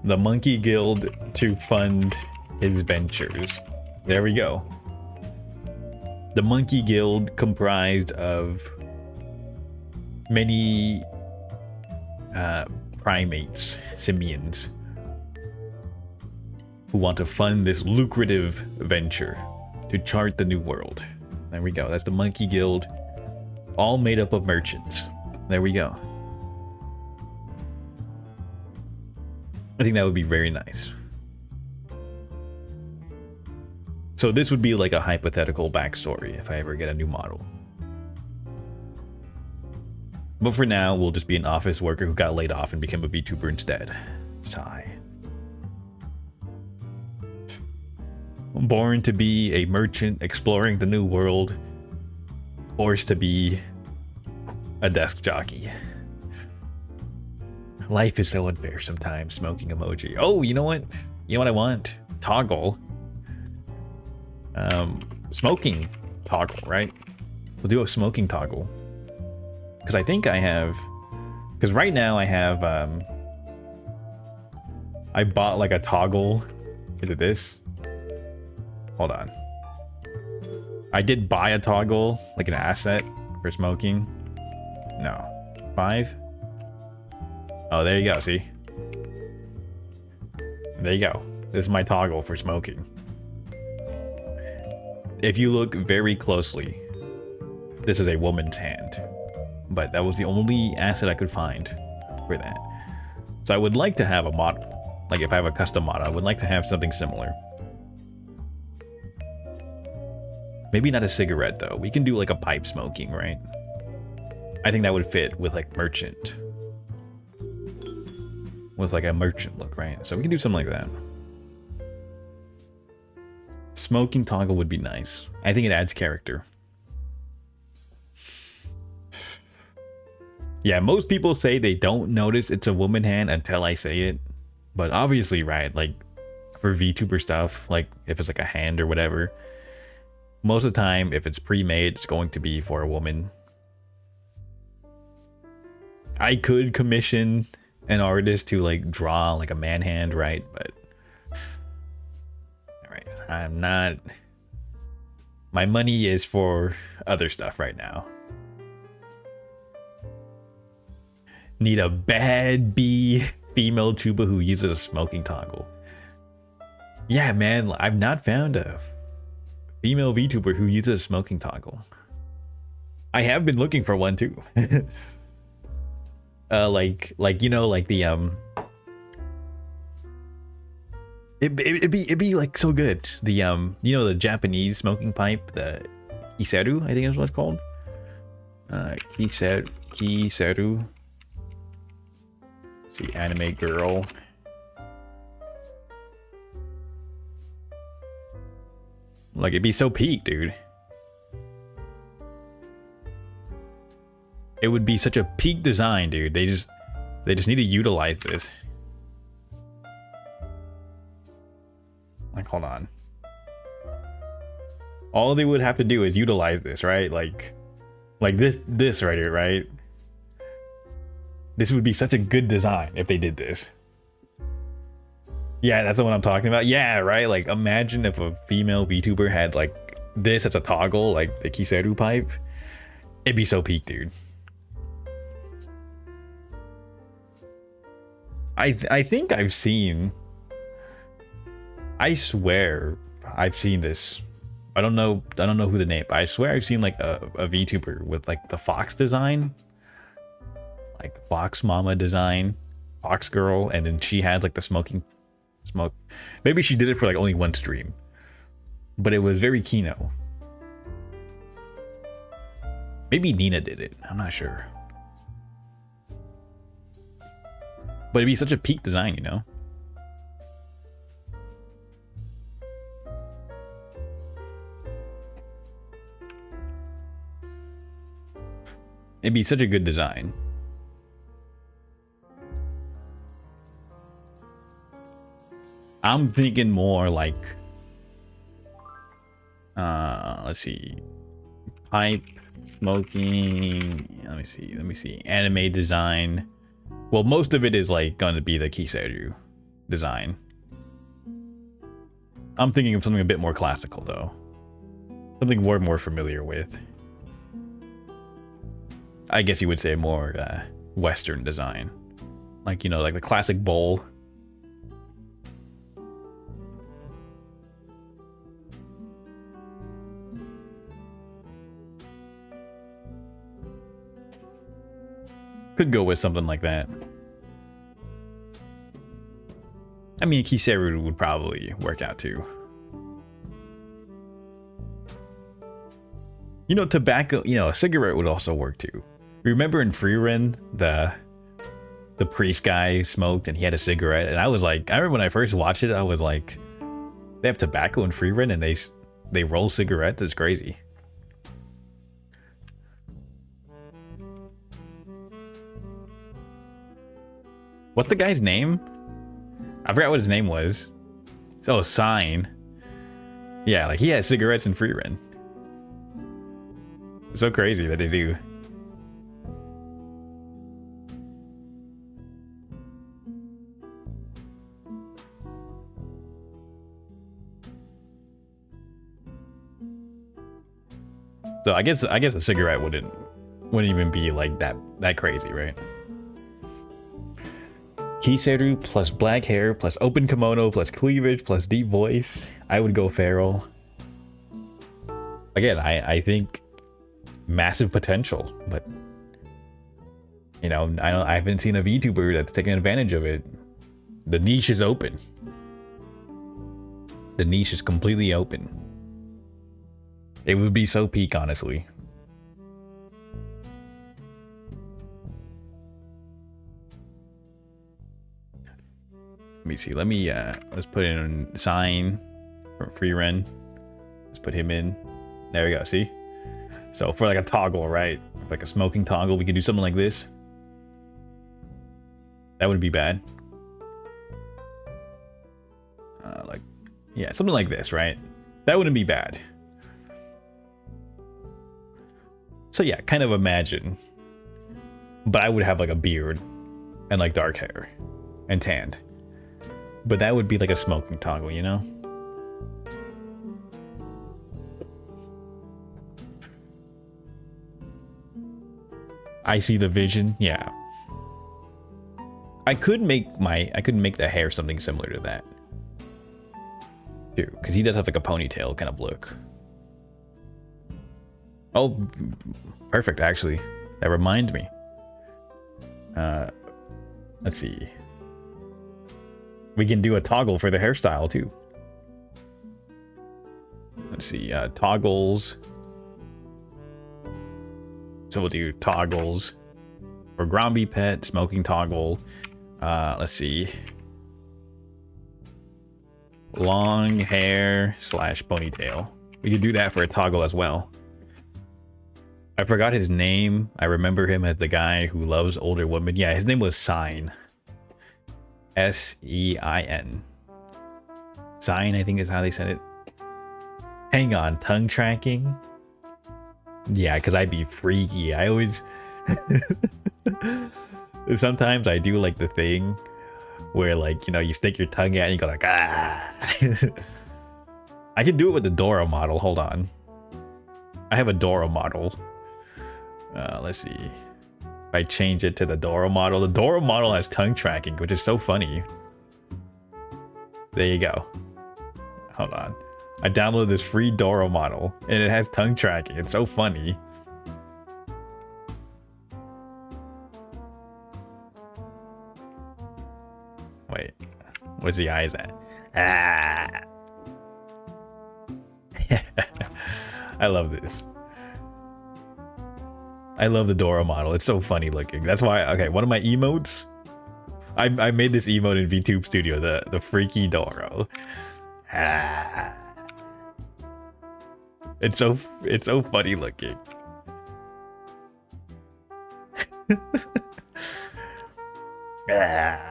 The Monkey Guild to fund his ventures. There we go. The Monkey Guild comprised of many primates, simians, who want to fund this lucrative venture to chart the new world. There we go. That's the Monkey Guild, all made up of merchants. There we go. I think that would be very nice. So this would be like a hypothetical backstory if I ever get a new model. But for now, we'll just be an office worker who got laid off and became a VTuber instead. Sigh. Born to be a merchant exploring the new world, forced to be a desk jockey. Life is so unfair sometimes. Smoking emoji. Oh, you know what? You know what I want? Toggle. Smoking toggle, right? We'll do a smoking toggle. Because I think I have... Because right now I have... I bought like a toggle. Is it this? Hold on. I did buy a toggle, like an asset for smoking. No. 5? Oh, there you go, see? There you go. This is my toggle for smoking. If you look very closely, this is a woman's hand. But that was the only asset I could find for that. So I would like to have a mod. Like if I have a custom mod, I would like to have something similar. Maybe not a cigarette though. We can do like a pipe smoking, right? I think that would fit with like merchant. With like a merchant look, right? So we can do something like that. Smoking toggle would be nice. I think it adds character. Yeah, most people say they don't notice it's a woman hand until I say it. But obviously, right, like for VTuber stuff, like if it's like a hand or whatever, most of the time, if it's pre-made, it's going to be for a woman. I could commission an artist to like draw like a man hand, right? But all right, I'm not. My money is for other stuff right now. Need a bad bee female tuba who uses a smoking toggle. Yeah, man, I've not found a female VTuber who uses a smoking toggle. I have been looking for one too. like you know, like the it'd be like so good. The you know, the Japanese smoking pipe, the kiseru, I think is what it's called. Kiseru. See, anime girl. Like it'd be so peak, dude. It would be such a peak design, dude. They just need to utilize this. Like, hold on. All they would have to do is utilize this, right? Like this right here, right? This would be such a good design if they did this. Yeah, that's the one I'm talking about. Yeah, right? Like, imagine if a female VTuber had, like, this as a toggle, like the Kiseru pipe. It'd be so peak, dude. I think I've seen... I swear I've seen this. I don't know who the name, but I swear I've seen, like, a VTuber with, like, the fox design like Fox Mama design, Fox Girl, and then she had like the smoke. Maybe she did it for like only one stream, but it was very Kino. Maybe Nina did it. I'm not sure. But it'd be such a peak design, you know? It'd be such a good design. I'm thinking more like, let's see, pipe, smoking, let me see, anime design. Well, most of it is like going to be the Kiseru design. I'm thinking of something a bit more classical though. Something we're more familiar with. I guess you would say more Western design. Like, you know, like the classic bowl. Could go with something like that. I mean, Kiseru would probably work out too. You know, tobacco, you know, a cigarette would also work too. Remember in Freeren, the priest guy smoked and he had a cigarette, and I was like, I remember when I first watched it, I was like, they have tobacco in Freeren and they roll cigarettes. It's crazy. What's the guy's name? I forgot what his name was. Oh, Sign. Yeah, like he had cigarettes in Freeren. It's so crazy that they do. So I guess a cigarette wouldn't even be like that crazy, right? Kiseru plus black hair plus open kimono plus cleavage plus deep voice. I would go feral. Again, I think massive potential, but you know, I haven't seen a VTuber that's taken advantage of it. The niche is open. The niche is completely open. It would be so peak, honestly. Let me see. Let's put in Sign from Freeren. Let's put him in. There we go. See? So for like a toggle, right? Like a smoking toggle, we could do something like this. That wouldn't be bad. Like, yeah, something like this, right? That wouldn't be bad. So yeah, kind of imagine. But I would have like a beard and like dark hair and tanned. But that would be like a smoking toggle, you know? I see the vision. Yeah. I could make the hair something similar to that. Too, because he does have like a ponytail kind of look. Oh, perfect, actually. That reminds me. Let's see. We can do a toggle for the hairstyle too. Let's see, toggles. So we'll do toggles for Gromby Pet, smoking toggle. Let's see. Long hair / ponytail. We could do that for a toggle as well. I forgot his name. I remember him as the guy who loves older women. Yeah, his name was Sign. S-E-I-N. Sign, I think is how they said it. Hang on, tongue tracking? Yeah, because I'd be freaky. I always... Sometimes I do like the thing where, like, you know, you stick your tongue out and you go like, ah. I can do it with the Dora model. Hold on. I have a Dora model. Let's see. If I change it to the Dora model has tongue tracking, which is so funny. There you go. Hold on. I downloaded this free Dora model and it has tongue tracking. It's so funny. Where's the eyes at? Ah. I love this. I love the Dora model. It's so funny looking. That's why, okay, one of my emotes, I made this emote in VTube Studio, the freaky Doro. Ah. It's so funny looking. Ah.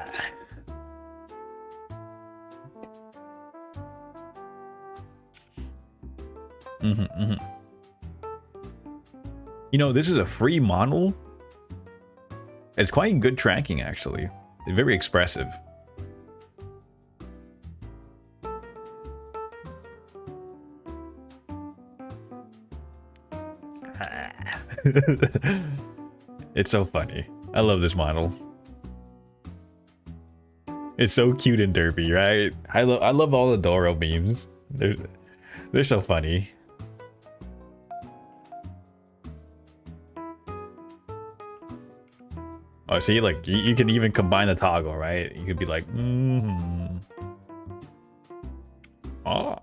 You know, this is a free model. It's quite good tracking, actually. It's very expressive. It's so funny. I love this model. It's so cute and derpy, right? I love all the Doro memes. They're so funny. Oh, see, like you can even combine the toggle, right? You could be like, oh,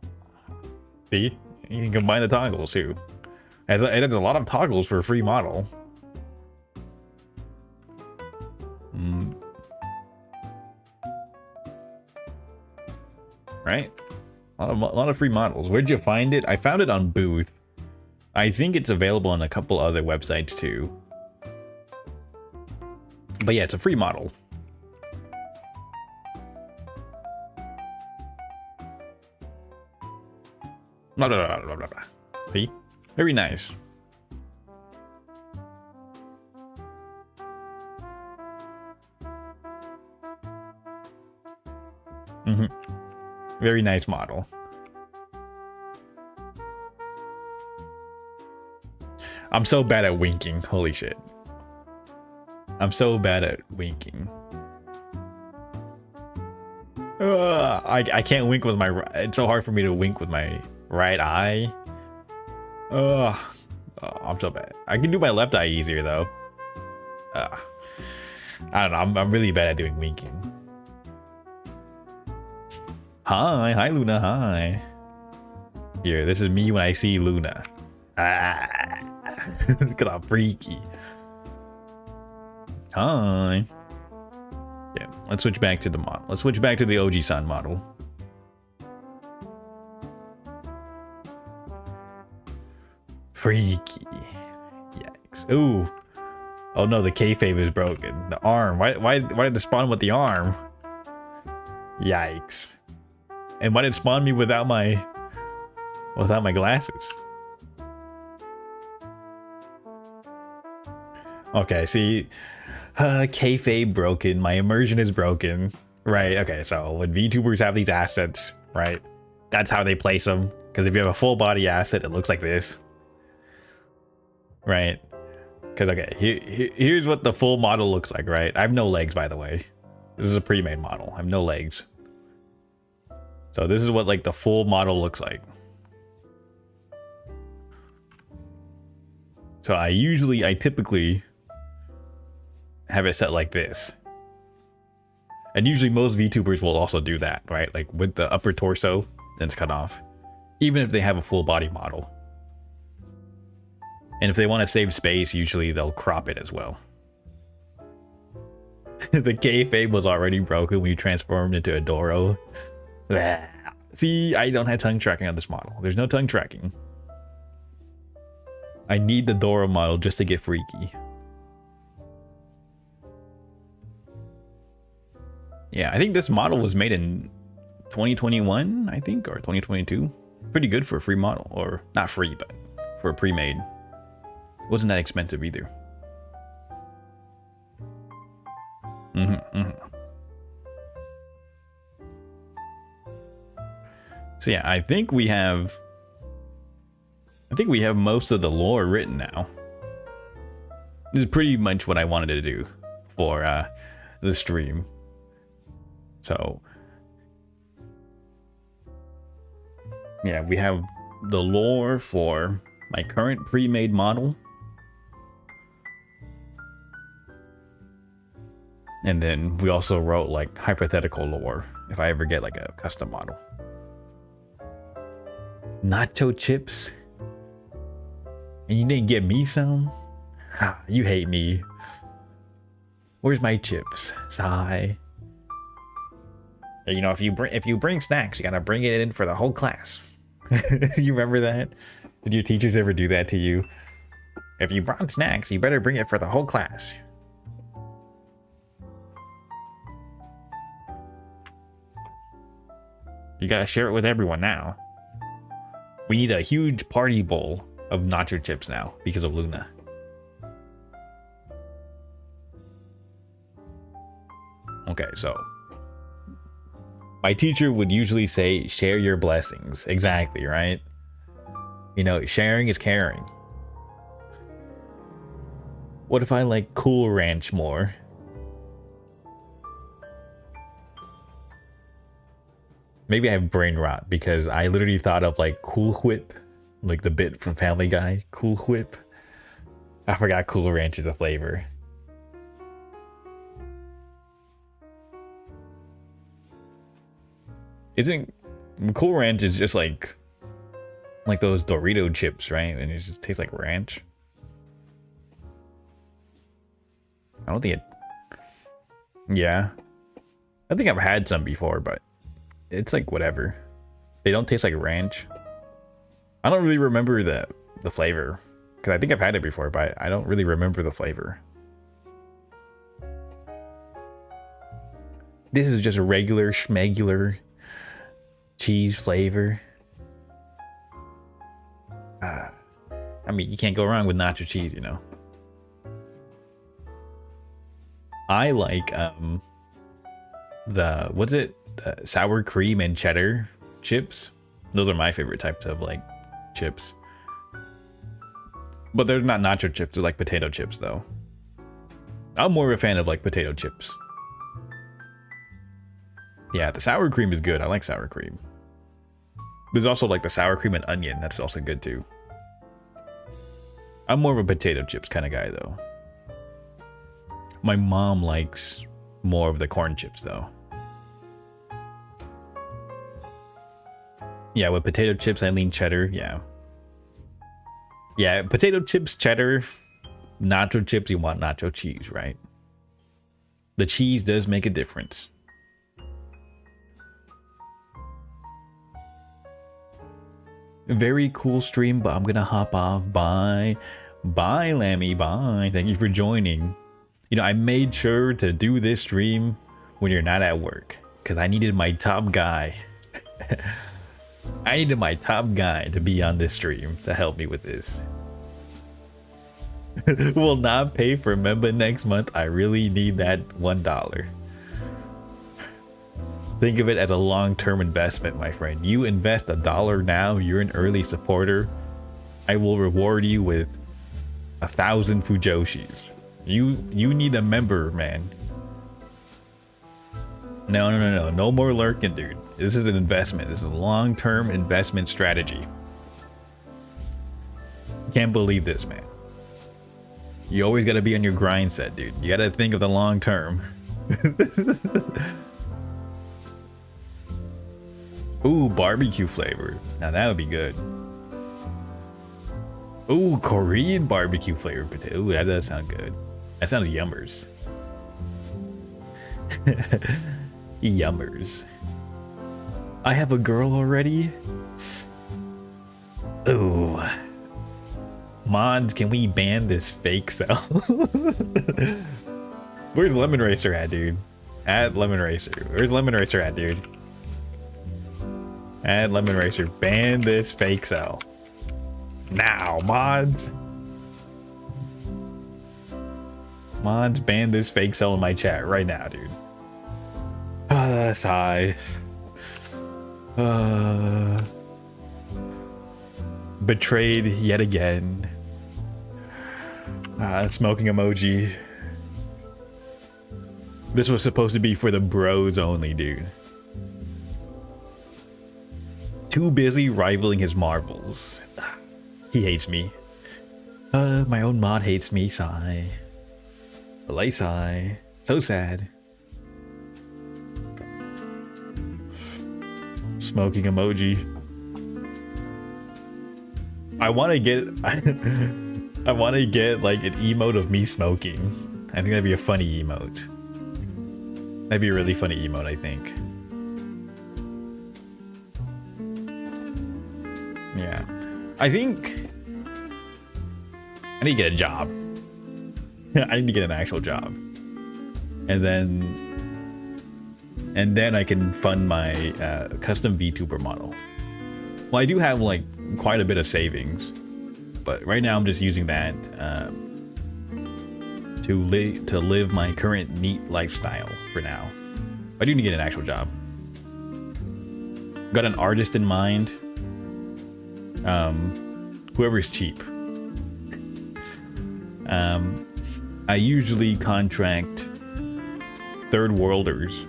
see, you can combine the toggles too. It has a lot of toggles for a free model. Right? A lot of free models. Where'd you find it? I found it on Booth. I think it's available on a couple other websites too. But yeah, it's a free model. Blah, blah, blah, blah, blah, blah. See? Very nice. Very nice model. I'm so bad at winking. Holy shit. I'm so bad at winking. I can't wink with my right. It's so hard for me to wink with my right eye. I'm so bad. I can do my left eye easier though. I don't know. I'm really bad at doing winking. Hi Luna. Hi. Here, this is me when I see Luna. Look at how freaky. Hi. Yeah, let's switch back to the model. Let's switch back to the OG-san model. Freaky. Yikes. Ooh. Oh no, the kayfabe is broken. The arm. Why did it spawn with the arm? Yikes. And why did it spawn me without my glasses? Okay, see, kayfabe broken. My immersion is broken. Right. Okay. So when VTubers have these assets, right, that's how they place them. Because if you have a full body asset, it looks like this. Right. Because okay, here's what the full model looks like. Right. I have no legs, by the way. This is a pre-made model. I have no legs. So this is what like the full model looks like. So I typically have it set like this. And usually most VTubers will also do that, right? Like with the upper torso, then it's cut off. Even if they have a full body model. And if they want to save space, usually they'll crop it as well. The kayfabe was already broken when you transformed into a Doro. See, I don't have tongue tracking on this model. There's no tongue tracking. I need the Doro model just to get freaky. Yeah, I think this model was made in 2021, I think, or 2022. Pretty good for a free model, or not free, but for a pre-made. Wasn't that expensive either. So yeah, I think we have most of the lore written now. This is pretty much what I wanted to do for the stream. So yeah, we have the lore for my current pre-made model. And then we also wrote like hypothetical lore if I ever get like a custom model. Nacho chips? And you didn't get me some? You hate me. Where's my chips? Sigh. You know, if you bring snacks, you gotta bring it in for the whole class. You remember that? Did your teachers ever do that to you? If you brought snacks, you better bring it for the whole class. You gotta share it with everyone now. We need a huge party bowl of nacho chips now because of Luna. Okay, so my teacher would usually say, share your blessings. Exactly, right? You know, sharing is caring. What if I like Cool Ranch more? Maybe I have brain rot because I literally thought of like Cool Whip, like the bit from Family Guy, Cool Whip. I forgot Cool Ranch is a flavor. Isn't Cool Ranch is just like those Dorito chips, right? And it just tastes like ranch. I don't think it. Yeah, I think I've had some before, but it's like whatever. They don't taste like ranch. I don't really remember the flavor because I think I've had it before, but I don't really remember the flavor. This is just a regular schmegular cheese flavor. I mean, you can't go wrong with nacho cheese, you know. I like the sour cream and cheddar chips. Those are my favorite types of like chips. But they're not nacho chips, they're like potato chips though. I'm more of a fan of like potato chips. Yeah, the sour cream is good. I like sour cream. There's also like the sour cream and onion. That's also good too. I'm more of a potato chips kind of guy though. My mom likes more of the corn chips though. Yeah, with potato chips, I lean cheddar. Yeah. Yeah, potato chips, cheddar. Nacho chips, you want nacho cheese, right? The cheese does make a difference. Very cool stream, but I'm gonna hop off. Bye. Bye, Lammy. Bye. Thank you for joining. You know, I made sure to do this stream when you're not at work because I needed my top guy. I needed my top guy to be on this stream to help me with this. Will not pay for member next month. I really need that $1. Think of it as a long-term investment, my friend. You invest $1 now, you're an early supporter. I will reward you with 1,000 Fujoshis. You need a member, man. No more lurking, dude. This is an investment. This is a long-term investment strategy. Can't believe this, man. You always gotta be on your grind set, dude. You gotta think of the long term. Ooh, barbecue flavor. Now that would be good. Ooh, Korean barbecue flavor potato. Ooh, that does sound good. That sounds yummers. Yummers. I have a girl already? Ooh. Mods, can we ban this fake cell? Where's Lemon Racer at, dude? Add Lemon Racer. Where's Lemon Racer at, dude? Add Lemon Racer. Ban this fake cell. Now, mods. Mods, ban this fake cell in my chat right now, dude. Sigh. Betrayed yet again. Smoking emoji. This was supposed to be for the bros only, dude. Too busy rivaling his marbles. He hates me. My own mod hates me, sigh. Lay sigh. So sad. Smoking emoji. I want to get I want to get like an emote of me smoking. I think that'd be a funny emote. That'd be a really funny emote, I think. Yeah. I think I need to get a job. I need to get an actual job. And then I can fund my custom Vtuber model. Well, I do have like quite a bit of savings, but right now I'm just using that to live my current neat lifestyle for now. I do need to get an actual job. Got an artist in mind. Whoever's cheap. I usually contract third worlders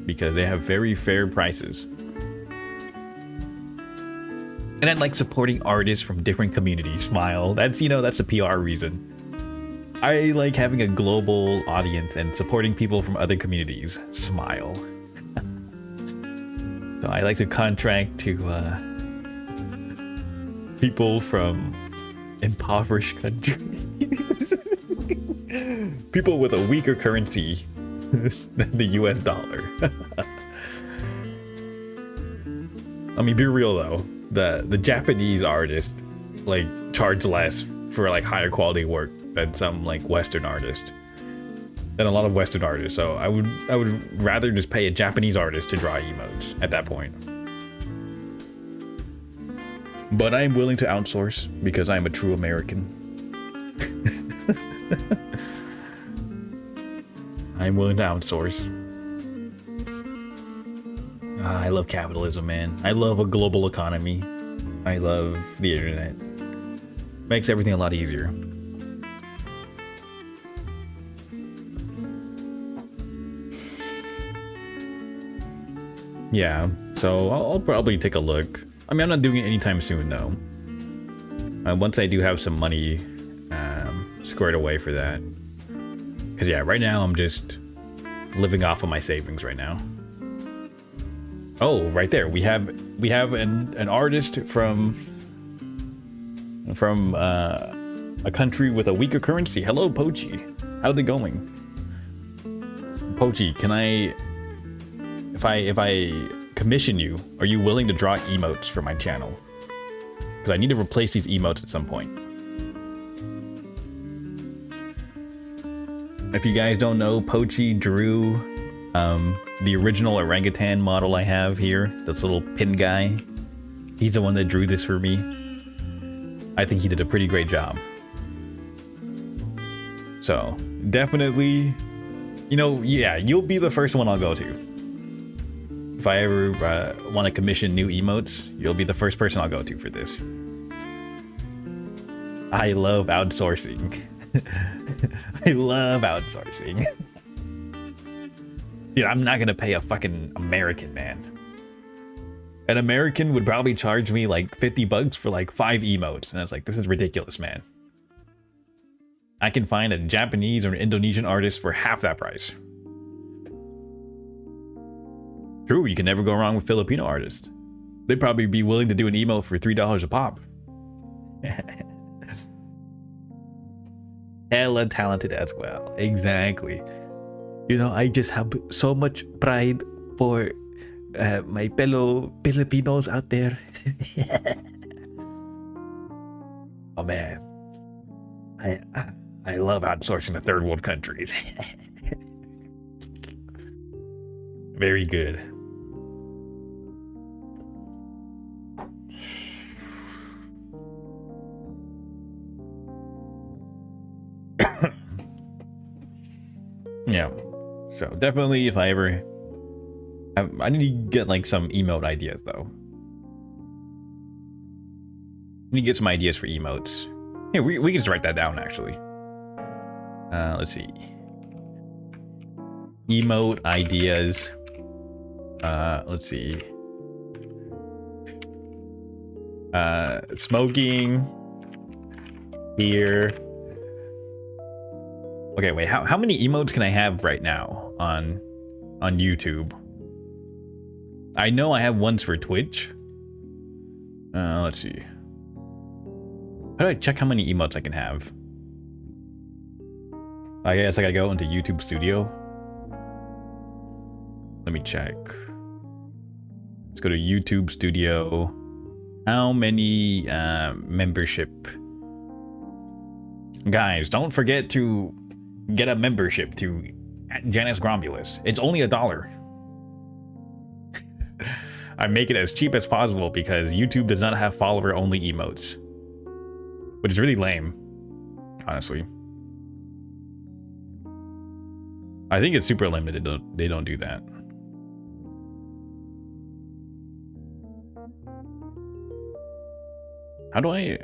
because they have very fair prices. And I like supporting artists from different communities. Smile. That's, you know, that's a PR reason. I like having a global audience and supporting people from other communities. Smile. So I like to contract to people from impoverished countries. People with a weaker currency than the US dollar. I mean, be real though. The Japanese artists like charge less for like higher quality work than some like Western artists. Than a lot of Western artists. So I would rather just pay a Japanese artist to draw emotes at that point. But I am willing to outsource because I am a true American. I'm willing to outsource. I love capitalism, man. I love a global economy. I love the internet. Makes everything a lot easier. Yeah, so I'll probably take a look. I mean, I'm not doing it anytime soon, though. Once I do have some money squared away for that. Because, yeah, right now I'm just living off of my savings right now. Oh, right there. We have an artist from a country with a weaker currency. Hello, Pochi. How's it going? Pochi, can I... If I commission you, are you willing to draw emotes for my channel? Because I need to replace these emotes at some point. If you guys don't know, Pochi drew the original orangutan model I have here. This little pin guy. He's the one that drew this for me. I think he did a pretty great job. So, definitely, you know, yeah, you'll be the first one I'll go to. If I ever want to commission new emotes, you'll be the first person I'll go to for this. I love outsourcing. I love outsourcing. Dude, I'm not gonna pay a fucking American, man. An American would probably charge me like $50 for like 5 emotes. And I was like, this is ridiculous, man. I can find a Japanese or an Indonesian artist for half that price. True, you can never go wrong with Filipino artists. They'd probably be willing to do an emote for $3 a pop. Hella talented as well. Exactly. You know, I just have so much pride for my fellow Filipinos out there. Oh man, I love outsourcing to third world countries. Very good. Yeah, so definitely if I ever I need to get like some emote ideas though. I need to get some ideas for emotes. Yeah, we can just write that down actually. Let's see. Emote ideas. Let's see. Smoking. Here. Okay, wait, how many emotes can I have right now on YouTube? I know I have ones for Twitch. Let's see. How do I check how many emotes I can have? I guess I gotta go into YouTube Studio. Let me check. Let's go to YouTube Studio. How many membership? Guys, don't forget to get a membership to Janice Gromulus. It's only $1. I make it as cheap as possible because YouTube does not have follower-only emotes, which is really lame, honestly. I think it's super limited. They don't do that. How do I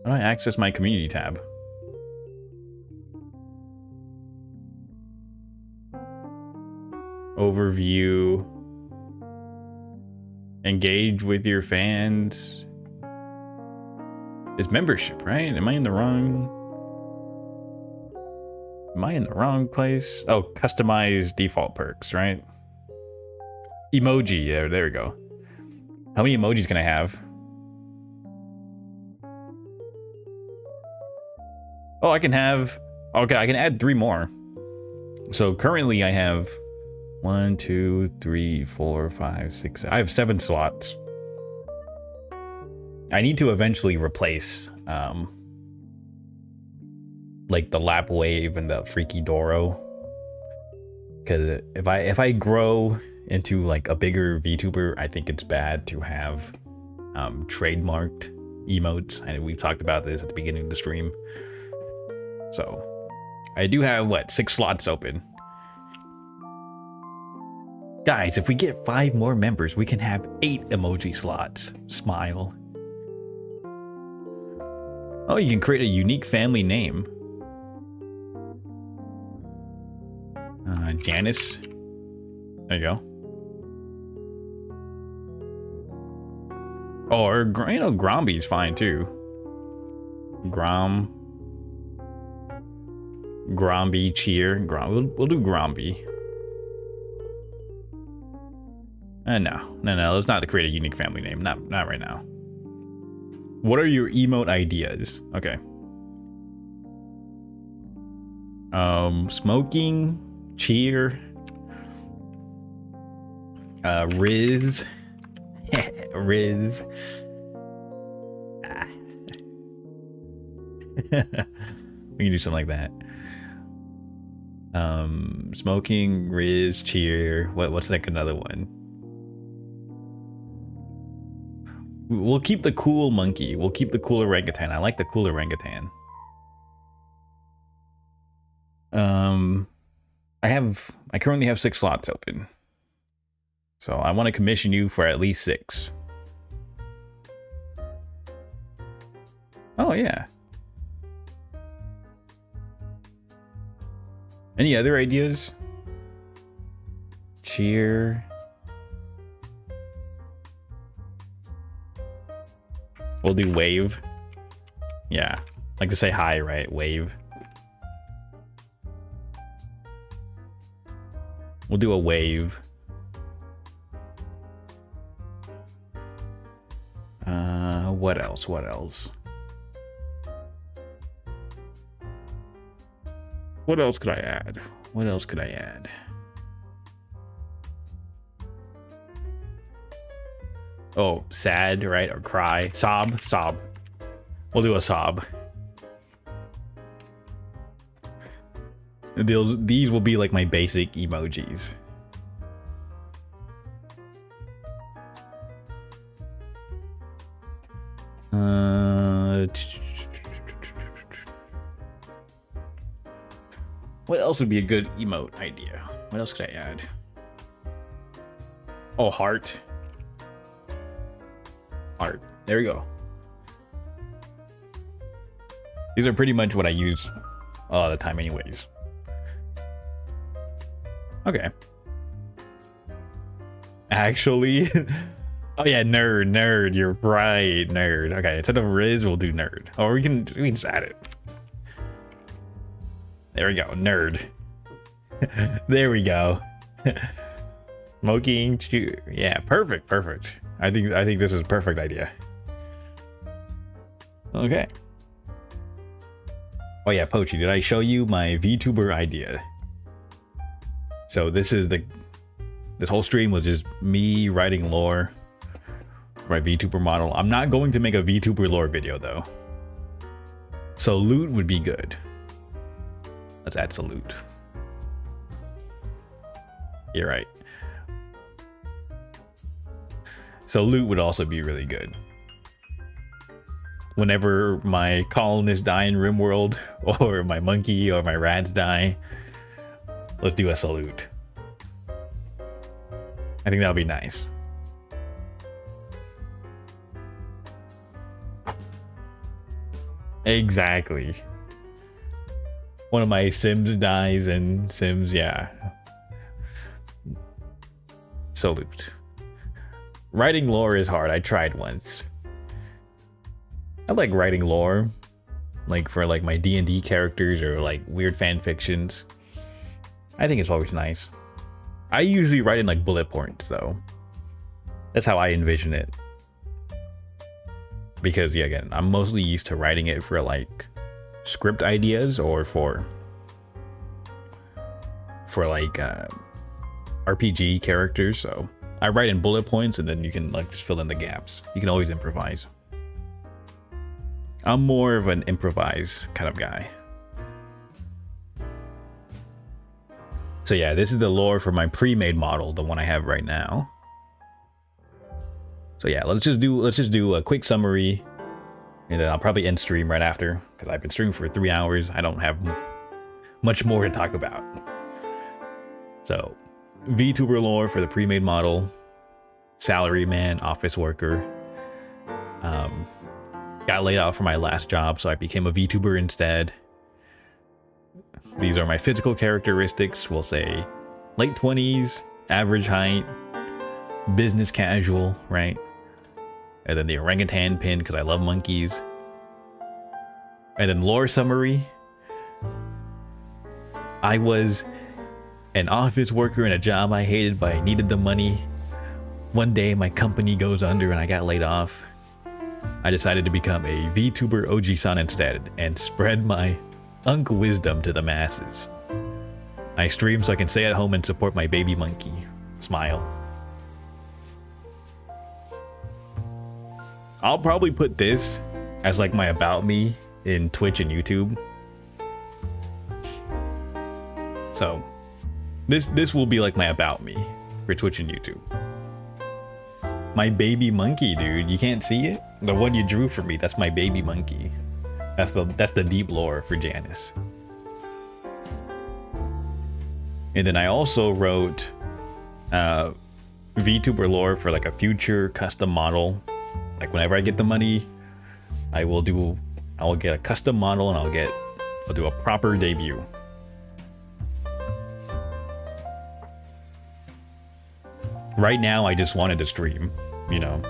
access my community tab? Overview. Engage with your fans. It's membership, right? Am I in the wrong place? Oh, customize default perks, right? Emoji, yeah, there we go. How many emojis can I have? Oh, I can have, okay, I can add 3 more. So currently I have 1, 2, 3, 4, 5, 6. I have 7 slots. I need to eventually replace like the lap wave and the freaky Doro, because if I grow into like a bigger VTuber, I think it's bad to have trademarked emotes, and we've talked about this at the beginning of the stream. So I do have, what, 6 slots open. Guys, if we get 5 more members, we can have 8 emoji slots. Smile. Oh, you can create a unique family name. Janice. There you go. Or, you know, Gromby's fine too. Gromby, cheer. We'll do Gromby. No, let's not create a unique family name. Not right now. What are your emote ideas? Okay. Smoking, cheer, Riz. Riz. We can do something like that. Smoking, Riz, cheer. What's like another one? We'll keep the cool monkey. We'll keep the cool orangutan. I like the cool orangutan. I currently have 6 slots open. So I want to commission you for at least 6. Oh yeah. Any other ideas? Cheer. We'll do wave. Yeah. Like to say hi, right? Wave. We'll do a wave. What else? What else? What else could I add? What else could I add? Oh, sad, right? Or cry. Sob. We'll do a sob. These will be like my basic emojis. What else would be a good emote idea? What else could I add? Oh, heart. Heart. There we go. These are pretty much what I use a lot of the time anyways. Okay. Actually, oh yeah, nerd. You're right, nerd. Okay, instead of Riz, we'll do nerd. Or we can just add it. There we go. Nerd. There we go. Smoking. Yeah, perfect. Perfect. I think this is a perfect idea. Okay. Oh yeah, Pochi, did I show you my VTuber idea? So this whole stream was just me writing lore for my VTuber model. I'm not going to make a VTuber lore video though. So loot would be good. Let's add salute. You're right. So loot would also be really good. Whenever my colonists die in RimWorld, or my monkey or my rats die, let's do a salute. I think that would be nice. Exactly. One of my Sims dies in Sims, yeah. Salute. Writing lore is hard. I tried once. I like writing lore, like for like my D&D characters or like weird fan fictions. I think it's always nice. I usually write in like bullet points though. That's how I envision it. Because yeah, again, I'm mostly used to writing it for like script ideas or for like RPG characters. So I write in bullet points and then you can like just fill in the gaps. You can always improvise. I'm more of an improvise kind of guy. So yeah, this is the lore for my pre-made model, the one I have right now. So yeah, let's just do a quick summary, and then I'll probably end stream right after because I've been streaming for 3 hours. I don't have much more to talk about. So, VTuber lore for the pre-made model, salaryman, office worker. Got laid off from my last job, so I became a VTuber instead. These are my physical characteristics. We'll say late 20s, average height, business casual, right? And then the orangutan pin because I love monkeys. And then lore summary. I was an office worker in a job I hated, but I needed the money. One day my company goes under and I got laid off. I decided to become a VTuber OG-san instead and spread my wisdom to the masses. I stream so I can stay at home and support my baby monkey. Smile. I'll probably put this as like my about me in Twitch and YouTube. So this will be like my about me for Twitch and YouTube. My baby monkey, dude. You can't see it? The one you drew for me, that's my baby monkey. That's the deep lore for Janice. And then I also wrote VTuber lore for like a future custom model. Like whenever I get the money, I will get a custom model and I'll do a proper debut. Right now, I just wanted to stream, you know.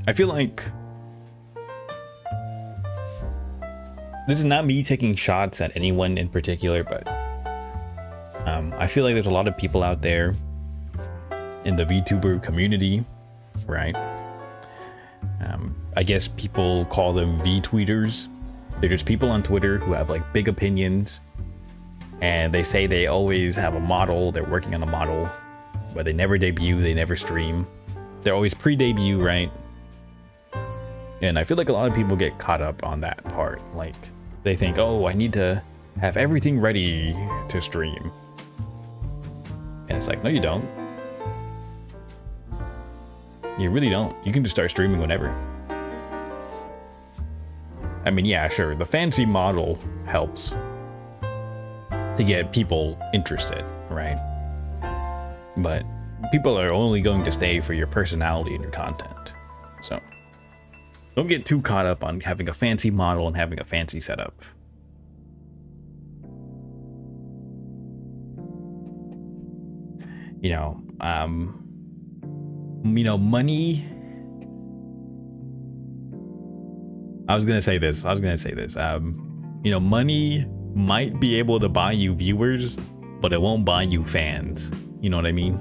I feel like this is not me taking shots at anyone in particular, but I feel like there's a lot of people out there in the VTuber community, right? I guess people call them V-tweeters. They're just people on Twitter who have like big opinions, and they say they always have a model, they're working on a model, but they never debut, they never stream. They're always pre-debut, right? And I feel like a lot of people get caught up on that part. Like, they think, oh, I need to have everything ready to stream. And it's like, no, you don't. You really don't. You can just start streaming whenever. I mean, yeah, sure, the fancy model helps to get people interested, right? But people are only going to stay for your personality and your content. So don't get too caught up on having a fancy model and having a fancy setup. You know, money. I was gonna say this. Money might be able to buy you viewers, but it won't buy you fans. You know what I mean?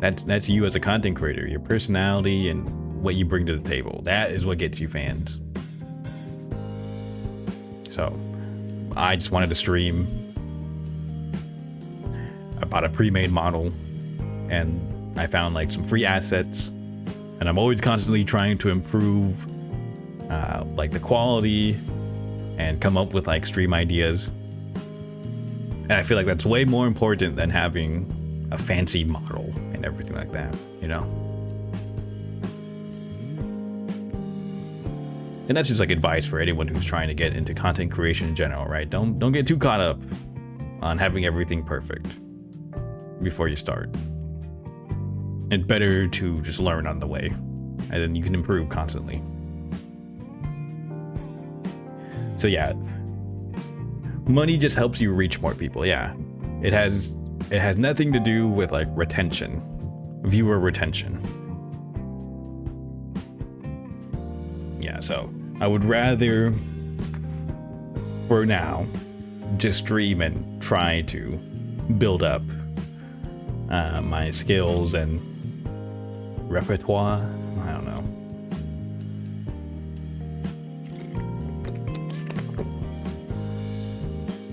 That's you as a content creator, your personality and what you bring to the table. That is what gets you fans. So I just wanted to stream. I bought a pre-made model and I found like some free assets, and I'm always constantly trying to improve like the quality and come up with like stream ideas. And I feel like that's way more important than having a fancy model and everything like that, you know? And that's just like advice for anyone who's trying to get into content creation in general, right? Don't get too caught up on having everything perfect before you start. It's better to just learn on the way, and then you can improve constantly. So yeah, money just helps you reach more people. Yeah, it has nothing to do with like retention, viewer retention. Yeah, so I would rather, for now, just stream and try to build up my skills and repertoire. I don't know.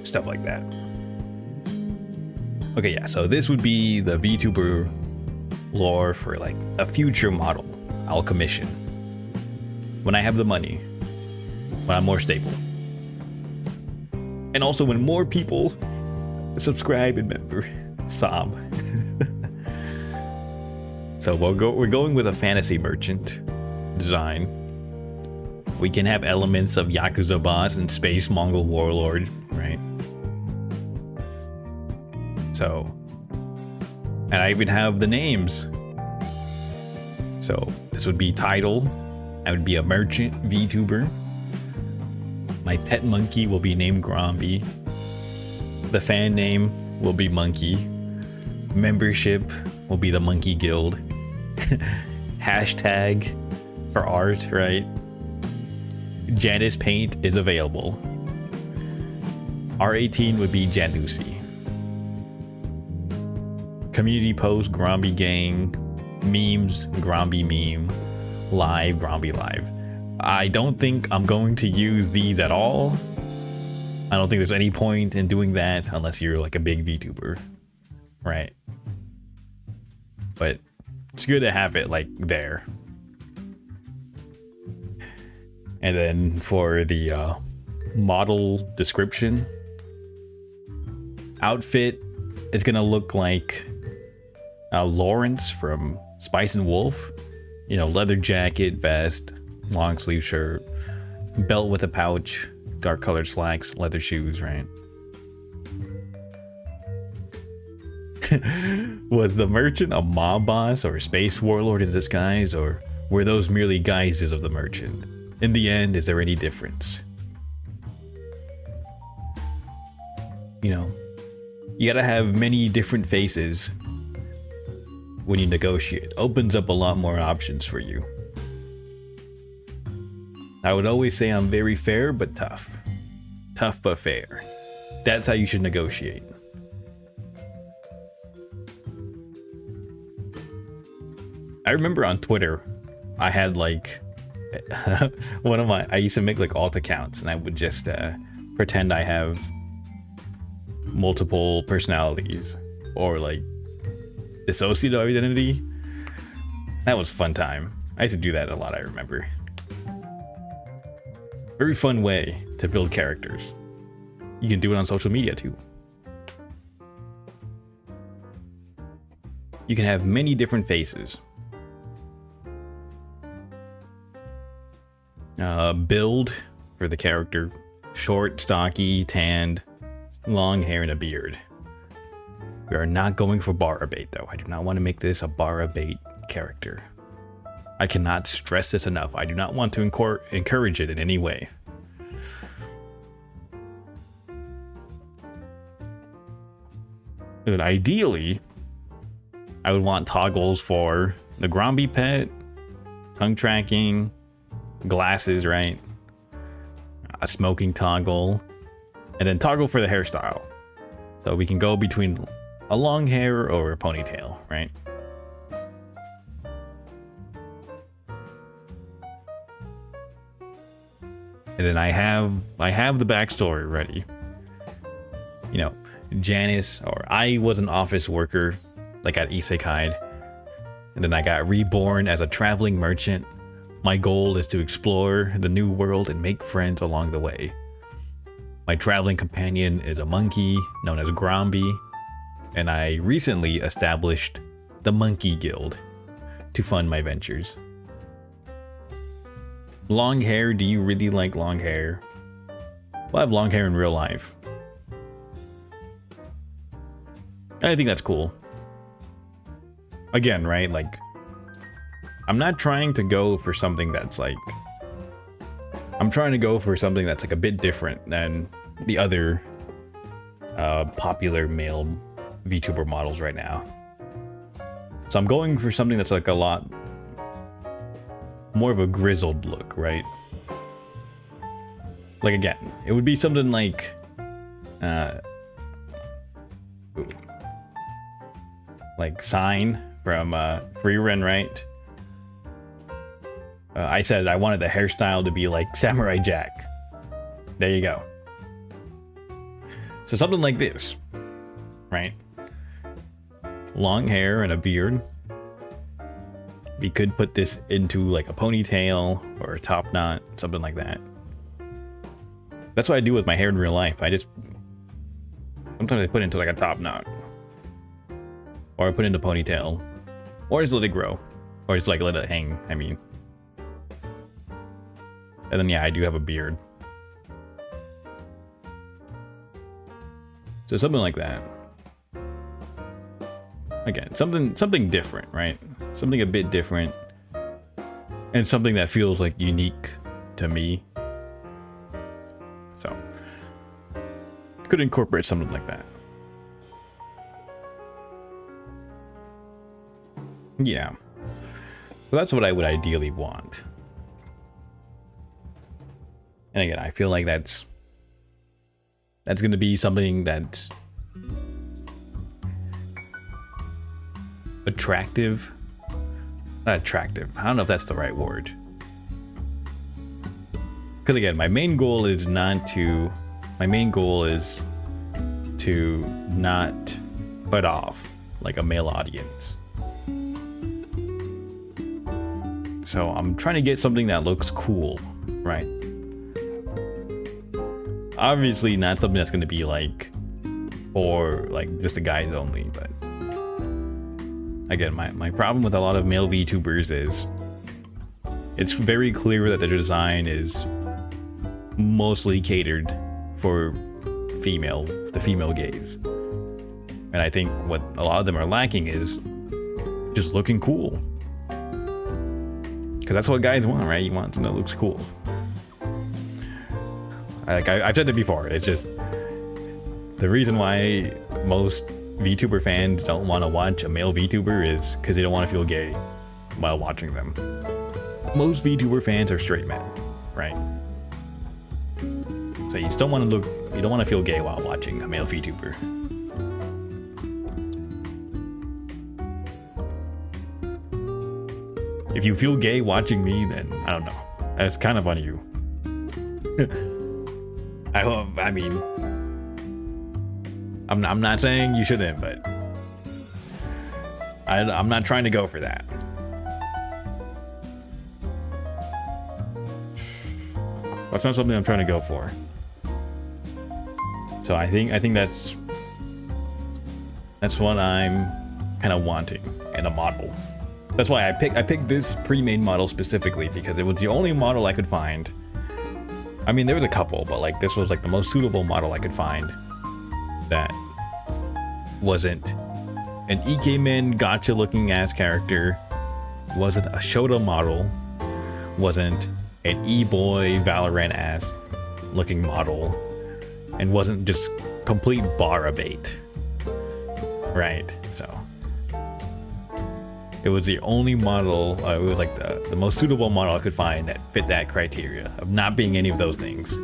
Stuff like that. Okay, yeah, so this would be the VTuber lore for like a future model I'll commission when I have the money, when I'm more stable, and also when more people subscribe and member. Sob. So we're going with a fantasy merchant design. We can have elements of Yakuza boss and space Mongol warlord, right? So, and I even have the names. So this would be title. I would be a merchant VTuber. My pet monkey will be named Gromby. The fan name will be Monkey. Membership will be the Monkey Guild. Hashtag for art, right? Janice Paint is available. R18 would be Janusi. Community post, Gromby Gang. Memes, Gromby Meme. Live, Gromby Live. I don't think I'm going to use these at all. I don't think there's any point in doing that unless you're like a big VTuber, right? But it's good to have it like there. And then for the model description, outfit is gonna look like Lawrence from Spice and Wolf. You know, leather jacket, vest, long sleeve shirt, belt with a pouch, dark colored slacks, leather shoes, right? Was the merchant a mob boss or a space warlord in disguise, or were those merely guises of the merchant? In the end, is there any difference? You know, you gotta have many different faces when you negotiate. Opens up a lot more options for you. I would always say I'm very fair but tough. Tough but fair. That's how you should negotiate. I remember on Twitter, I had like I used to make like alt accounts, and I would just pretend I have multiple personalities or like dissociative identity. That was fun time. I used to do that a lot, I remember. Very fun way to build characters. You can do it on social media too. You can have many different faces. Build for the character: short, stocky, tanned, long hair, and a beard. We are not going for Bara bait though. I do not want to make this a Bara bait character. I cannot stress this enough. I do not want to encourage it in any way. And ideally, I would want toggles for the Gromby pet, tongue tracking, glasses, right? a smoking toggle, and then toggle for the hairstyle. So we can go between a long hair or a ponytail, right? And then I have the backstory ready. You know, Janice, or I was an office worker, like at Isekai, and then I got reborn as a traveling merchant. My goal is to explore the new world and make friends along the way. My traveling companion is a monkey known as Gromby, and I recently established the Monkey Guild to fund my ventures. Long hair, do you really like long hair? Well, I have long hair in real life. I think that's cool. Again, right? Like, I'm not trying to go for something that's like... I'm trying to go for something that's like a bit different than the other popular male VTuber models right now. So I'm going for something that's like a lot more of a grizzled look, right? Like, again, it would be something like Sign from Free Run, right? I said I wanted the hairstyle to be like Samurai Jack. There you go. So something like this, right? Long hair and a beard. We could put this into like a ponytail or a top knot, something like that. That's what I do with my hair in real life. Sometimes I put it into like a top knot. Or I put it into a ponytail. Or just let it grow. Or just like let it hang, I mean. And then yeah, I do have a beard. So something like that. Again, something different, right? Something a bit different. And something that feels like unique to me. So could incorporate something like that. Yeah. So that's what I would ideally want. And again, I feel like that's going to be something that's attractive. Not attractive. I don't know if that's the right word. Because again, my main goal is to not put off like a male audience. So I'm trying to get something that looks cool, right? Obviously not something that's going to be like for like just the guys only, but again, my problem with a lot of male VTubers is it's very clear that the design is mostly catered for the female gaze. And I think what a lot of them are lacking is just looking cool. Because that's what guys want, right? You want something that looks cool. I've said it before, it's just the reason why most VTuber fans don't want to watch a male VTuber is because they don't want to feel gay while watching them. Most VTuber fans are straight men, right? So you just don't want to feel gay while watching a male VTuber. If you feel gay watching me, then I don't know. That's kind of on you. I mean, I'm not saying you shouldn't, but I'm not trying to go for that. That's not something I'm trying to go for. So I think that's what I'm kind of wanting in a model. That's why I picked this pre-made model specifically, because it was the only model I could find. I mean, there was a couple, but like this was like the most suitable model I could find that wasn't an Ikemen gotcha looking ass character, wasn't a Shota model, wasn't an e-boy Valorant ass looking model, and wasn't just complete bara bait. Right, so it was the only model, it was like the most suitable model I could find that fit that criteria of not being any of those things.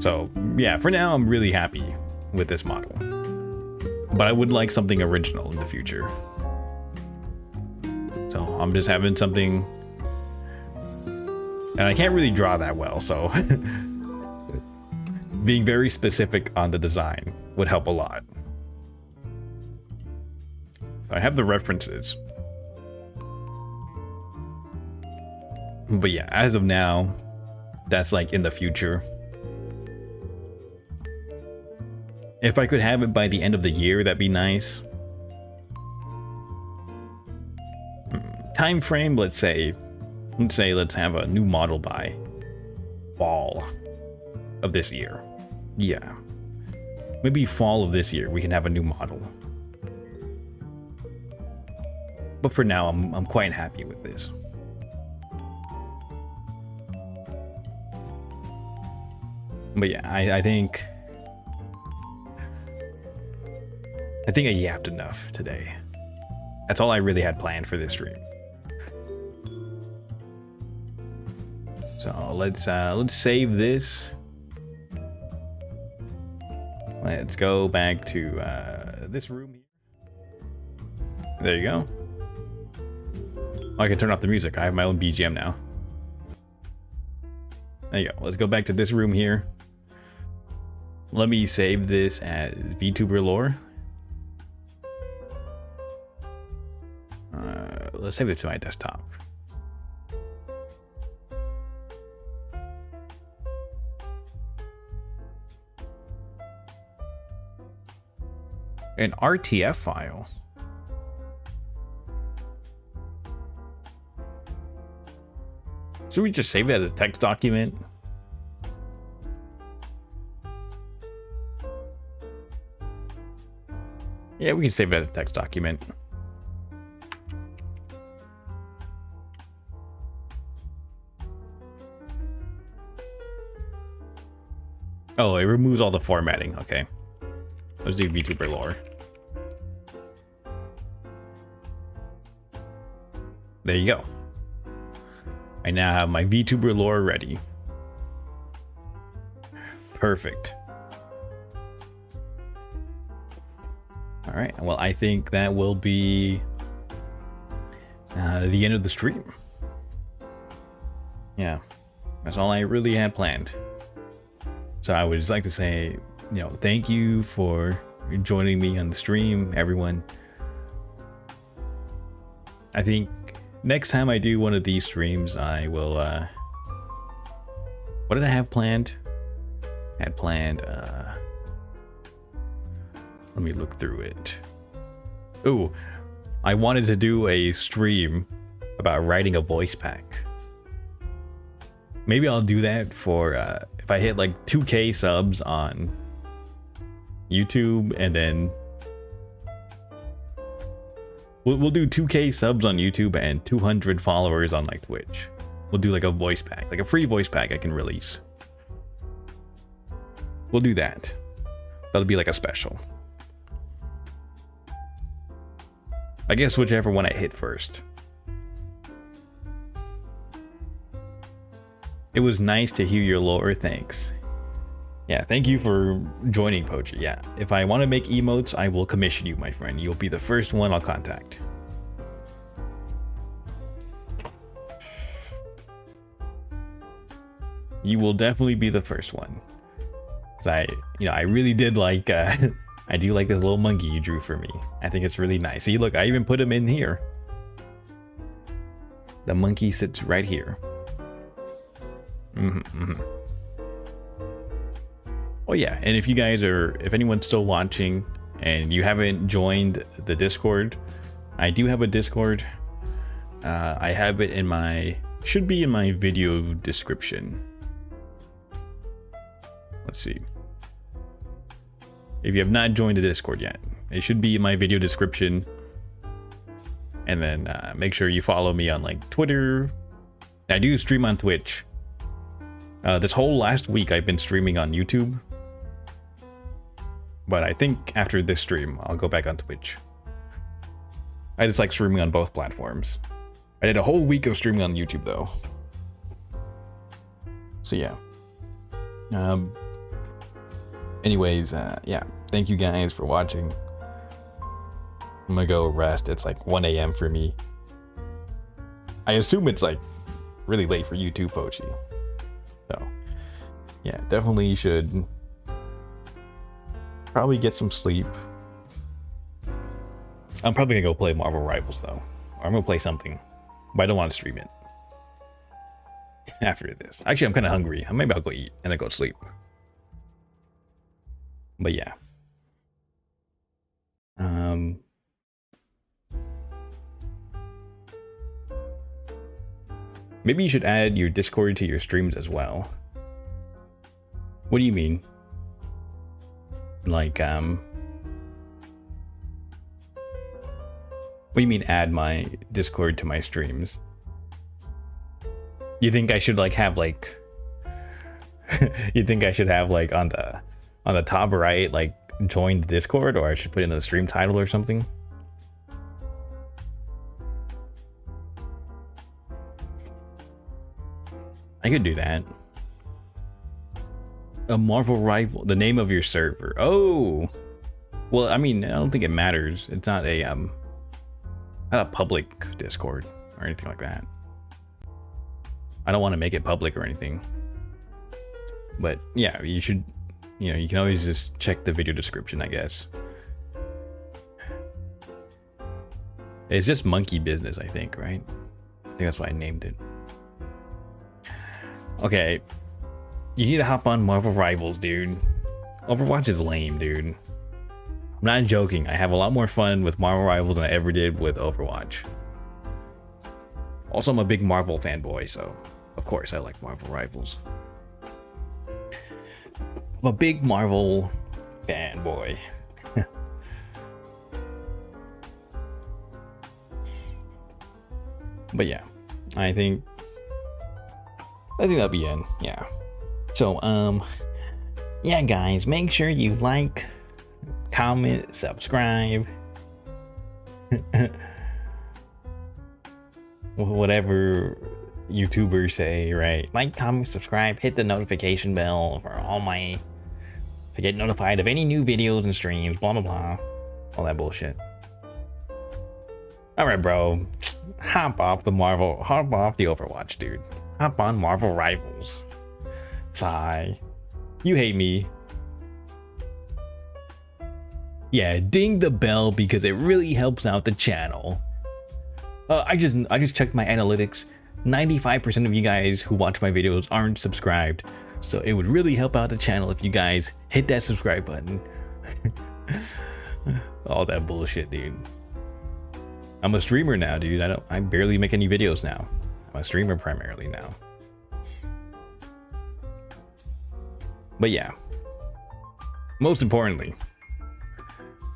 So yeah, for now I'm really happy with this model, but I would like something original in the future. So I'm just having something, and I can't really draw that well, so being very specific on the design would help a lot. So I have the references, but yeah, as of now, that's like in the future. If I could have it by the end of the year, that'd be nice. Time frame, let's let's have a new model by fall of this year. Yeah, maybe fall of this year we can have a new model. But for now, I'm quite happy with this. But yeah, I think I yapped enough today. That's all I really had planned for this stream. So let's save this. Let's go back to this room here. There you go. Oh, I can turn off the music. I have my own BGM now. There you go. Let's go back to this room here. Let me save this as VTuber lore. Let's save it to my desktop. An RTF file. Should we just save it as a text document? Yeah, we can save it as a text document. Oh, it removes all the formatting. Okay. Let's do VTuber lore. There you go. I now have my VTuber lore ready. Perfect. All right. Well, I think that will be the end of the stream. Yeah, that's all I really had planned. So I would just like to say, thank you for joining me on the stream, everyone. I think next time I do one of these streams, I will, what did I have planned? I had planned, let me look through it. Ooh, I wanted to do a stream about writing a voice pack. Maybe I'll do that for, if I hit like 2K subs on YouTube, and then we'll do 2K subs on YouTube and 200 followers on like Twitch. We'll do like a voice pack, like a free voice pack I can release. We'll do that. That'll be like a special. I guess whichever one I hit first. It was nice to hear your lore, thanks. Yeah, thank you for joining, Poacher. Yeah, if I want to make emotes, I will commission you, my friend. You'll be the first one I'll contact. You will definitely be the first one. 'Cause I really did like, I do like this little monkey you drew for me. I think it's really nice. See, look, I even put him in here. The monkey sits right here. Oh yeah, and if you guys if anyone's still watching and you haven't joined the Discord, I do have a Discord. I have it should be in my video description. Let's see. If you have not joined the Discord yet, it should be in my video description. And then make sure you follow me on like Twitter. I do stream on Twitch. This whole last week I've been streaming on YouTube. But I think after this stream, I'll go back on Twitch. I just like streaming on both platforms. I did a whole week of streaming on YouTube though. So yeah. Anyways, yeah, thank you guys for watching. I'm gonna go rest. It's like 1 a.m. for me. I assume it's like really late for you too, Pochi. So yeah, definitely should probably get some sleep. I'm probably gonna go play Marvel Rivals though. Or I'm gonna play something, but I don't want to stream it after this. Actually, I'm kind of hungry. Maybe I'll go eat and then go to sleep. But yeah. Maybe you should add your Discord to your streams as well. What do you mean? Like, what do you mean add my Discord to my streams? You think I should like have like you think I should have like on the top right like join the Discord, or I should put it in the stream title or something? I could do that. A Marvel rival, the name of your server. Oh, well, I mean, I don't think it matters. It's not a public Discord or anything like that. I don't want to make it public or anything. But yeah, you should, you know, you can always just check the video description, I guess. It's just monkey business, I think, right? I think that's why I named it. Okay, you need to hop on Marvel Rivals, dude. Overwatch is lame, dude. I'm not joking. I have a lot more fun with Marvel Rivals than I ever did with Overwatch. Also, I'm a big Marvel fanboy, so of course I like Marvel Rivals. I'm a big Marvel fanboy. But yeah, I think that'll be it. Yeah. So yeah guys, make sure you like, comment, subscribe. Whatever YouTubers say, right? Like, comment, subscribe, hit the notification bell for all my to get notified of any new videos and streams, blah blah blah. All that bullshit. Alright, bro. Hop off the Overwatch, dude. Hop on Marvel Rivals. Sigh. You hate me. Yeah, ding the bell because it really helps out the channel. I just checked my analytics. 95% of you guys who watch my videos aren't subscribed. So it would really help out the channel if you guys hit that subscribe button. All that bullshit, dude. I'm a streamer now, dude. I barely make any videos now. I'm a streamer primarily now. But yeah. Most importantly,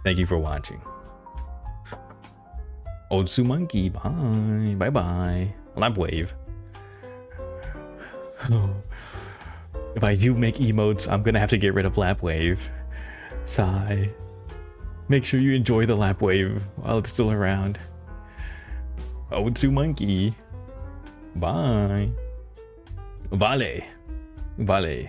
thank you for watching. Otsu Monkey, bye. Bye-bye. Lamp wave. If I do make emotes, I'm gonna have to get rid of Lap Wave. Sigh. Make sure you enjoy the Lap Wave while it's still around. Otsu Monkey. Bye. Vale. Vale.